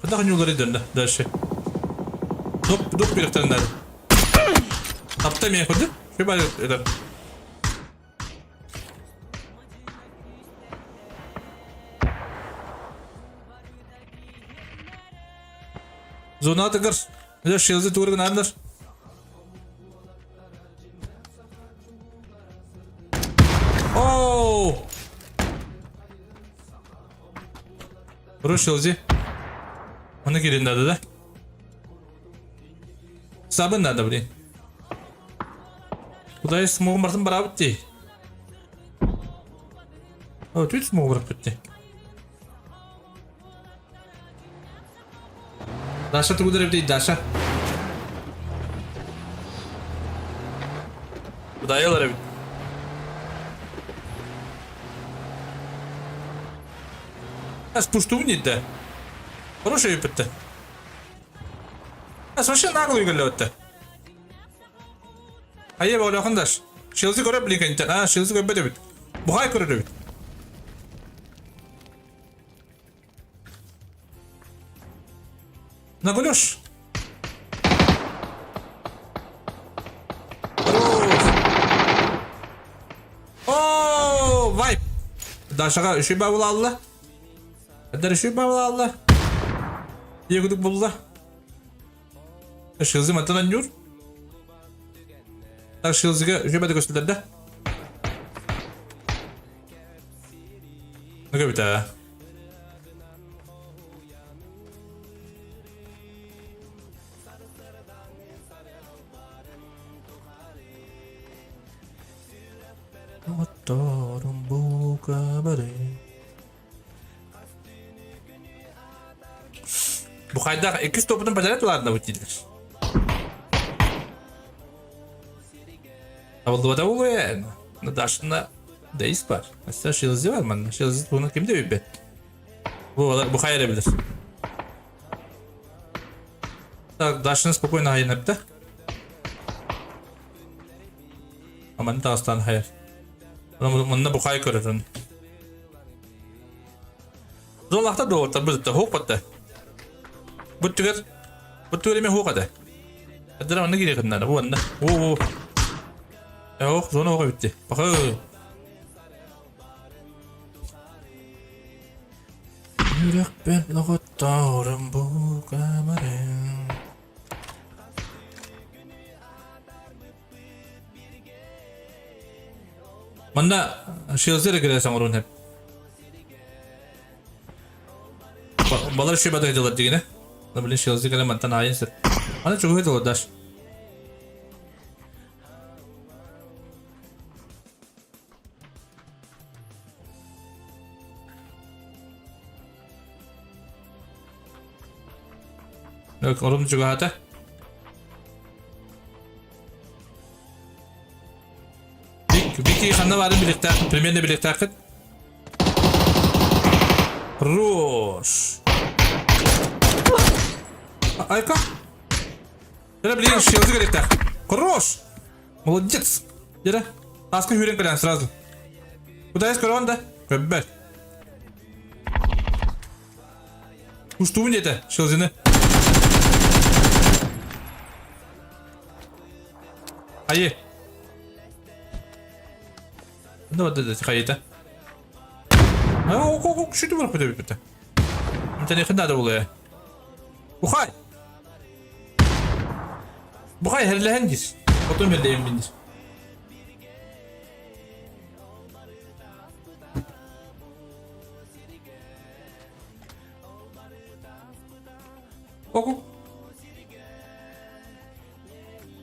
Kadar yolları döndü dersi. Dop bir tane daha. Tapta mı yapıldı? Şu bari eder. Zona atıkır. Ne şilzi tuğru gınarlar. Ooo. Bro şilzi. Onu girin nerede de? Sabın nerede buraya? Bu da smoke barsın beraber bitti. Tüy smoke bırak bitti. Daşa tuğu da bitti, Daşa. Bu da yalar bitti. Спусту нельзя. Хороший опыт. Совершенно наглый галёт. Hayır böyle arkadaş. Şilzi görebilir internet. Şilzi görebilir. Bu hay görebilir. Ne gülüş? Vay. Daşağa üşü bağlı Allah. Kadar üşü bağlı Allah. İyi gidip buldu. Şilzi matalan yur. Tak şilziga şöyle gösterdi. Ne gibi ta? Otorum bu kabare. Bu kayda 200 topun pacaretlarında bitirir. Avuldu da bu yani. Daşında deist var. Mesela şilzi var mı? Şilzi bunu kim diyor be? Bu hayır bilir. Daşını spokojno hayır nepte. Ama ne tastan hayır. Bununla bu hayır görürün. Zolakta doğru tabi de hok patta. Bu tüger mi hok ada. Adara ona gidiyor kadınlar bu anda. Yok zona hok bitti. Bakın. Yürek ben logot doğrum bu kamerayı. Manda Shield'e girersen orun hep. Balar şey badaya jalar digine. Da bilin Shield'e girer mantan ayın sır. Ana çok hızlı olur daş. Yok orun juga hata. Vicky kanına vardı birlikte. Premier'le birlikte akıt. Roş. Айка. Жера, блин, щелзы горит так. Хорош. Молодец. Жера. Таскай хюрен колян сразу. Куда есть корон, да? Кабель. Ушту мне это, щелзины. Ае. Ну вот это, хайта. Ок, что ты можешь подавить? Это не надо было. Бухай. Bukay herlehen gis. Otom herlehen bindir. Oku.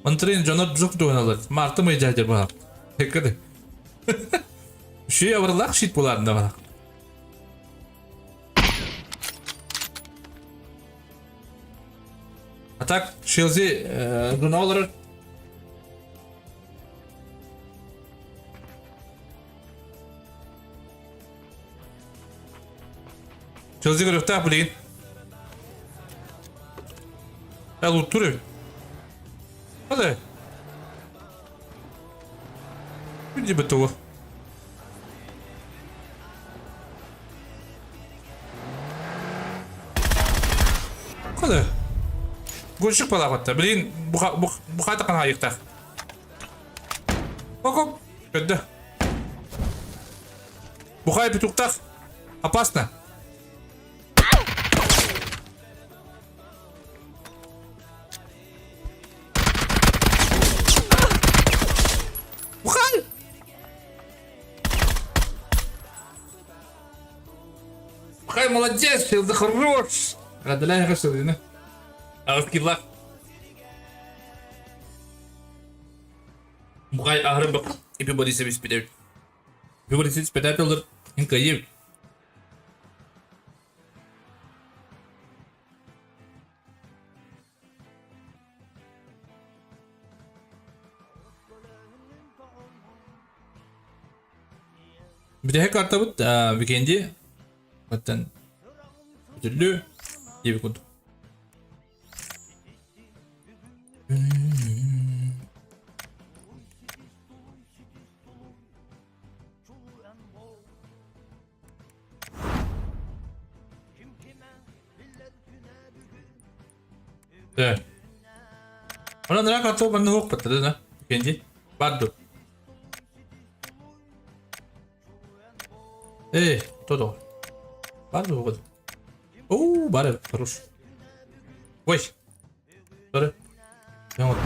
Antren Jonat buzuk doğanalar. Martı mı icacır bana? Hekkede. Şey avırlak shit bularında bana. Atak Shield'i runa olarak Shield'i görüyoruz bilin. Ya oturuyor. Hadi. Bir betul. Hadi. Gülşük bala hatta. Bilin bu kadar kan ayıkta. Hop. Kötü. Bu kadar bir tuktak. Опасно. Bu kadar. Bu kadar молодец. Ты хорош. Радаляй хорошо, Ağızkirler. Bu kadar ahırım bak. İpi body service bir de. İpi body service bir de olur. En kayıp. Bir de kartta bu weekend'i. Zaten ödüllü iyi bir konu. Evet. Ona neden kartta bende hook patladı da. Weekend'i. Bardo. Todo. Bardo hook. Баре, хорош. Ой. Баре. Прямо.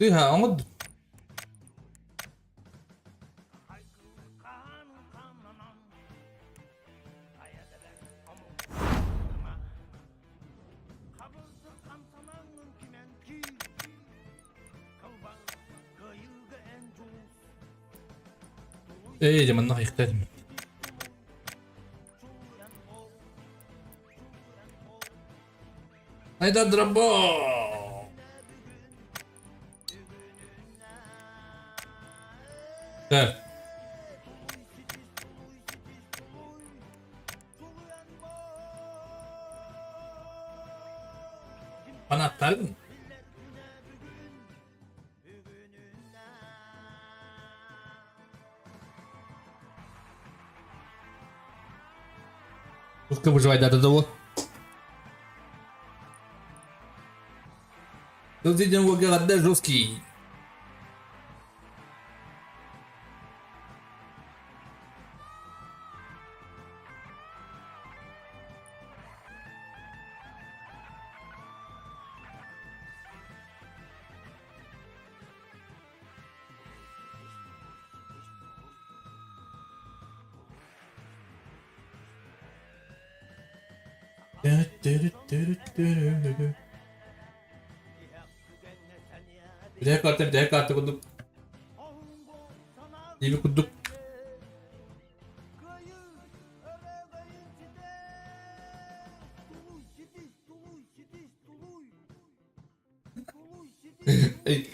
он. Zaman nak yıktadım. Hayda Drambo. Evet. Bana atar mı? Пускай выживать до того. Тут идем в города жесткий. Bir daha kartı kurduk. İyi bir kurduk. Ey.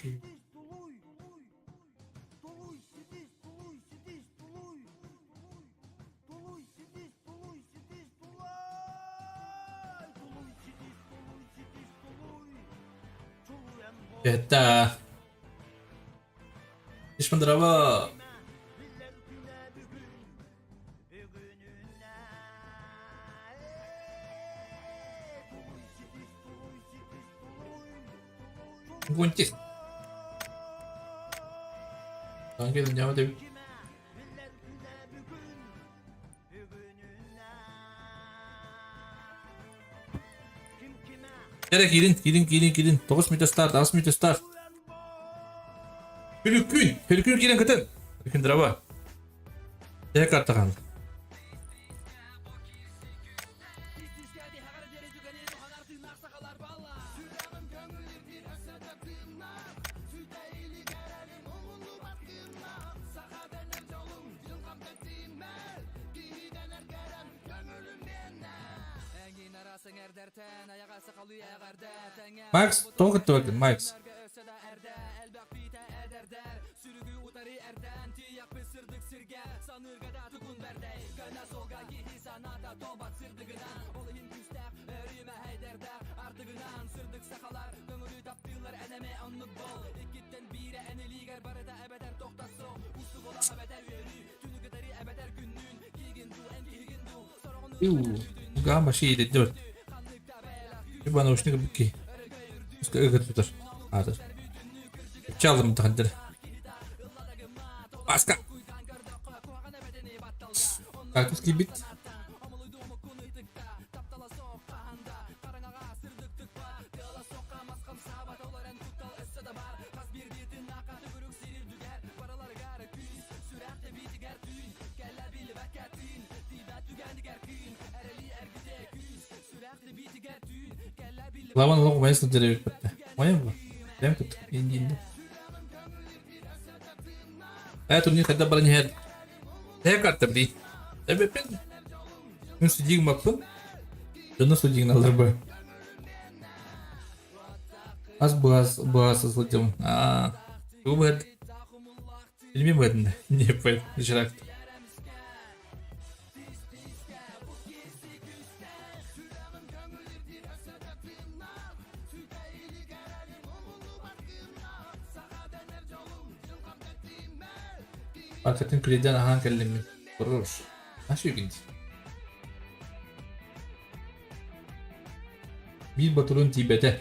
됐ta. Düşman drama. Guntis. Hangi dünya devi? Gerek gidin. 9 meter start, 10 meter start. Pelükün gidin kıtın. Pelükün drama. Tek kartı kaldı. Max, tolga bakın Max. Gama şey de 4. Bir bana hoşuna gidiyor ki. Üstü ıgıt tutar. Adır. Çaldım tahadır. Başka. Kaktus gibi. Lawan lo kumain sudah dari peta. Kumain apa? Dem tut. Ini. Turnya kada barang head. Saya kata beri. Tapi pen. Mun sujing makpun. Jono sujing nalar As bahas sujum. Tu buat. Ini buat nih. Ini buat. Dijerak. Paket'in kuleden ahan kellemi. Vurur. Nasıl ilginç. Bir Batur'un Tibet'e.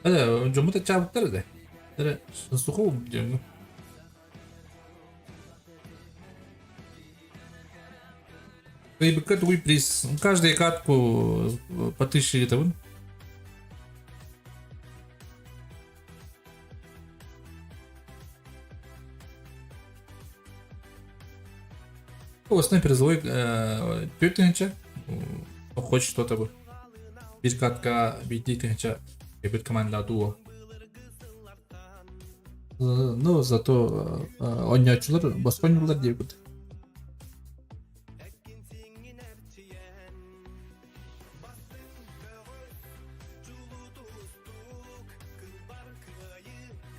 Hadi cumhur da çabuklar da. Hadi suku diyorum. Вы какой приз? Каждую катку по 1000 это вон. О, снайпер злой. Пётнича. Хочет что-то бы. Bir katka bittiğince bir komanda duo. No, зато oynayanlar başka oyuncular diye bu.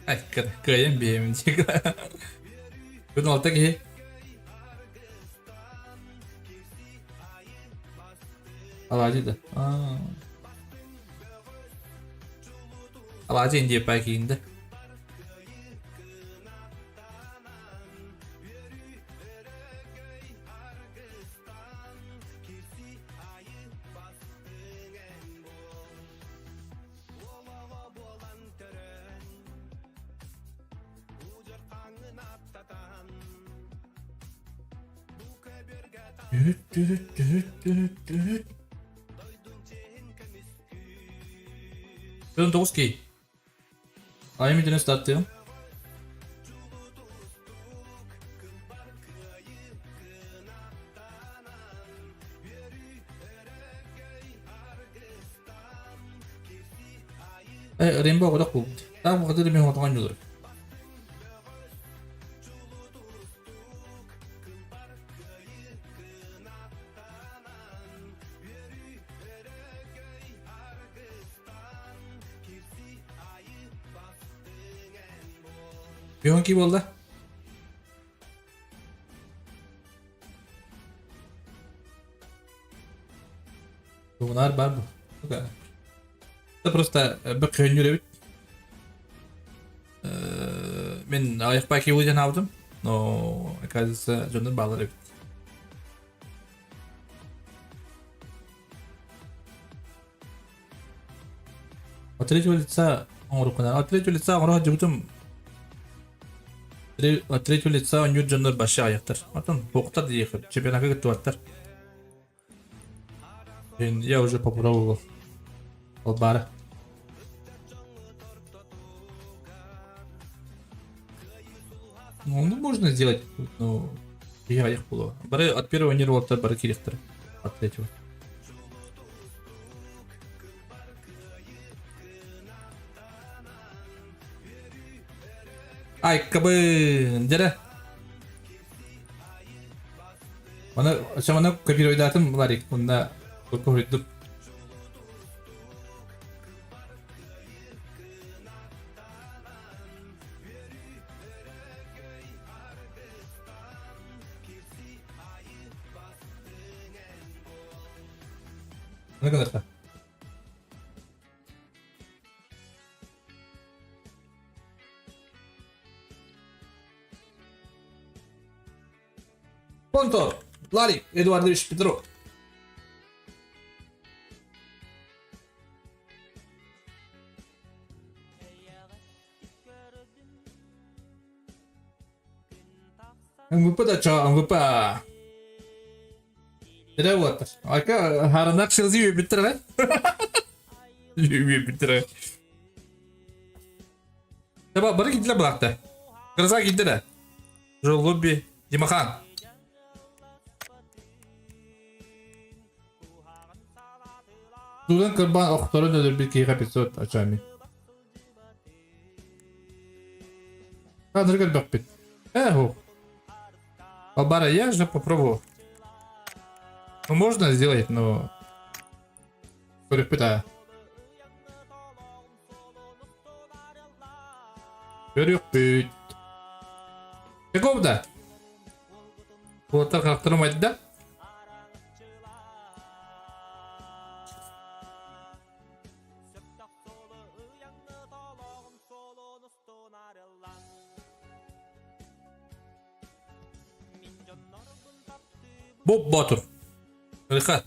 Ay, kayın bir yemin diyecek. Bunun altta ki. Alacı da. Alacı indiye belki indi. Bunun 9 ki. Ayı mı dönüş startlıyorum? Rainbow kadar cool. Daha bu kadar bir hoton olur. Bir honki oldu. Bunlar var bu. Bu kadar. Da просто bir köyünür evet. Ben ayak baki uyuyan aldım. No, оказывается, canım bağlar evet. От третьего лица он руку на. От третьего лица он рахат от третьего лица он юрт жандар başı ayaktır. Atan boğukta diye yıkıp çempionaka gitti vattır. Я уже попробовал. Бары. Ну, можно сделать, но я их было. Бары от первого нерва бары киректор. От третьего. Ай, кабы, дере. Она копирует датым, Ларик, он на копирует. Ne kadar da? Pontor, Lari, Eduardovich Petrov. MVP da çağ, MVP. Ne var? Arka haranak şılzı bitir lan. Bitir. Tabi bari gittiler bıraktı. Kırıza gittiler. Lobby, Dimakan. Dudan kırban oktoru döner bir kıyık episod açayım. Ha, nerede bak bit. Ho. Албара, я же попробовал. Ну, можно сделать, но... Перепытаю. Перепыть. Какого да? Вот так характером да? Bob Batur. Harika.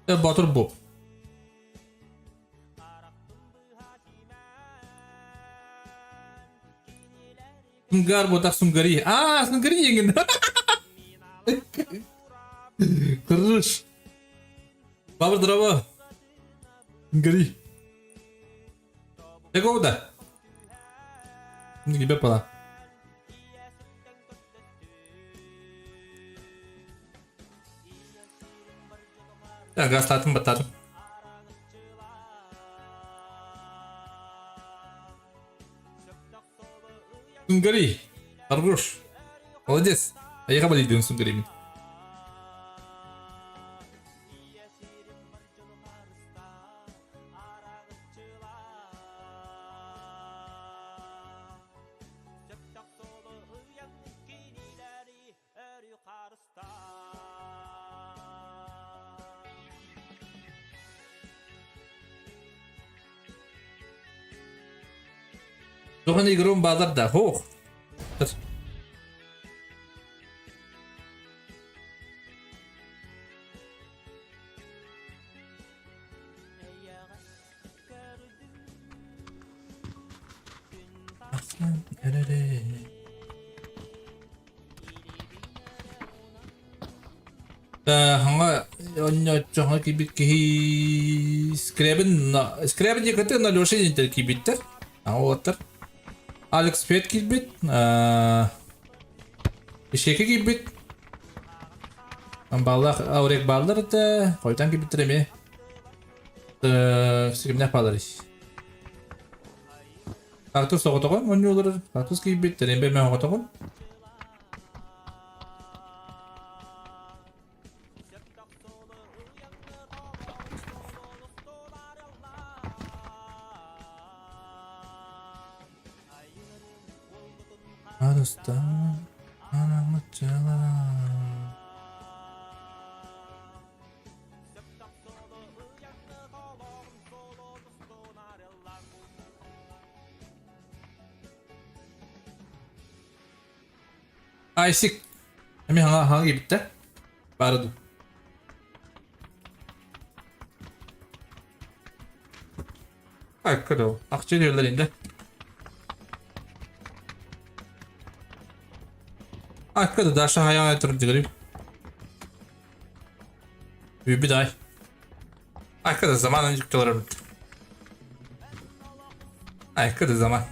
Batur Bob. Sungar botak Sungari. Ah, Sungari yang terus. Babar drama. Sungari. Jago udah. Ini gimana pala? Ya gasladım batarım. Сунгari. Хорош. Молодец. А я кабали идем Сунгари. Zohan игру базар да. Хох. Ханга оньочоха кибит скребен якаты на лёши кибиттер. Аотер. Alex Fett kibit. Işeki kibit. Ballar aurek ballar da koytan kibittiremi. Sikimne yaparlar iş. Kaktus soğutakon, onu olur. Kaktus gibi bitti. Rembe ben soğutakon. Arastan anamı çalar. Aysik. Hemen hangi bitti? Bardu. Ay kırıl. Akçe diyorlar indi. Ay kırıl. Daha aşağı hayal ettirim diyelim. Bir day. Ay kırıl zaman önce dolarım. Ay kırıl zaman.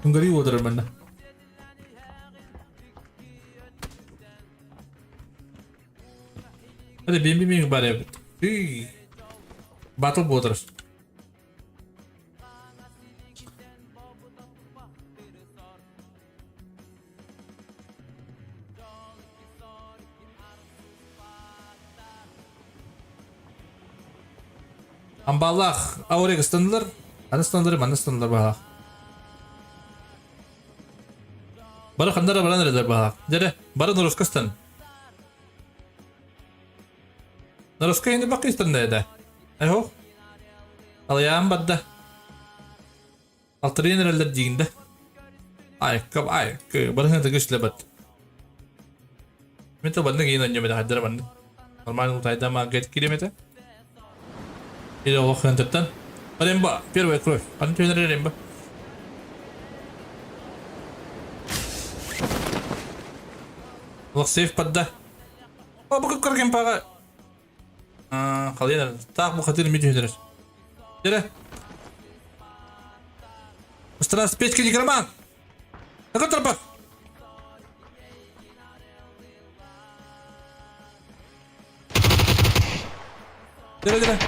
Hungary olur bende. Hadi benim bari. Battle Borders. Amballah, Aurek standlar. Ana standlar bah. Baru kandara baran ada bah. Jadi, baru Noruskastan. Noruska ini Pakistan da. Ayo. Alayam badda. Altrin eller jingda. Ay, baru hanta güçle bad. Meta badda giyin önce meta haddara badda. Normal utayda ma get kilometre. İyi o hantaptan. Remba, первая кровь. Антон Ремба. Сейф подда. О, bu kırken para. Kalıyor. Tak bu katır mı diyorlar? Gel. Ustana spechka некромант. На контрабах. Gel.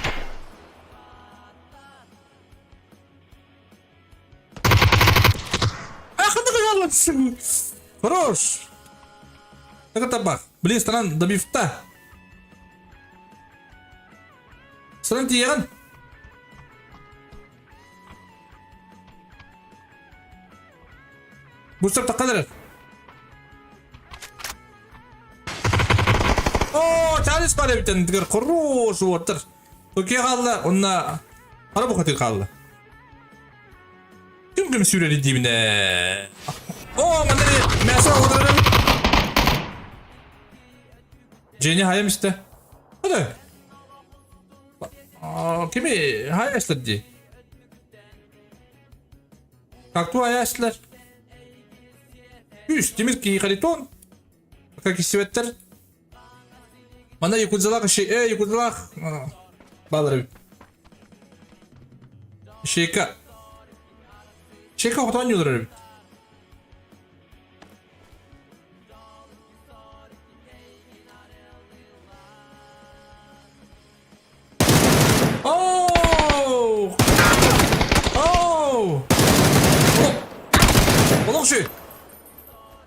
Ах, ты гоялся. Хорош. На контрабах. Блин, стран добивта. Стран тиян. Бустер такадыр. О, чалис бар битен дигер хорош отыр. Токе калды, онна кара бухатыр калды. Ким сүйрели дибине. О, мындай мясо отырып. Жени хаям işte. Hadi. Kimi hayaslar di. Как tu hayaslar? Üst demir ki kariton. Как hissettir? Bana yakuzalak şey, yakuzalak. Bağlarım. Şeka. Şeka otan yollarım. Oh! Oh! Oğlum şu.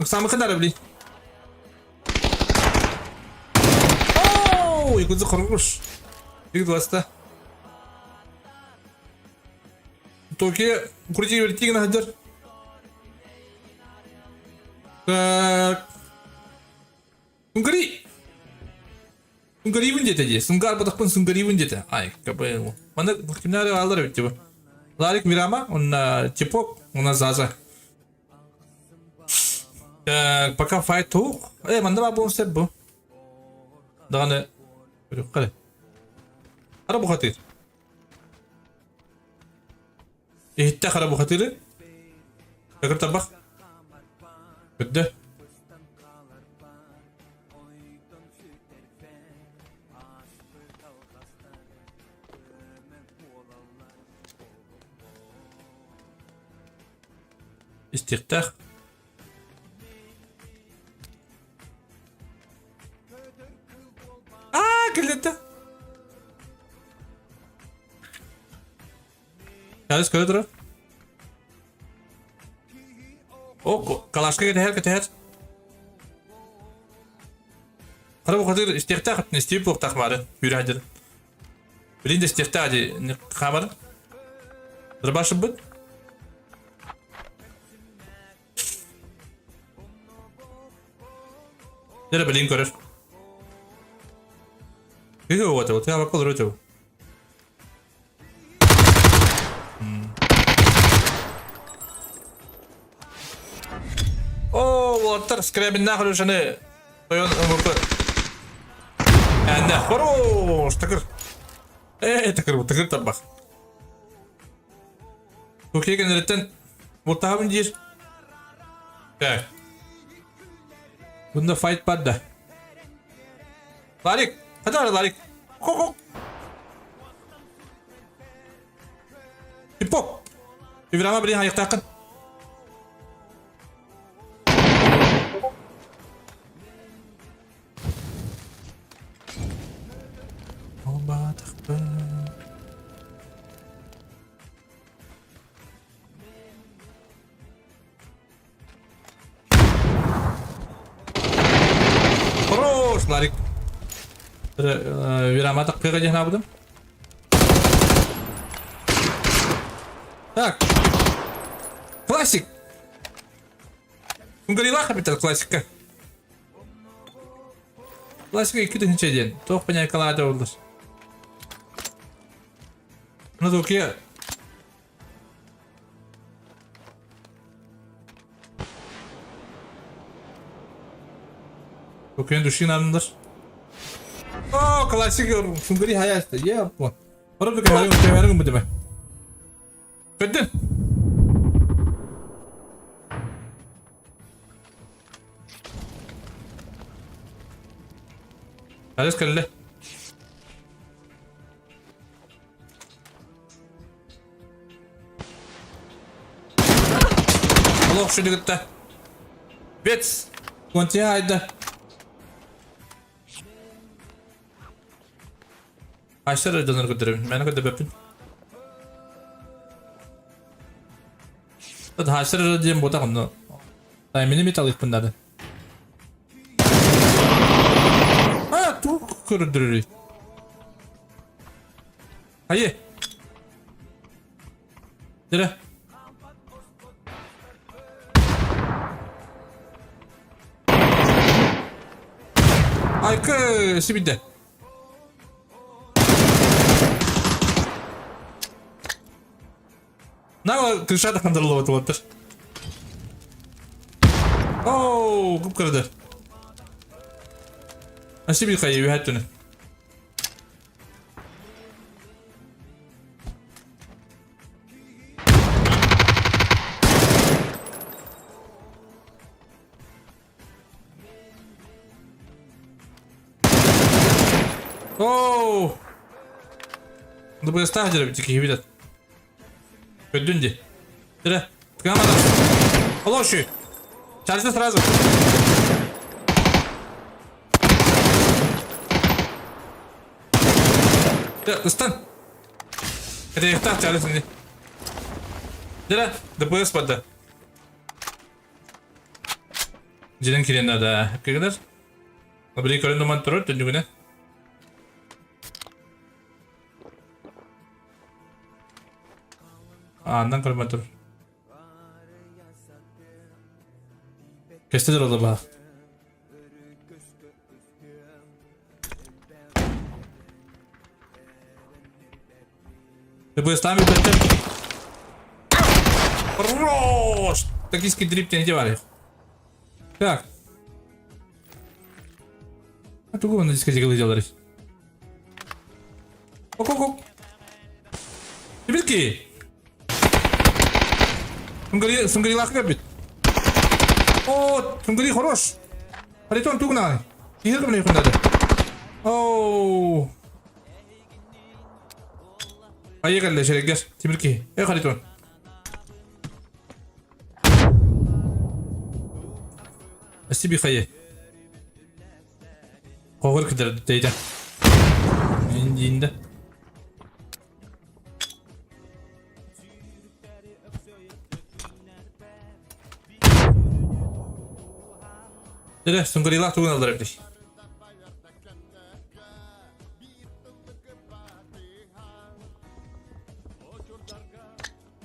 Самый kadar bile. Oh! Yakuzı хорош. Их 20. Токи крути вертиг на хадер. Так. Унгari. Sungaribun jete je. Sungar batakpun sungaribun jete. Ay, kapay mo. Mana kimler alır bitti bu. Larik Mirama, он Чепок, у нас Заза. Так, пока файт тух. Манда бабу степ bu. Daha ne? Böyle kale. Ara bu khatir. İhte khara bu khatiri. Bakır tabak. Bitti. İstiktah. Aa, geldi. Charles köre dur. O kalaşka geter. Kara bu kadar istekta katın isteyip bu takmadı. Yürü hadi. Birinde istekta hadi ne kamarı. Dırbaşım bu. Nere bilin görür. Kıyı o atı. Tüya bakıl rötü. Oo, water scrap'in ne kadar şunu. Toyon umurtu. Yani horoş takır. Takır tabak. Türkiye genellikle muhtemelen diyor. Evet. Bunda fight var da. Larik. Hadi ara Larik. Kok. Tipo. İbrahim'e biri ayakta yakın. Oba takbı. Хорош, Ларик. Вирама так пирать не будем. Так. Классик. Горилла капитал классика. Классика 2-нче ден. Тох понять калада olur. Ну тут я. Okuyun düşün anılır. Oo klasik yorum. Fungri hayasta. Ya bu. Orada bir kemerim bu deme. Fedin. Hadi kelle. Allah şu dikkatli. Bet. Kontiye haydi. Kaçlar ödünür götürüm. Beni götür öpün. Hadi haşlar ödeyeceğim bu takımda. Tahmini mi talih bunları? Ha, çok kırıdırır. Hayır. Dere. Aykı, sibide. Nava kışa da kandırılı otur. Ooo, kup kırdı. Nasıl bir kayı bir hattını. Ooo. Bu böyle stahcıra bir tiki видят. Ödündü. Dire. Tıkamadan. Alo şu. Çalıştı сразу. Ya ıstan. Это их так çalıştı. Dire. ДПС подда. Жилен киренler de. Hep kadar. Abri körün duman turur. Döndü güne. Andan kalma dur. Kestidir oldu bak. Ты будешь там видеть? Хорош! Токийский дрип не девали. Так. А тут на дискотеке делали. Око-ко. Ребятки. Сунгали лах капит. О, сунгали хорош. Харитон тугна. Тихо ко мне их надо. Оу. Поехали, шерегер. Тимирки. Харитон. Спасибо, хае. Ковыр кидер дейди. Инди. Dede süngürüyle tuğun alır evde.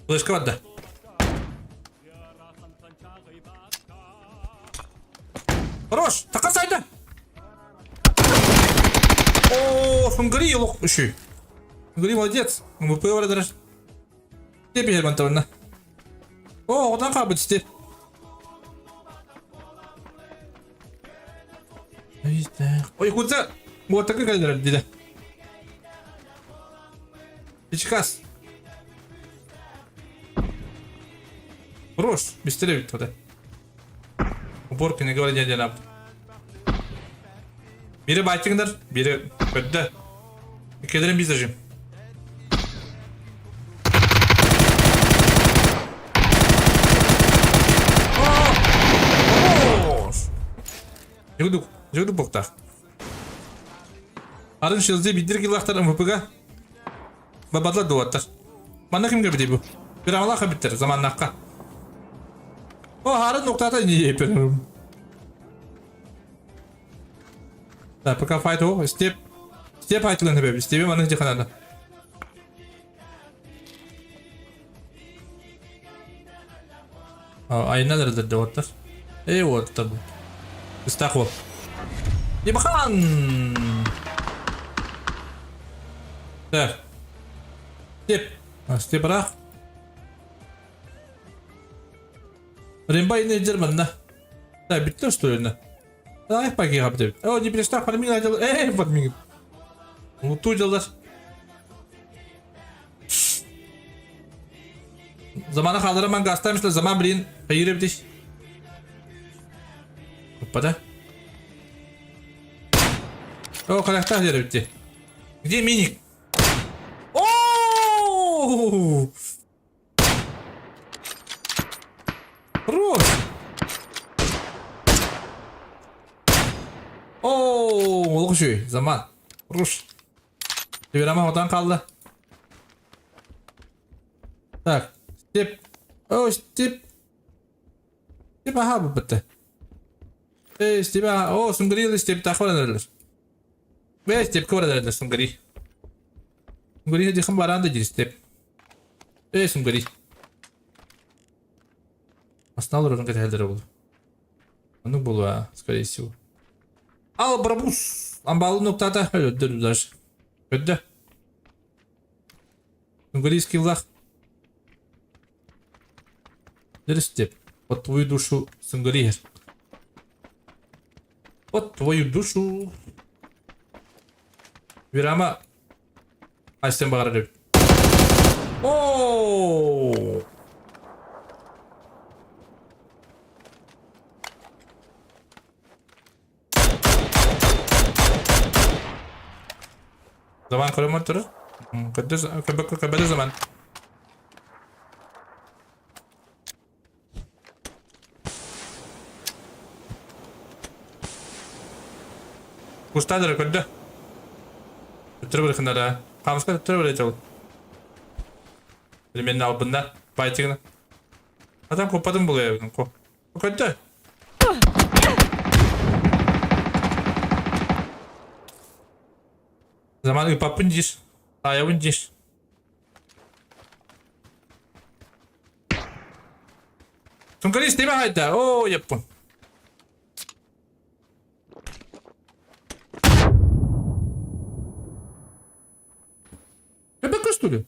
Kılıçkı var da. Хорош, takasaydı. О, Hungary yok şu. Hungary молодец. MVP var. Тебе Герман Таврна. О, одан кабыт işte. İşte. Ой, куда? Вот такой календарь dedi. Сейчас. Хорош, быстрее ведь туда. Уборка не говори дядя нам. Biri Viking'dir, biri kötü. İkilerin biz hacım. Жигдук боқтақ. Арын шылзы бидір келақтар МВП'ға бабадла дуаттар. Мана кімге бідей бұл? Bir амалақа біттір заманнаққа. О, арын ноқтата не епірім. Да, пока файт о, степ айтылын бе, степе мана где қанады. Айына дәрілдерді оттар. Оттар бұл. Истақуал. Ебахан! Так. Степ бірақ. Рембай не дерман, да? Да, бітті что ли, да? Ай, паки қапты. О, не перестақ, пармин айтылы. Пармин. Луту делдар. Заманы қалдыраман ғастамышты, заман білейін. Қайыр ептеш. Опа-да. О, қалақтақ жер өтте. Где миник? Ооо! Рос! Ооо, олғы шөй, заман. Руш. Теверама отан қалды. Так, степ. О, степ. Степ аға бұл бітті. Степ аға. О, сүнгірі степ тақы барадарлар. Степ көбарадарлар сүнгірі. Сүнгірі декім баранды жер степ. Сүнгірі. Астына алыр орынға тәлдері болды. Оның болу, скорее всего. Ал, барабус. Амбалы ноқтата. Өдді даже. Өдді. Сүнгірі скиллах. Дер степ. Под твою душу сүнгірі. Под твою душу. Верама. Айстен бағар деп. Ооо. Zaman korumak durur. Köbede zaman. Kustadır köbede. Tütürü bırakınlar ha. Kamuska tütürü bırakacak. Benim albında. Baytıgını. Adam kopadım buluyor. Köbede. Zaman ipapın jir. Ayavın jir. Сұңқыр істеме қайда. О, еппін. Бәбәк что ли?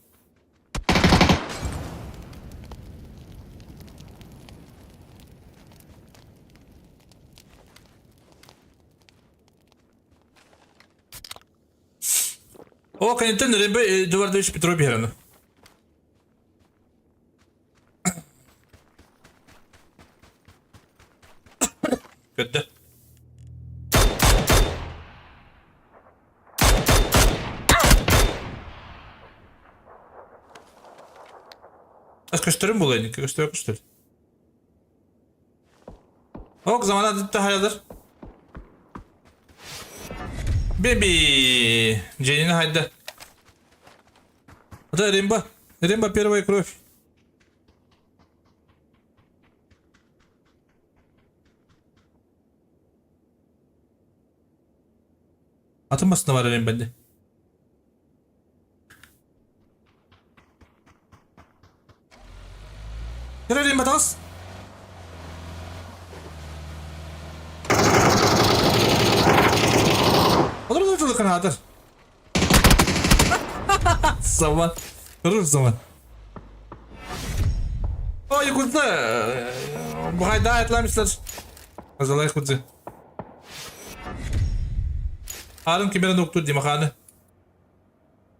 О, конечно, Рембе Эдуардович Петров Бегану. Kötü. Kaçtırım bulayın, kaçtırıyor kaçtır. Ok, zaman adı da hayalır. Беби! Дженина хайда. Это Римба. Римба первая кровь. Atın basında var elim bende. Görelim batas. Olur mu çocuk kanadır? Zaman. Durur zaman. O yukarıda. Bu hayda ayetlemişler. Azalay yukarıda. Harun kimere doktor diye makanı.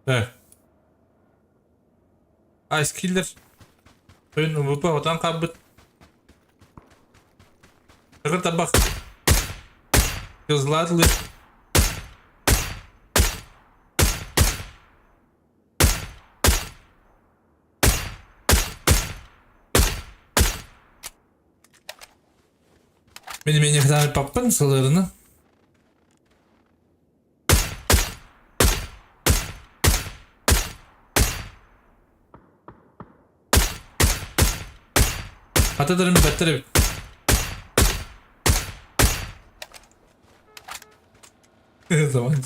Evet. Ice Killer. Oyun bu otan kabut. Şakır tabak. Gözlerli. Benim en yakın papın salarını. Atalarım bettere. Zaman.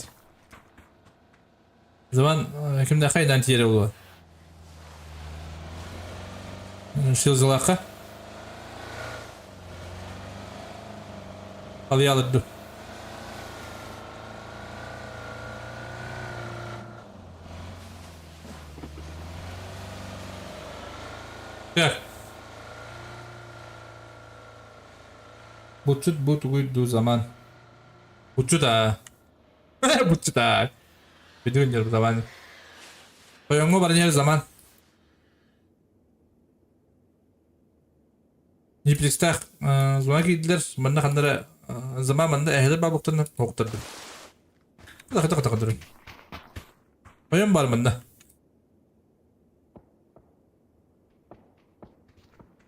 Zaman kimde kaydan tiyere olur. Şu zalaka. Alıyı alırdı. Gel. But uydu zaman. Butçu da. Butçu da. Biliyorsun ya bu zaman. Koyungu var her zaman. Niplix'te zaman gittiler. Bana kandıra zaman bana ehli babuktan noktadı. Takı durun. Koyun var bana.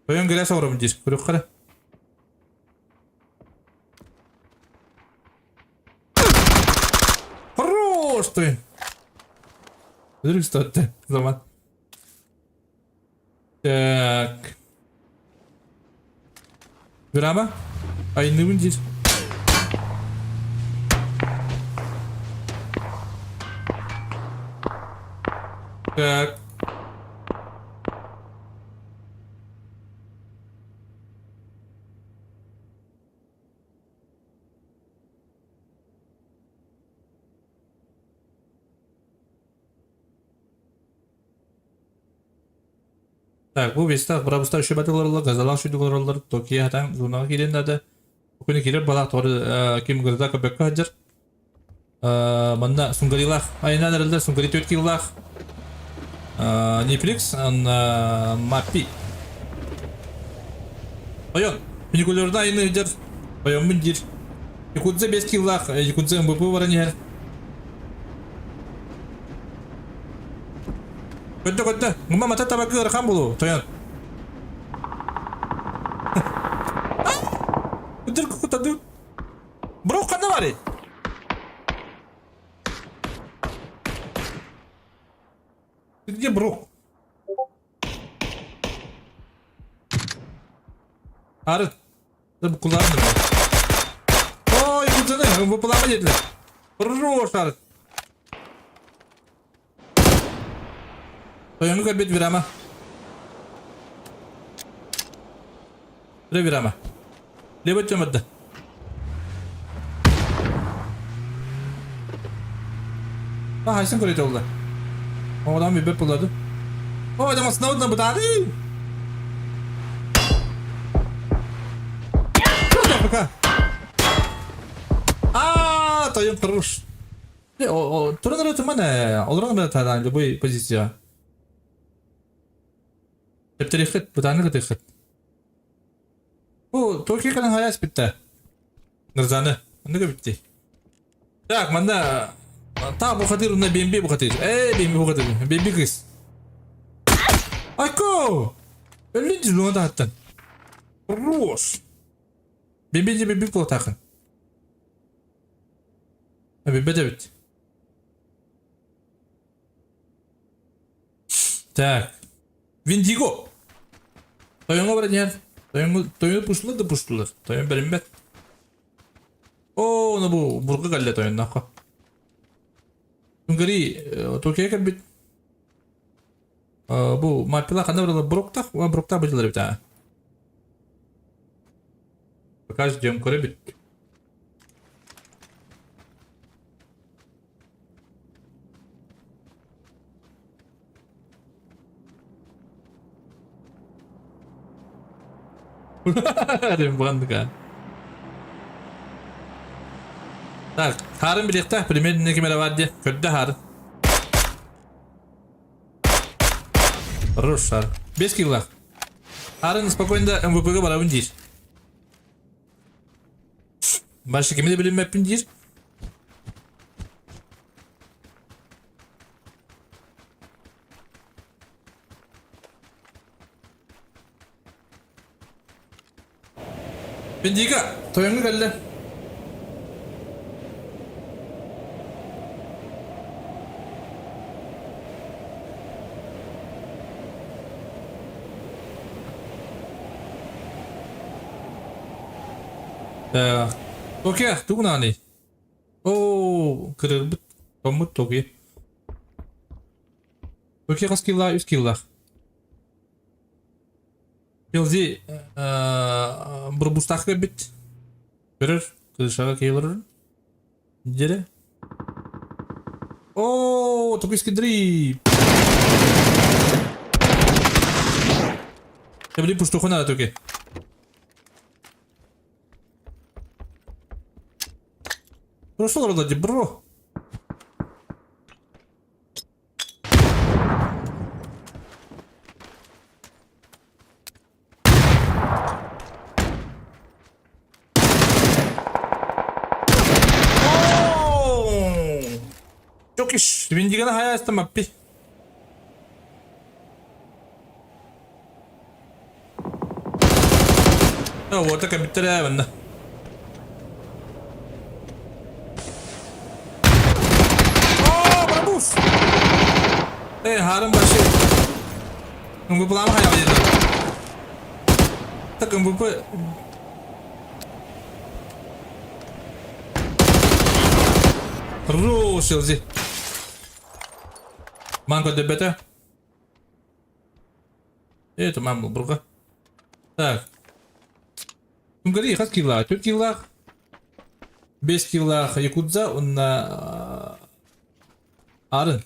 Koyun güle savrum diş. Kuruk kara. Стоин. Вдруг что-то замат. Так. Грама? Aynı mıncır. Так. Так, bu besta Brabus'ta şubatlarla gazalan şubatlarla Tokyo hatan zona giren de bugün girer bala toru kim gırda köpek hajar. Manda sungarilah ayna nerede sungari Türkiye'lah. Netflix an Mapi. Oyun. Pelikularda aynı hajar. Oyun mıncır. Yakutza 5 killah, yakutza bu varan yer. Kotta. Nguma mata tabakı rakam bulu. Toyan. Udur kuta dur. Bro kana var. Где бро? Arı. Bu kullanır mı? Oy bu kullanma yediler. Roş arı. Toyanı kaybet virama. Virama. Lebat çamadı. Haysın koydu oldu. O adam bir bep buladı. O adam aslında oradan bıdadı. Baka. Toyan terus. O turun itu mana? Orang mana tahan bu posisi. Tepterikhet, butani ketikhet. Bu Türkiye kan hayas bitti. Nırzanı, ne bitti. Tak, manda ta bu khatir unna BMB bu khatir. BMB bu khatir. BMB kız. Ako. Öldü lu da hatta. Rus. BMB bu takın. BMB de bitti. Tak. Vindigo. Toyonga var yer. Toyonga puştular. Toyon benim bet. Oo, ne bu? Burgu galle toyon naka. Hungary Tokyo'ya gelbit. Bu mapila kanı burada Brok'ta bıcıları bir tane. Bakaj diyorum Kore bit. Rim bandı kan. Так, Харин билетта, примерно кемера вадди. Kötü Харин. Хорош, Харин. Без килла. Харин спокойно МВП'ga barabın değil. Başka kimi de bilinmep değil. Bendiga, toyunu geldi. Okey, tunggu nani. Oh, kerebut, pamut okey. Okey, kas killa, 100 killa. Yılzi, berbustak bit. Görür, kırışağa kıyılır. Jere. Oh, Tokyo drip. Ya beli push tokona Tokyo. Proszę rodać, bro. Çok iş. Vindigana hayal istem appi. Ya orta kapital ya bende. Harun başı. Nunggu pelama kayak gitu. Tak nunggu pe. Terus Chelsea. Mangkot debete. Tamam bu burka. Так. Hungary kaç killa? 4 killa. 5 killa Yakutza onunla Arın.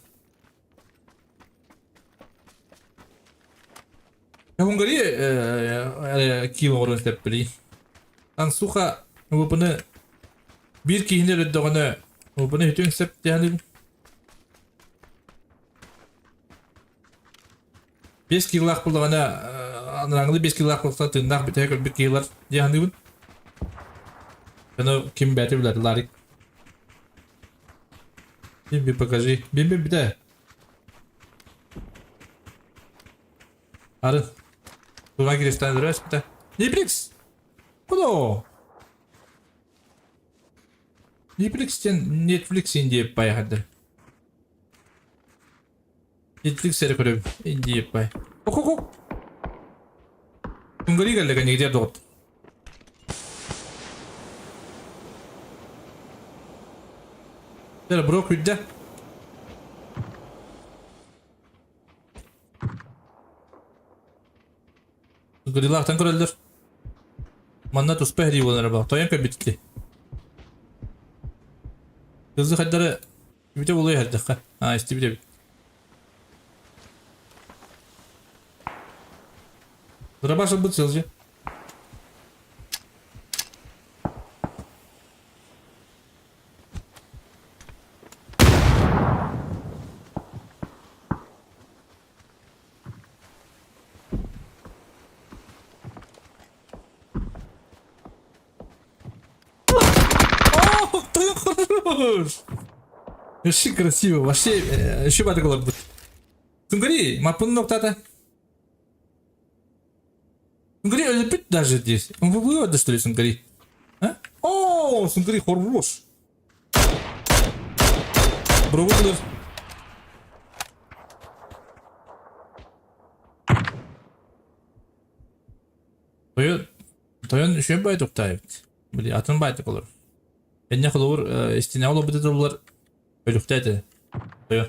Hungary kill orun step bili. Ansuha bu bunu bir kihinde ödüğünü bu bunu bütün step yani 5 killak bulduğuna anıranglı 5 killak bulsa tırnak bir tek bir killar yani bu. Bunu kim beter bilir larik. Bir bakıcı bir de. Arın. Buradan girişten duruyor işte. Netflix. Kudo. Netflix indiye bayağı hadi. Netflix seri koyuyor. İndiye bayağı. Ok. Hungary geldi kan gidiyor dot. Gel bro kuyda. Grillardan görülür. Manna tuspehri bunlara bak. Toyan bitti. Hızlı kadları bir de oluyor her dakika. Ha işte bir de. Sıra başladı bu çalışıyor. Вообще красиво, вообще еще бы такое будет. Hungary, мапун ноктата. Hungary öyle bit даже здесь. Он выводит что ли Hungary? А? О, Hungary хорош. Бровудлер. Toyon şu bay doktayıt. Böyle atın bay takılır. Ne kadar istine olabilir dolar ölükteydi. Toyon.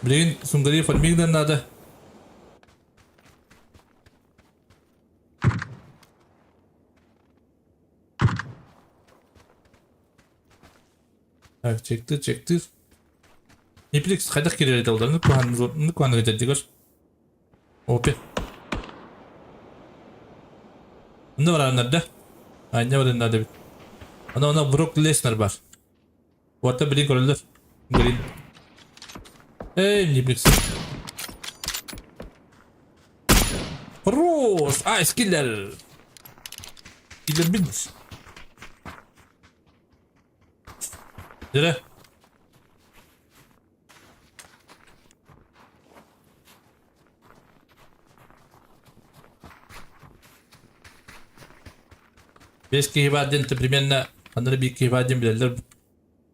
Bilin Sungari Falmig'den nada. Так, çekti. Netflix kaydak giriyor da kuhanı gidecekler. Open. Ne var nerede? Ne var nerede? Ona Brock Lesnar var. Orta Blink öldür. Green. Netflix. Pros! Skiller! Skiller bilmiş. Nere? Beş kihibadin примерно onları bir kihibadin bilirler.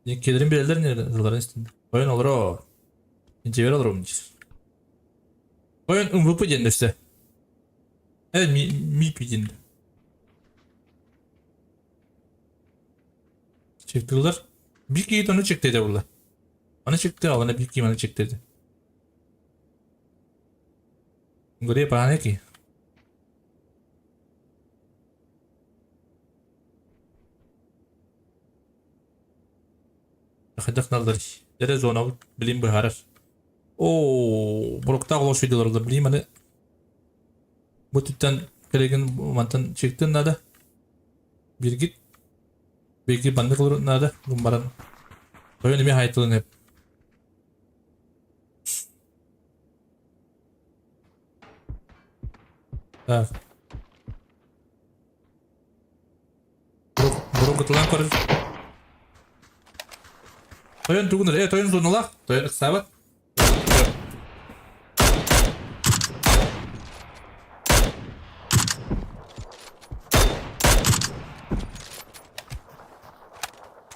Kedirin bilirler nereden istedim. Oyun olur o. İnce ver olur onun için. Oyun umrupu cende işte. Evet mi cende. Çektiler. Bir kihit onu çekti de burada. Onu çekti alana bir kihit onu çekti de. Buraya para ne ki? Хадах налдар. Дере зона билим бахарар. О, брокта голош видеолар да билим аны. Bu tütten keregen mantan çektin nada. Bir git. Belki bandık olur nada. Gumbaran. Böyle bir hayatın hep. Так. Брок гытылан көрür. Toyon tugunur. Toyon zonulak. Toyon ıksabat.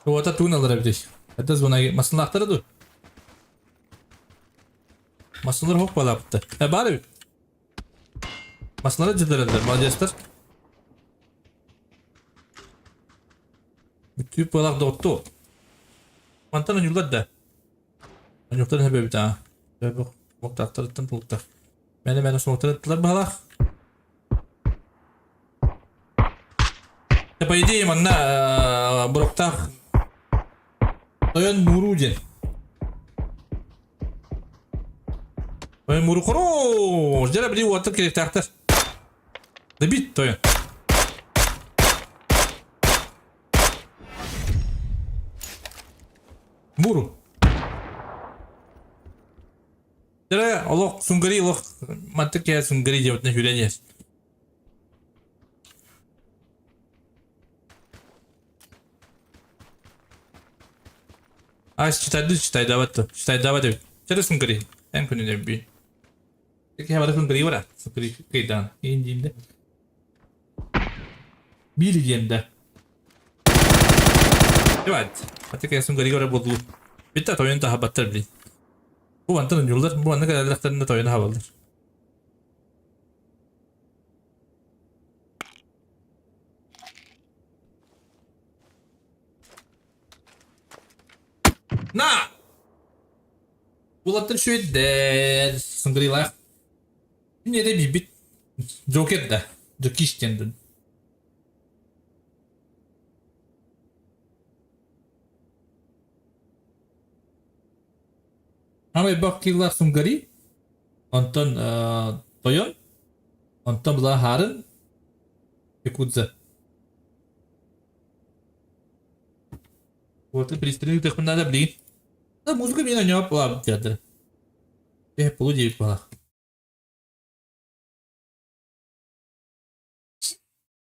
Ota tugunalır bir şey. Hatta zona masın aktarı dur. Masınlar hok bala yaptı. Bari. Masınlara cidder eder. Malcester. Bütün balak doğdu. Mantan yıllar da. Yoktan hep bir daha. Bu vakti aktarıttım bulukta. Beni soğuktan ettiler balak. По идее, на брохтах Toyon muru ujen. Toyon muru хорош. Jara bili water kerek tahtar. Debit Toyon. Muru. Jara Allah Sungari Allah mantık ya Sungari cevapını hüleniyes. Считай давать-то. Считай давать. Что Сунгари? En kötü bir. Peki havada Sungari var. Sungari kaydan. İncinde. Bilgende. Evet. Hatta ki Sungari göre buldu. Bitti Toyon daha battır bile. Bu antanın yollar. Bu anne kadar laklarında Toyon'a havalıdır. Na! Bulatır şu der Sungari'lar. Ne de bir bit Joker da. Jokiş kendin. Ama bakıyorlar Sungari. Ondan Toyon. Ondan bula Harun. Yakudza. Bulatır pристрелил тех надо блин. Да, музыка мне на него плавает театр. Полудей пала.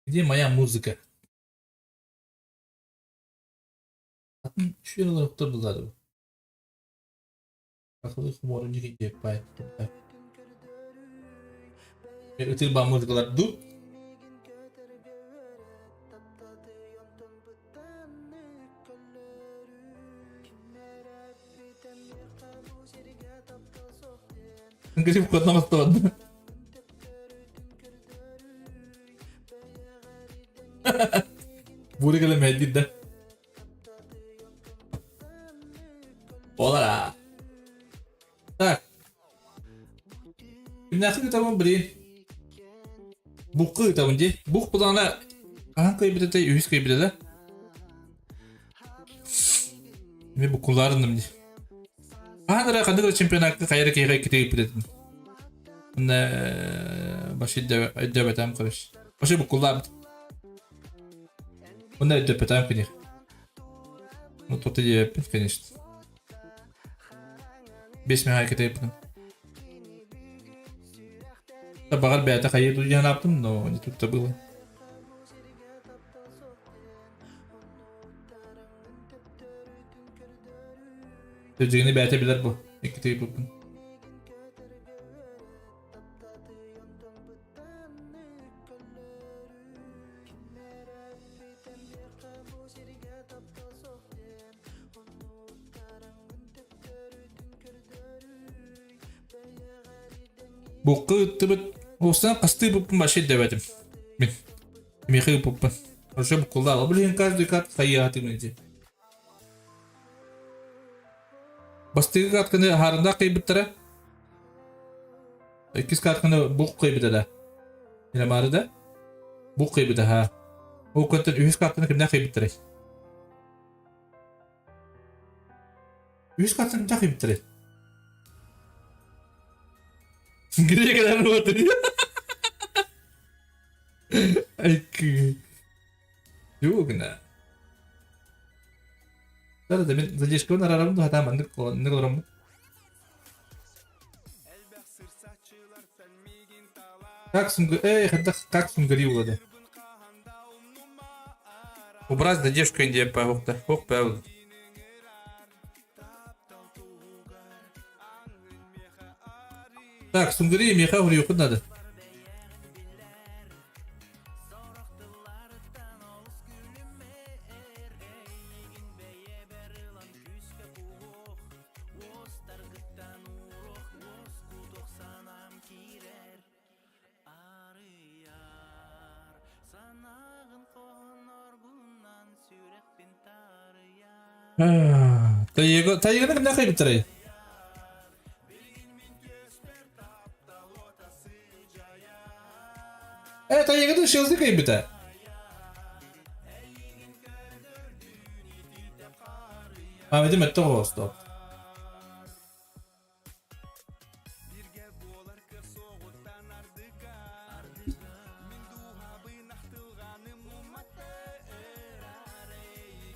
Где моя музыка? Şu yaralar oturdular bu. Akıllı kumorun yürüyecek pay. Öteki bağ muzikalar dur. Grip kodlamak da vardı. Buraya gelemedi de. Olara. Так. Нахуй там бри. Букы там где? Бук плана. Ага, кайбидете, юис кайбидете. Мен букуларым ди. Ана кандыр чемпионатка кайра кайга кетип бирдим. Мына башыда өдөбөтам кырыш. Башы букулар. Мына өдөбөтам кыйыр. Ну тут и конечно. Без меня кетип бирдим. Багар бята кайыр дуян аптым, но не тут-то было. Sözcüğünü beğetebilir bu. Ekleyi buldum. Bu kıtıbıt olsan kastı buldum başı demedim. Ben. Mekayı buldum. Harusnya bu kullar. Boleh каждый кат hayatı önce. Бастыгы катканы харында кыйбыттара. Экис катканы бук кыйбыдала. Ила марыда бук кыйбыда ха. О көтөн үз катканы кимдә кыйбыттара? Үз катканы кимдә кыйбыттара? Гире kadar вот. Айкы. Югна. Зараз да мен задержка нарарамды хата мандык не көрөм. Как сумга, хата как сумгари улады. Убрать задержку инде по хокта. Хок пау. Так, сумгари меха урю куднады. Тайганы кимдә кайбыттырай? Тайганы шелзди кайбыта. Медим этте госто.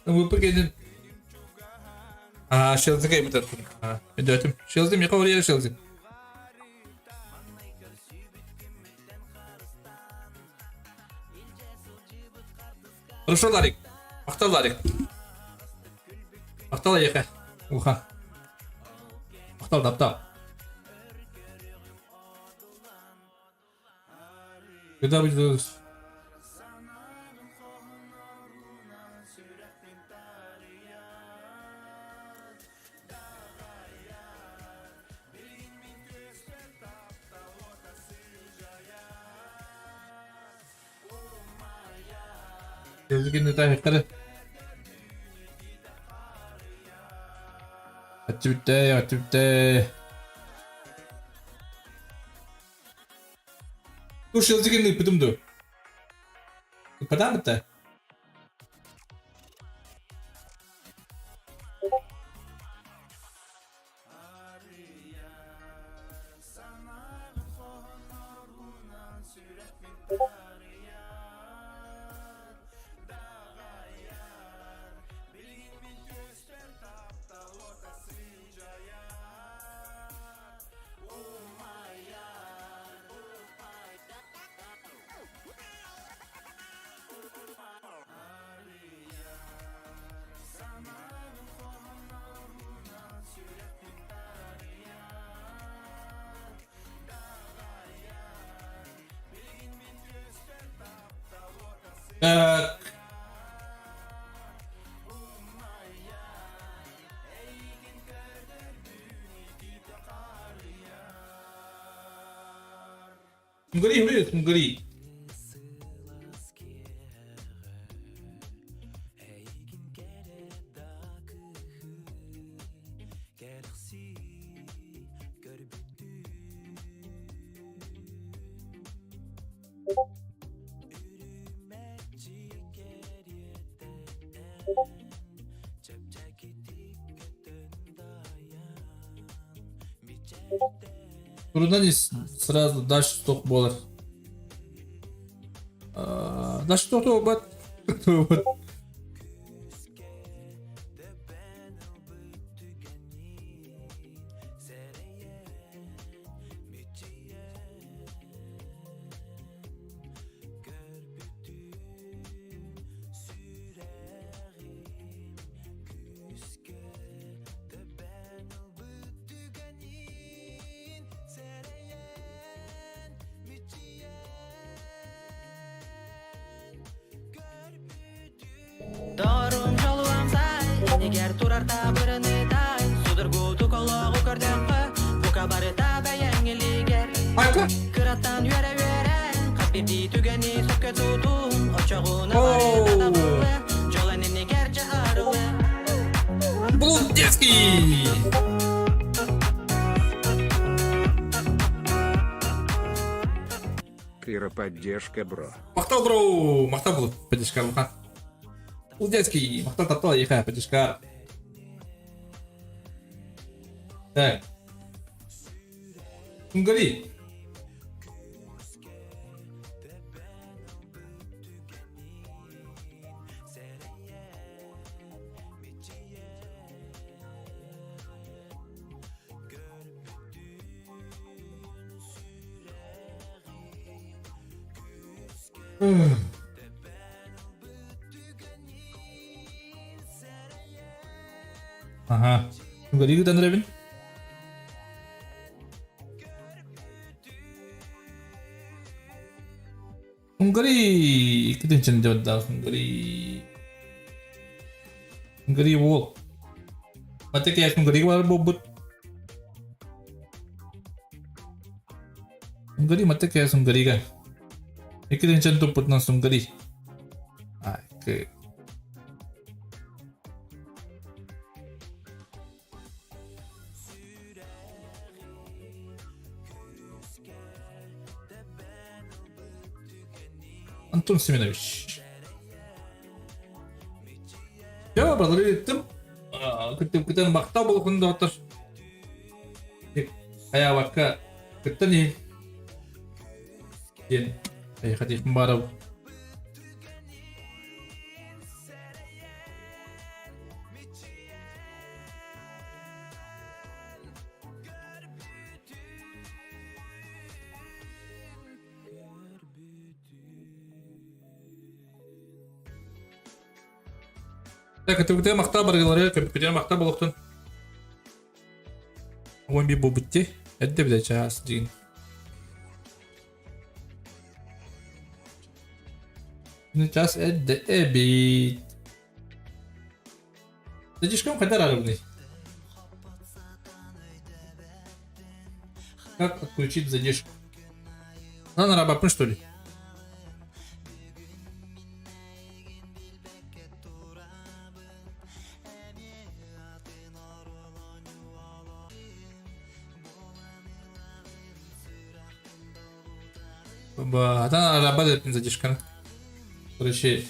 Выпрыгнет. Шелзи кайбыта. Идётим. Шелзи меха урия шелзи. Хорошо, Ларик. Мактал, Ларик. Мактал аяка. Уха. Мактал таптал. Куда будет? Gözükün de yukarı. Activite. Dur gözükün de pıdım dur. Pıdan mı da? Так. Гори. Трудно не сразу дашь сток болар. Да что то бат. Дарым жалуам сай, егер турарта біріні тай, судыргу тұқылығы көрдімгі, бұқа барыта бәйәңілігер. Айка. Кыраттан үйәрі үйәрән, қапирді түгені сөкке тұтун, очағына барыта табылы, жоланыны керчі арылы. Блудецкий! Крира поддержка, бро. Мақтау, бро! Мақтау бұл поддержка Лухан. Блудецкий! Мақтау таптала ехая поддержка. Так. Кунгари. Ага. Кунгари гыдан ребен. Кунгари ikkinchi devda Kungari wall. Mate kayak Kungari war bobot. Kungari mate kayak Kungari kan. Ikkinchi tumput na Kungari. Ah, okay. Антон Семенович. Я продолжим. Kita maktab boleh dokter. Kayak waka kita nih. Jen, kayak hati kembarau. Так, это мақта бар говоря, компьютер мақта болуқтын. Он би бубутте, әдді біде час дейін. Час әдді әбейт. Задишкам қадар арыбный. Как отключить задержку? Надо рабапын, что ли? Ada работает задержка. Короче.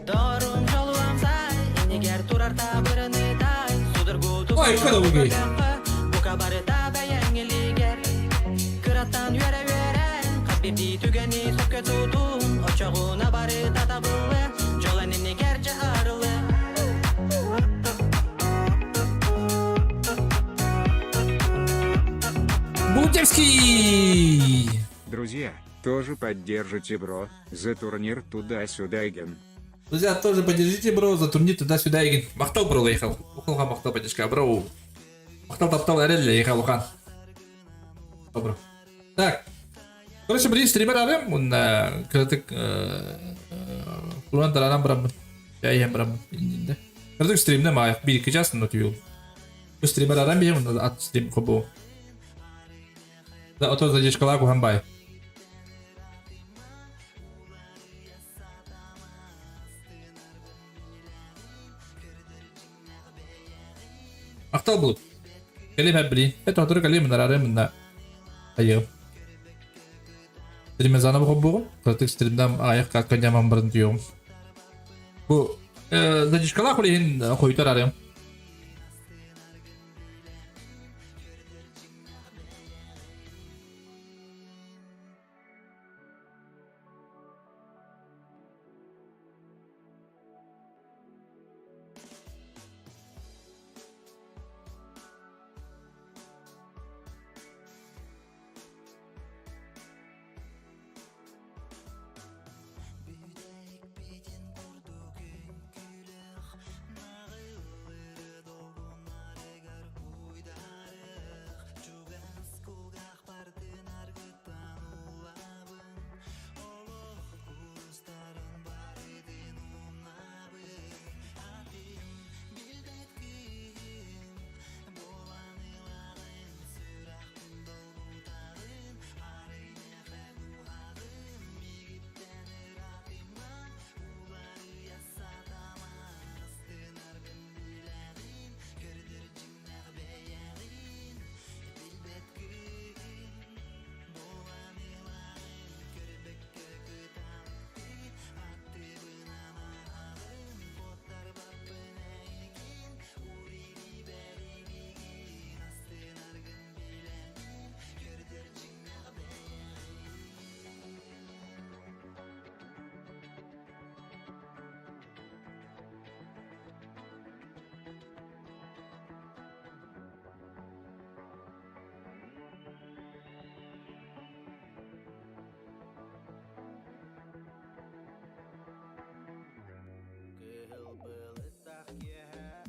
Дарым жалуам сай, егер турарта біріні тай, судыргу Ой, куда вы гей? бұқа барыта бәйәңілігер. Кыраттан үйәрі үйәрән, қапирді түгені сөкке тұтун, очағына барыта табылы, жоланыны керчі арылы. Блудецкий! Друзья, тоже поддержите, бро, за турнир туда-сюда, ген. Друзья, тоже поддержите, бро, за турнир туда-сюда. Мақтау, бро, ехал. Ухалға мақтау поддержка, бро. Мақтау таптау әрелі ехал, Ухан. Бро. Так. Короче, бір стример арам, он кірдік Куран тарарам бұрамын. Жайым бұрамын. Кірдік стримді маяқ, 1-2 жасын өтіп ел. Бұл стример арам бейім, он ат стрим қобу. Да, ото задержкалар Ухан бай. Мақтау болып. Келем әп білейін. Әт отыры келем мұнар арам мұнда. Айығым. Stream'e zana bakıp bu. Kritik stream'den ayak kalkan yaman barın diyorum. Bu zajişkalak olehin koyutar arayım. Кыһыл былы тах киэһэ